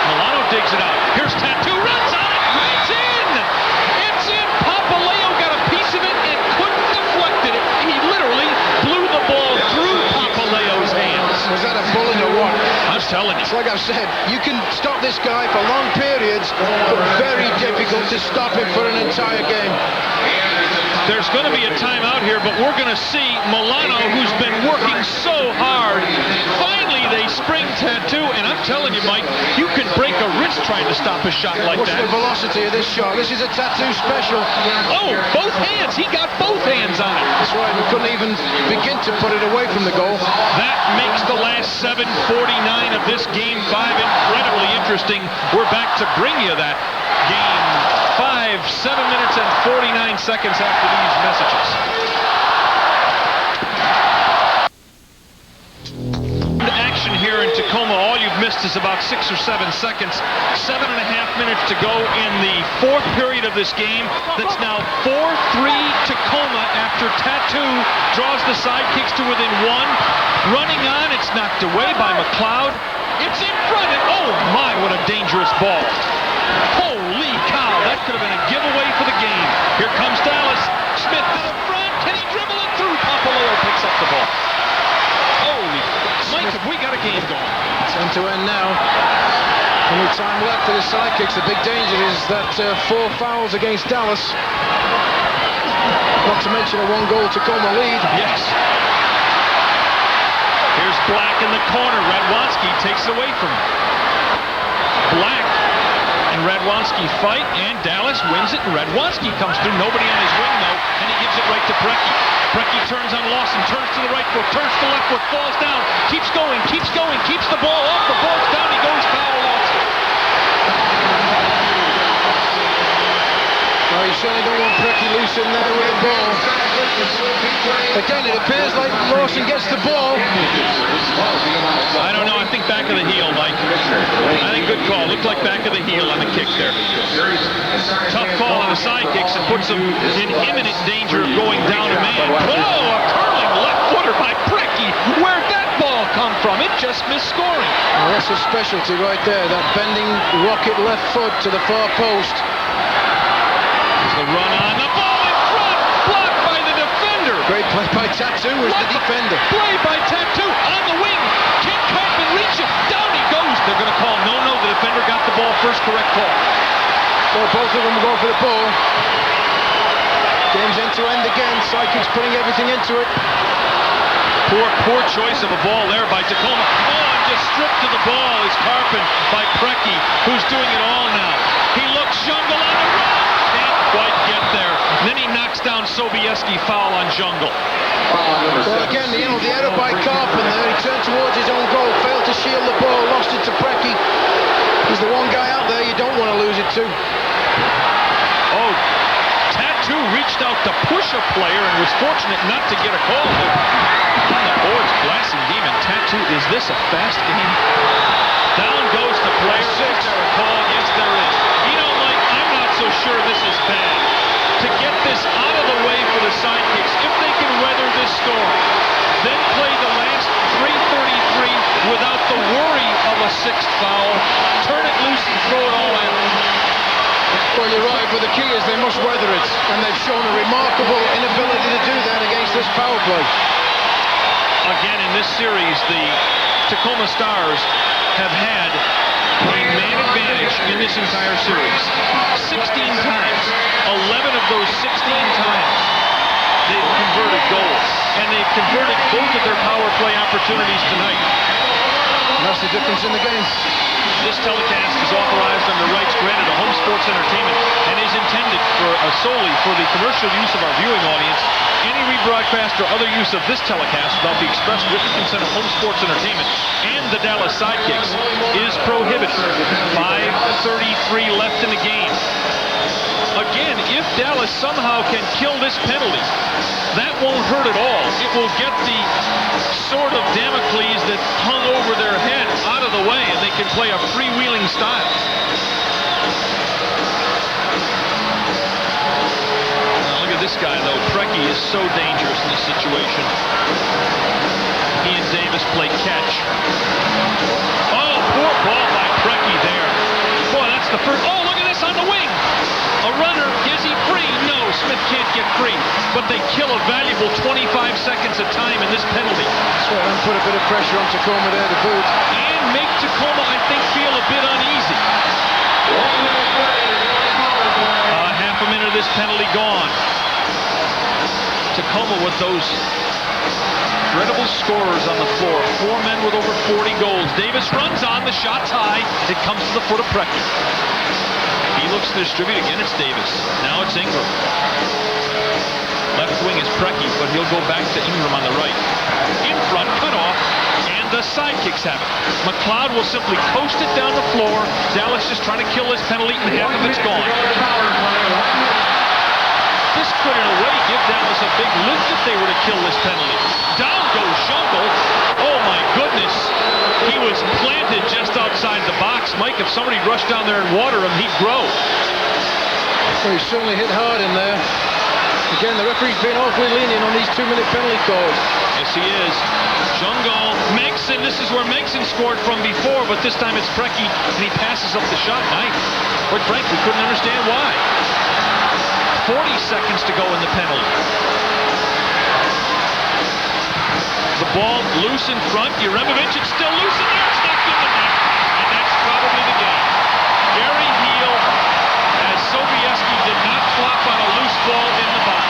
Milano digs it out. Here's Tattoo, runs on it, it's in! It's in! Papaleo got a piece of it and couldn't deflect it. He literally blew the ball through Papaleo's hands. Was that a bullet or what? I was telling you. It's like I've said, you can stop this guy for long periods, but very difficult to stop him for an entire game. There's going to be a timeout here, but we're going to see Milano, who's been working so hard. Finally, they spring Tattoo, and I'm telling you, Mike, you can break a wrist trying to stop a shot like What's that. the velocity of this shot? This is a Tattoo special. Oh, both hands. He got both hands on it. That's right. We couldn't even begin to put it away from the goal. That makes the last 7:49 of this Game 5 incredibly interesting. We're back to bring you that Game 5, 7 minutes and 49 seconds after these messages. Action here in Tacoma. All you've missed is about 6 or 7 seconds. 7.5 minutes to go in the fourth period of this game. That's now 4-3 Tacoma after Tattoo draws the Sidekicks to within 1. Running on, it's knocked away by McLeod. It's in front, and oh my, what a dangerous ball. Holy cow, that could have been a giveaway for the game. Here comes Dallas. Smith to the front. Can he dribble it through? Papaleo picks up the ball. Holy, Mike, have we got a game going? It's end to end now. Only time left for the Sidekicks. The big danger is that 4 fouls against Dallas. Not to mention a 1-goal Tacoma lead. Yes. Here's Black in the corner. Radwanski takes it away from him. Black and Radwanski fight, and Dallas wins it, and Radwanski comes through. Nobody on his wing, though, and he gives it right to Brecky. Brecky turns on Lawson, turns to the right foot, turns to the left foot, falls down, keeps going, keeps the ball off, the ball's down, he goes foul Lawson. Well, you certainly don't want Brecky loose in there with the ball. Again, it appears like Lawson gets the ball. I don't know, I think back of the heel, Mike. I think good call. Looked like back of the heel on the kick there. Tough call on the Sidekicks and puts them in imminent danger of going down a man. Whoa, a curling left footer by Brecky. Where'd that ball come from? It just missed scoring. Well, that's a specialty right there, that bending rocket left foot to the far post. There's the run on, the ball in front, blocked by the defender. Great play by Tattoo, who's the defender. Play by Tattoo on the wing. Can Karpun reach it? Down he goes. They're going to call no. The defender got the ball first. Correct call. Well, both of them go for the ball. Game's end to end again. Sidekicks putting everything into it. Poor choice of a ball there by Tacoma. Oh, and just stripped to the ball is Karpun by Brecky, who's doing it all now. He looks Jungle on the run. Can't quite get there. And then he knocks down Sobieski, foul on Jungle. Well, again, the error by Karpun there. He turned towards his own goal, failed to shield the ball, lost it to Brecky. He's the one guy out there you don't want to lose it to. Oh, Tattoo reached out to push a player and was fortunate not to get a call. On the boards, blasting demon. Tattoo, is this a fast game? Down goes the player. Is there a call? Yes, there is. You know, Mike, I'm not so sure this is bad. To get this out of the way for the Sidekicks, if they can weather this storm, then play the last 3:33 without the worry of a 6th foul, turn it loose and throw it all at them. Well, you're right, but the key is they must weather it, and they've shown a remarkable inability to do that against this power play. Again, in this series, the Tacoma Stars have had a man advantage in this entire series. 16 times. 11 of those 16 times they've converted goals. And they've converted both of their power play opportunities tonight. That's That's the difference in the game. This telecast is authorized under rights granted to Home Sports Entertainment and is intended solely for the commercial use of our viewing audience. Any rebroadcast or other use of this telecast without the express written consent of Home Sports Entertainment and the Dallas Sidekicks is prohibited. 5:33 left in the game. Again, if Dallas somehow can kill this penalty, that won't hurt at all. It will get the sword of Damocles that hung over their head out of the way, and they can play a freewheeling style. Now, look at this guy, though. Preki is so dangerous in this situation. He and Davis play catch. Oh, poor ball by Preki there. Boy, that's the first. Oh, look at this on the wing. A runner, is he free? No, Smith can't get free. But they kill a valuable 25 seconds of time in this penalty. That's right, and put a bit of pressure on Tacoma there to boot. And make Tacoma, I think, feel a bit uneasy. Half a minute of this penalty gone. Tacoma with those incredible scorers on the floor. 4 men with over 40 goals. Davis runs on, the shot's high. It comes to the foot of Preki. He looks to distribute again. It's Davis. Now it's Ingram. Left wing is Preki, but he'll go back to Ingram on the right. In front, cut off, and the Sidekicks have it. McLeod will simply coast it down the floor. Dallas just trying to kill this penalty, and half of it's gone. This could, in a way, give Dallas a big lift if they were to kill this penalty. Down goes Jungle. Oh, my goodness. He was planted just outside the box. Mike, if somebody rushed down there and water him, he'd grow. Well, he certainly hit hard in there. Again, the referee's been awfully lenient on these 2-minute penalty calls. Yes, he is. Jungle, Megson, this is where Megson scored from before, but this time it's Preki, and he passes up the shot. Quite frankly, couldn't understand why. 40 seconds to go in the penalty. The ball loose in front. Uremovich, it's still loose in there. It's knocked in the net. And that's probably the game. Gary Heel, as Sobieski did not flop on a loose ball in the box.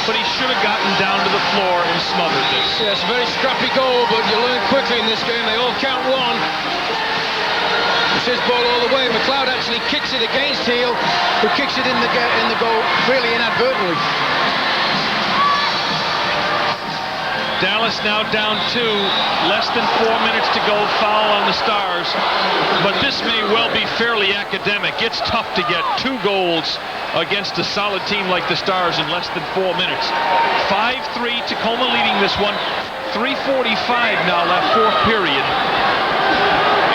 But he should have gotten down to the floor and smothered this. Yes, a very scrappy goal, but you learn quickly in this game. They all count one. It's his ball all the way. McLeod actually kicks it against Heel, who kicks it in the goal really inadvertently. Dallas now down 2, less than 4 minutes to go, foul on the Stars. But this may well be fairly academic. It's tough to get 2 goals against a solid team like the Stars in less than 4 minutes. 5-3, Tacoma leading this one. 3:45 now left, 4th period.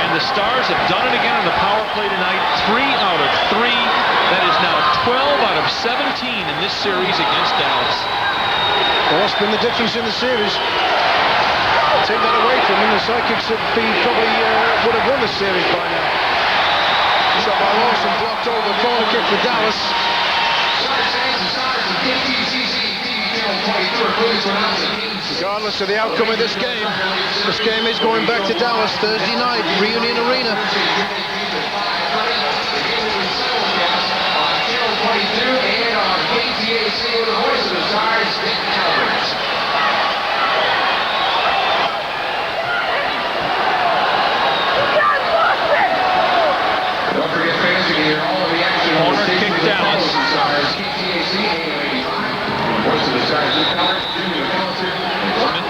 And the Stars have done it again on the power play tonight. 3 out of 3. That is now 12 out of 17 in this series against Dallas. Well, that's been the difference in the series. Take that away from them, the Sidekicks probably would have won the series by now. Shot by Lawson, blocked over, corner kick for Dallas. Regardless of the outcome of this game is going back to Dallas Thursday night, Reunion Arena. And on KTAC with the voice of the Stars, don't forget fans, you can hear all of the action on the station with the Paulo Stars, KTAC 885. Voice of the Stars, Smith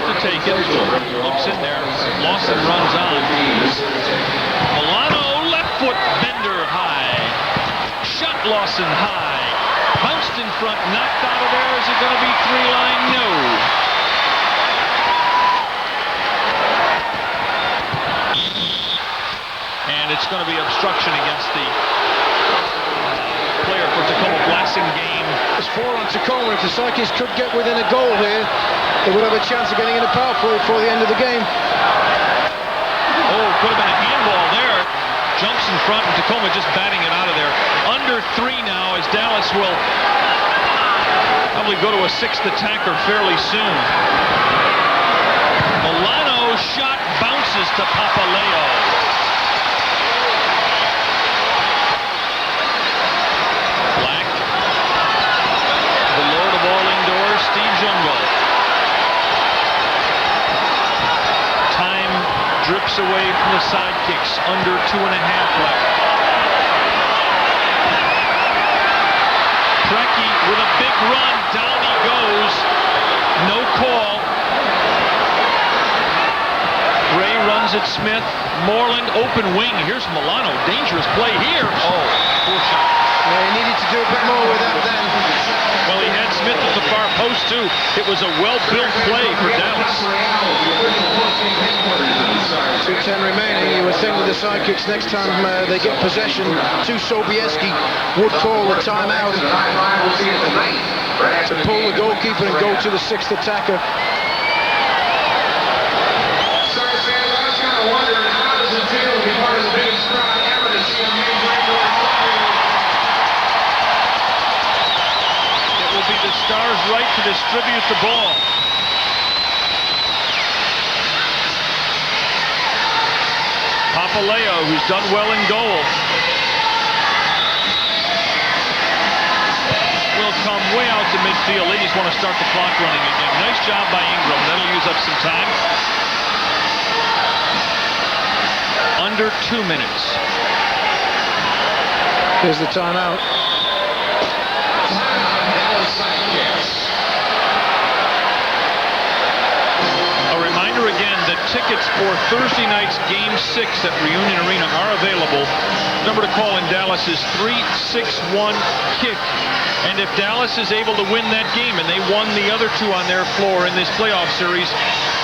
to take it, looks in there, Lawson runs on. Milano, left foot, bender high. Shot Lawson high. Bounced in front, knocked out of there. Is it going to be 3-line? No. And and it's going to be obstruction against the player for Tacoma. Blessing game. It's 4 on Tacoma. If the Sidekicks could get within a goal here, they would have a chance of getting in a power play before the end of the game. Oh, could have been a handball there. Jumps in front, and Tacoma just batting it out of there. Under 3 now, as Dallas will probably go to a 6th attacker fairly soon. Milano's shot bounces to Papaleo. Black, the Lord of all indoors, Steve Jungle. Time drips away from the Sidekicks, under 2.5 left. Preki with a big run, down he goes, no call. Gray runs at Smith, Moreland open wing, here's Milano, dangerous play here. Oh, poor shot. Yeah, he needed to do a bit more with that then. Well, he had Smith at the far post too. It was a well-built play for Dallas. 2:10 remaining. You would think with the Sidekicks next time they get possession, Sobieski would call the timeout to pull the goalkeeper and go to the 6th attacker. It will be the Stars' right to distribute the ball. Papaleo, who's done well in goal, will come way out to midfield. Ladies want to start the clock running again. Nice job by Ingram. That'll use up some time. Under 2 minutes. Here's the timeout. A reminder again that tickets for Thursday night's Game 6 at Reunion Arena are available. The number to call in Dallas is 361-KICK. And if Dallas is able to win that game, and they won the other 2 on their floor in this playoff series,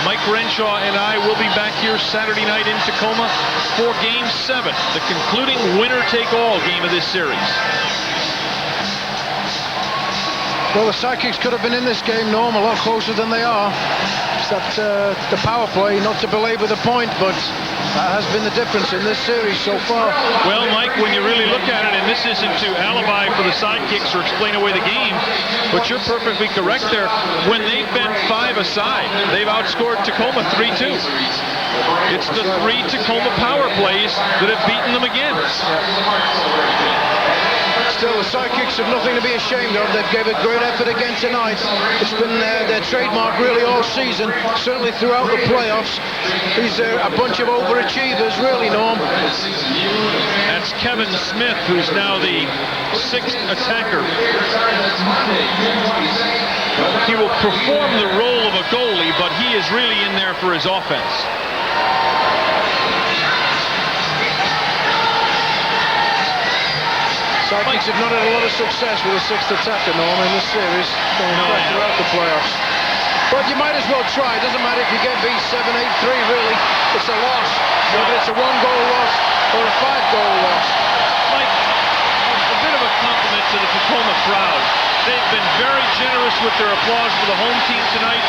Mike Renshaw and I will be back here Saturday night in Tacoma for Game 7, the concluding winner-take-all game of this series. Well, the Sidekicks could have been in this game, Norm, a lot closer than they are. It's that the power play, not to belabor the point, but that has been the difference in this series so far. Well, Mike, when you really look at it, and this isn't to alibi for the Sidekicks or explain away the game, but you're perfectly correct there. When they've been 5 aside, they've outscored Tacoma 3-2. It's the 3 Tacoma power plays that have beaten them again. Still, the Sidekicks have nothing to be ashamed of. They've gave a great effort again tonight. It's been their trademark really all season, certainly throughout the playoffs. These are a bunch of overachievers, really, Norm. That's Kevin Smith, who's now the 6th attacker. He will perform the role of a goalie, but he is really in there for his offense. Sidekicks have not had a lot of success with a 6th attacker, Norm, in this series, throughout the playoffs. But you might as well try. It doesn't matter if you get beat 7-8-3, really. It's a loss. Whether it's a 1-goal loss or a 5-goal loss. Mike, a bit of a compliment to the Tacoma crowd. They've been very generous with their applause for the home team tonight,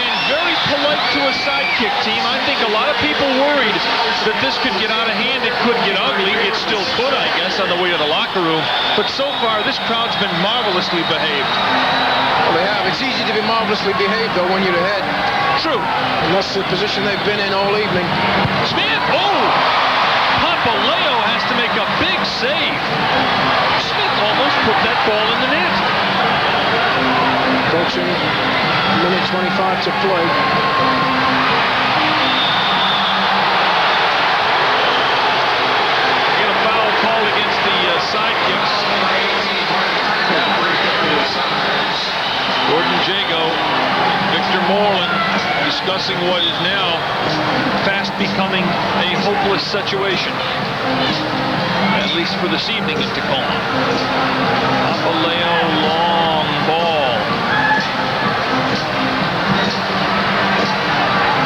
and very polite to a Sidekick team. I think a lot of people worried that this could get out of hand. It could get ugly. It still could, I guess, on the way to the locker room. But so far, this crowd's been marvelously behaved. Well, they have. It's easy to be marvelously behaved, though, when you're ahead. True. And that's the position they've been in all evening. Smith, oh! Papaleo has to make a big save. Smith almost put that ball in the net. Coaching, minute 25 to play. Get a foul called against the Sidekicks. Gordon Jago, Victor Moreland discussing what is now fast becoming a hopeless situation, at least for this evening in Tacoma. Papaleo, long ball.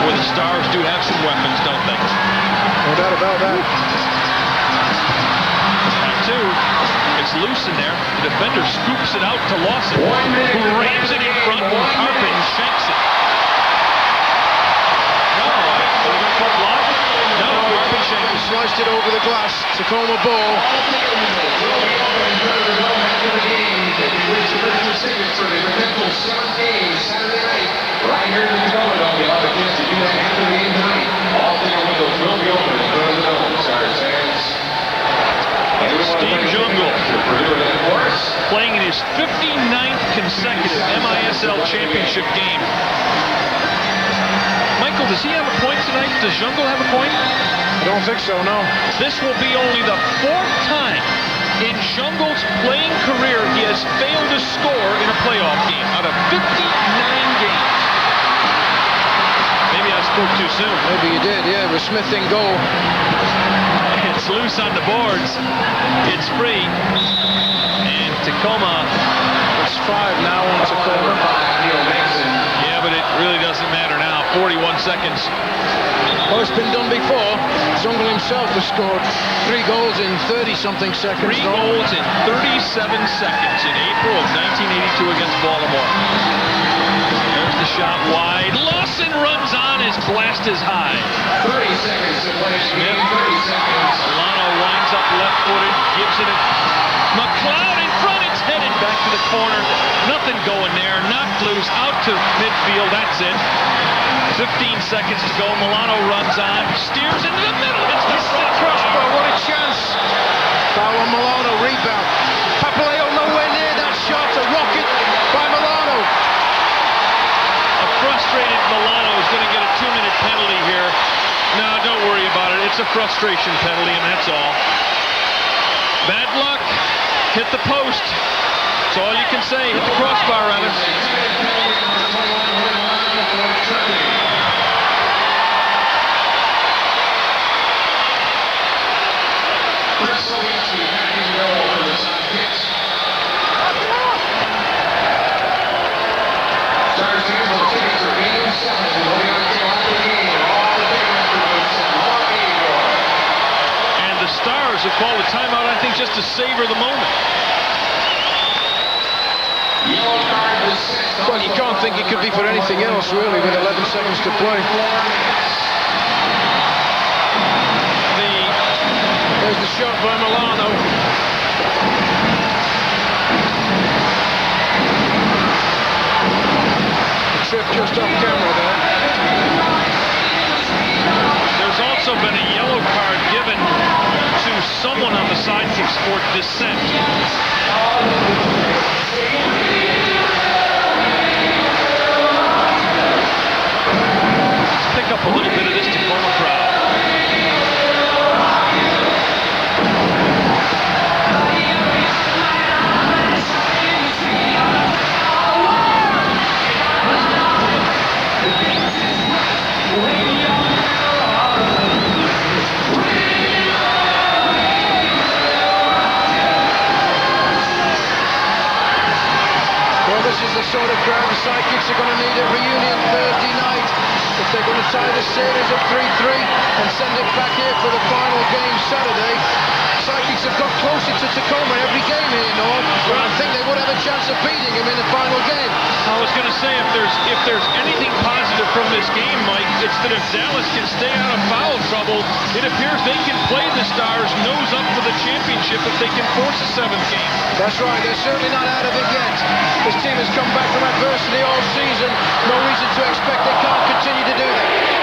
Boy, the Stars do have some weapons, don't they? No doubt about that. gets loose in there. The defender scoops it out to Lawson, who rams it in front, and Karpun shanks it. No, Karpun shanks it. Sliced it over the glass. Tacoma ball. Tickets for the eventful 7th game Saturday night right here in the Tacoma Dome. You'll have a chance to do that after the game tonight. All ticket windows will be open in front of the Dome. Stars fans. Steve Jungle playing in his 59th consecutive MISL championship game. Michael, does he have a point tonight? Does Jungle have a point? I don't think so, no. This will be only the 4th time in Jungle's playing career he has failed to score in a playoff game out of 59 games. Maybe I spoke too soon. Maybe you did, yeah, with Smith in goal. It's loose on the boards. It's free. And Tacoma. It's 5 now on Tacoma. Yeah, but it really doesn't matter now. 41 seconds. Well, it's been done before. Jungle himself has scored 3 goals in 30-something seconds. 3 goals in 37 seconds in April of 1982 against Baltimore. There's the shot wide. Lawson runs on as blast is high. 30 seconds to play. Smith. 30 seconds. Milano winds up left-footed, gives it a McLeod in front. It's headed back to the corner. Nothing going there. Knocked loose. Out to midfield. That's it. 15 seconds to go. Milano runs on. Steers into the middle. Hits the crossbar. What a chance. Paulo Milano rebound. Papaleo nowhere near that shot. A rocket by Milano. A frustrated Milano is going to get a 2-minute penalty here. No, don't worry about it. It's a frustration penalty, and that's all. Bad luck. Hit the post. That's all you can say. Hit the crossbar, rather. Stars have called a timeout, I think, just to savor the moment. Well, you can't think it could be for anything else, really, with 11 seconds to play. There's the shot by Milano. The trip just off camera there. There's also been a yellow card given to someone on the Sidekicks for dissent. Let's pick up a little bit of this Tacoma crowd. This is the sort of crowd the Sidekicks are going to need at reunion Thursday night if they're going to tie the series at 3-3 and send it back here for the final game Saturday. Sidekicks have got closer to Tacoma every game here, Norm, but I think they would have a chance of beating him in the final game. I was going to say, if there's anything positive from this game, Mike, it's that if Dallas can stay out of foul trouble, it appears they can play the Stars nose up for the championship if they can force a 7th game. That's right, they're certainly not out of it yet. This team has come back from adversity all season. No reason to expect they can't continue to do that.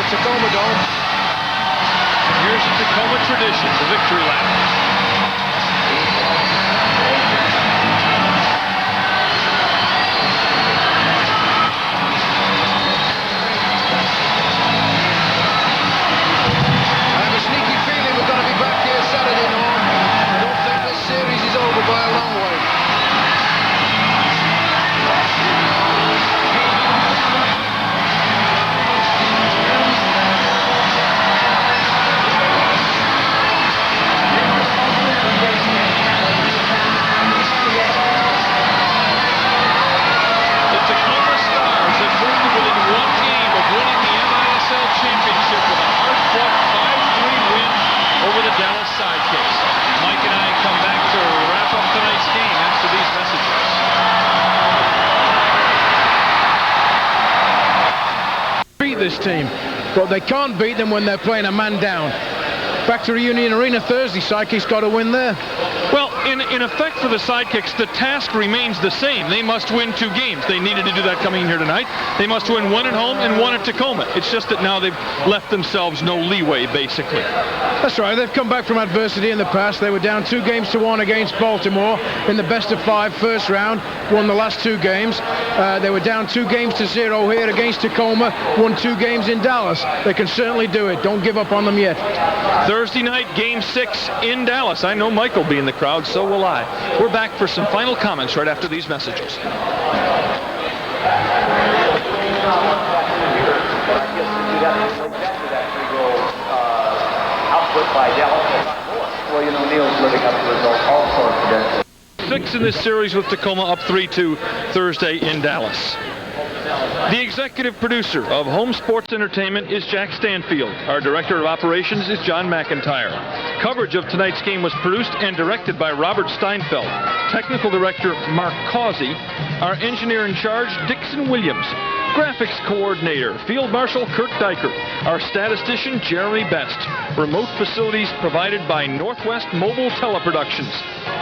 Tacoma Dome. Here's the Tacoma tradition, the victory lap. By a long way. The Tacoma Stars have moved within one game of winning the MISL championship with a hard-fought 5-3 win over the Dallas Sidekicks. Mike and I come back to wrap up tonight's game after these messages. Beat this team, but they can't beat them when they're playing a man down. Back to Reunion Arena Thursday, Sidekicks got to win there. Well, in effect for the Sidekicks, the task remains the same. They must win 2 games. They needed to do that coming in here tonight. They must win 1 at home and 1 at Tacoma. It's just that now they've left themselves no leeway, basically. That's right. They've come back from adversity in the past. They were down 2-1 against Baltimore in the best-of-5 first round, won the last 2 games. They were down 2-0 here against Tacoma, won 2 games in Dallas. They can certainly do it. Don't give up on them yet. Thursday night, Game 6 in Dallas. I know Mike will be in the crowd, so will I. We're back for some final comments right after these messages. Well, you know, Neil's living up to his all sorts of it. 6 in this series with Tacoma up 3-2 Thursday in Dallas. The executive producer of Home Sports Entertainment is Jack Stanfield. Our director of operations is John McIntyre. Coverage of tonight's game was produced and directed by Robert Steinfeld. Technical director Mark Causey. Our engineer in charge, Dixon Williams. Graphics coordinator, Field Marshal Kirk Dykert. Our statistician, Jeremy Best. Remote facilities provided by Northwest Mobile Teleproductions.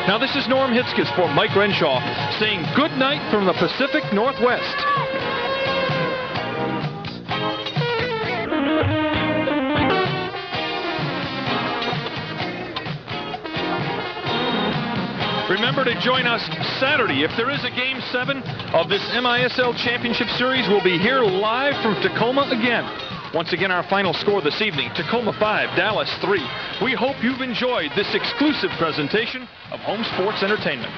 Now this is Norm Hitzges for Mike Renshaw saying good night from the Pacific Northwest. Remember to join us Saturday. If there is a Game 7 of this MISL Championship Series, we'll be here live from Tacoma again. Once again, our final score this evening, Tacoma 5, Dallas 3. We hope you've enjoyed this exclusive presentation of Home Sports Entertainment.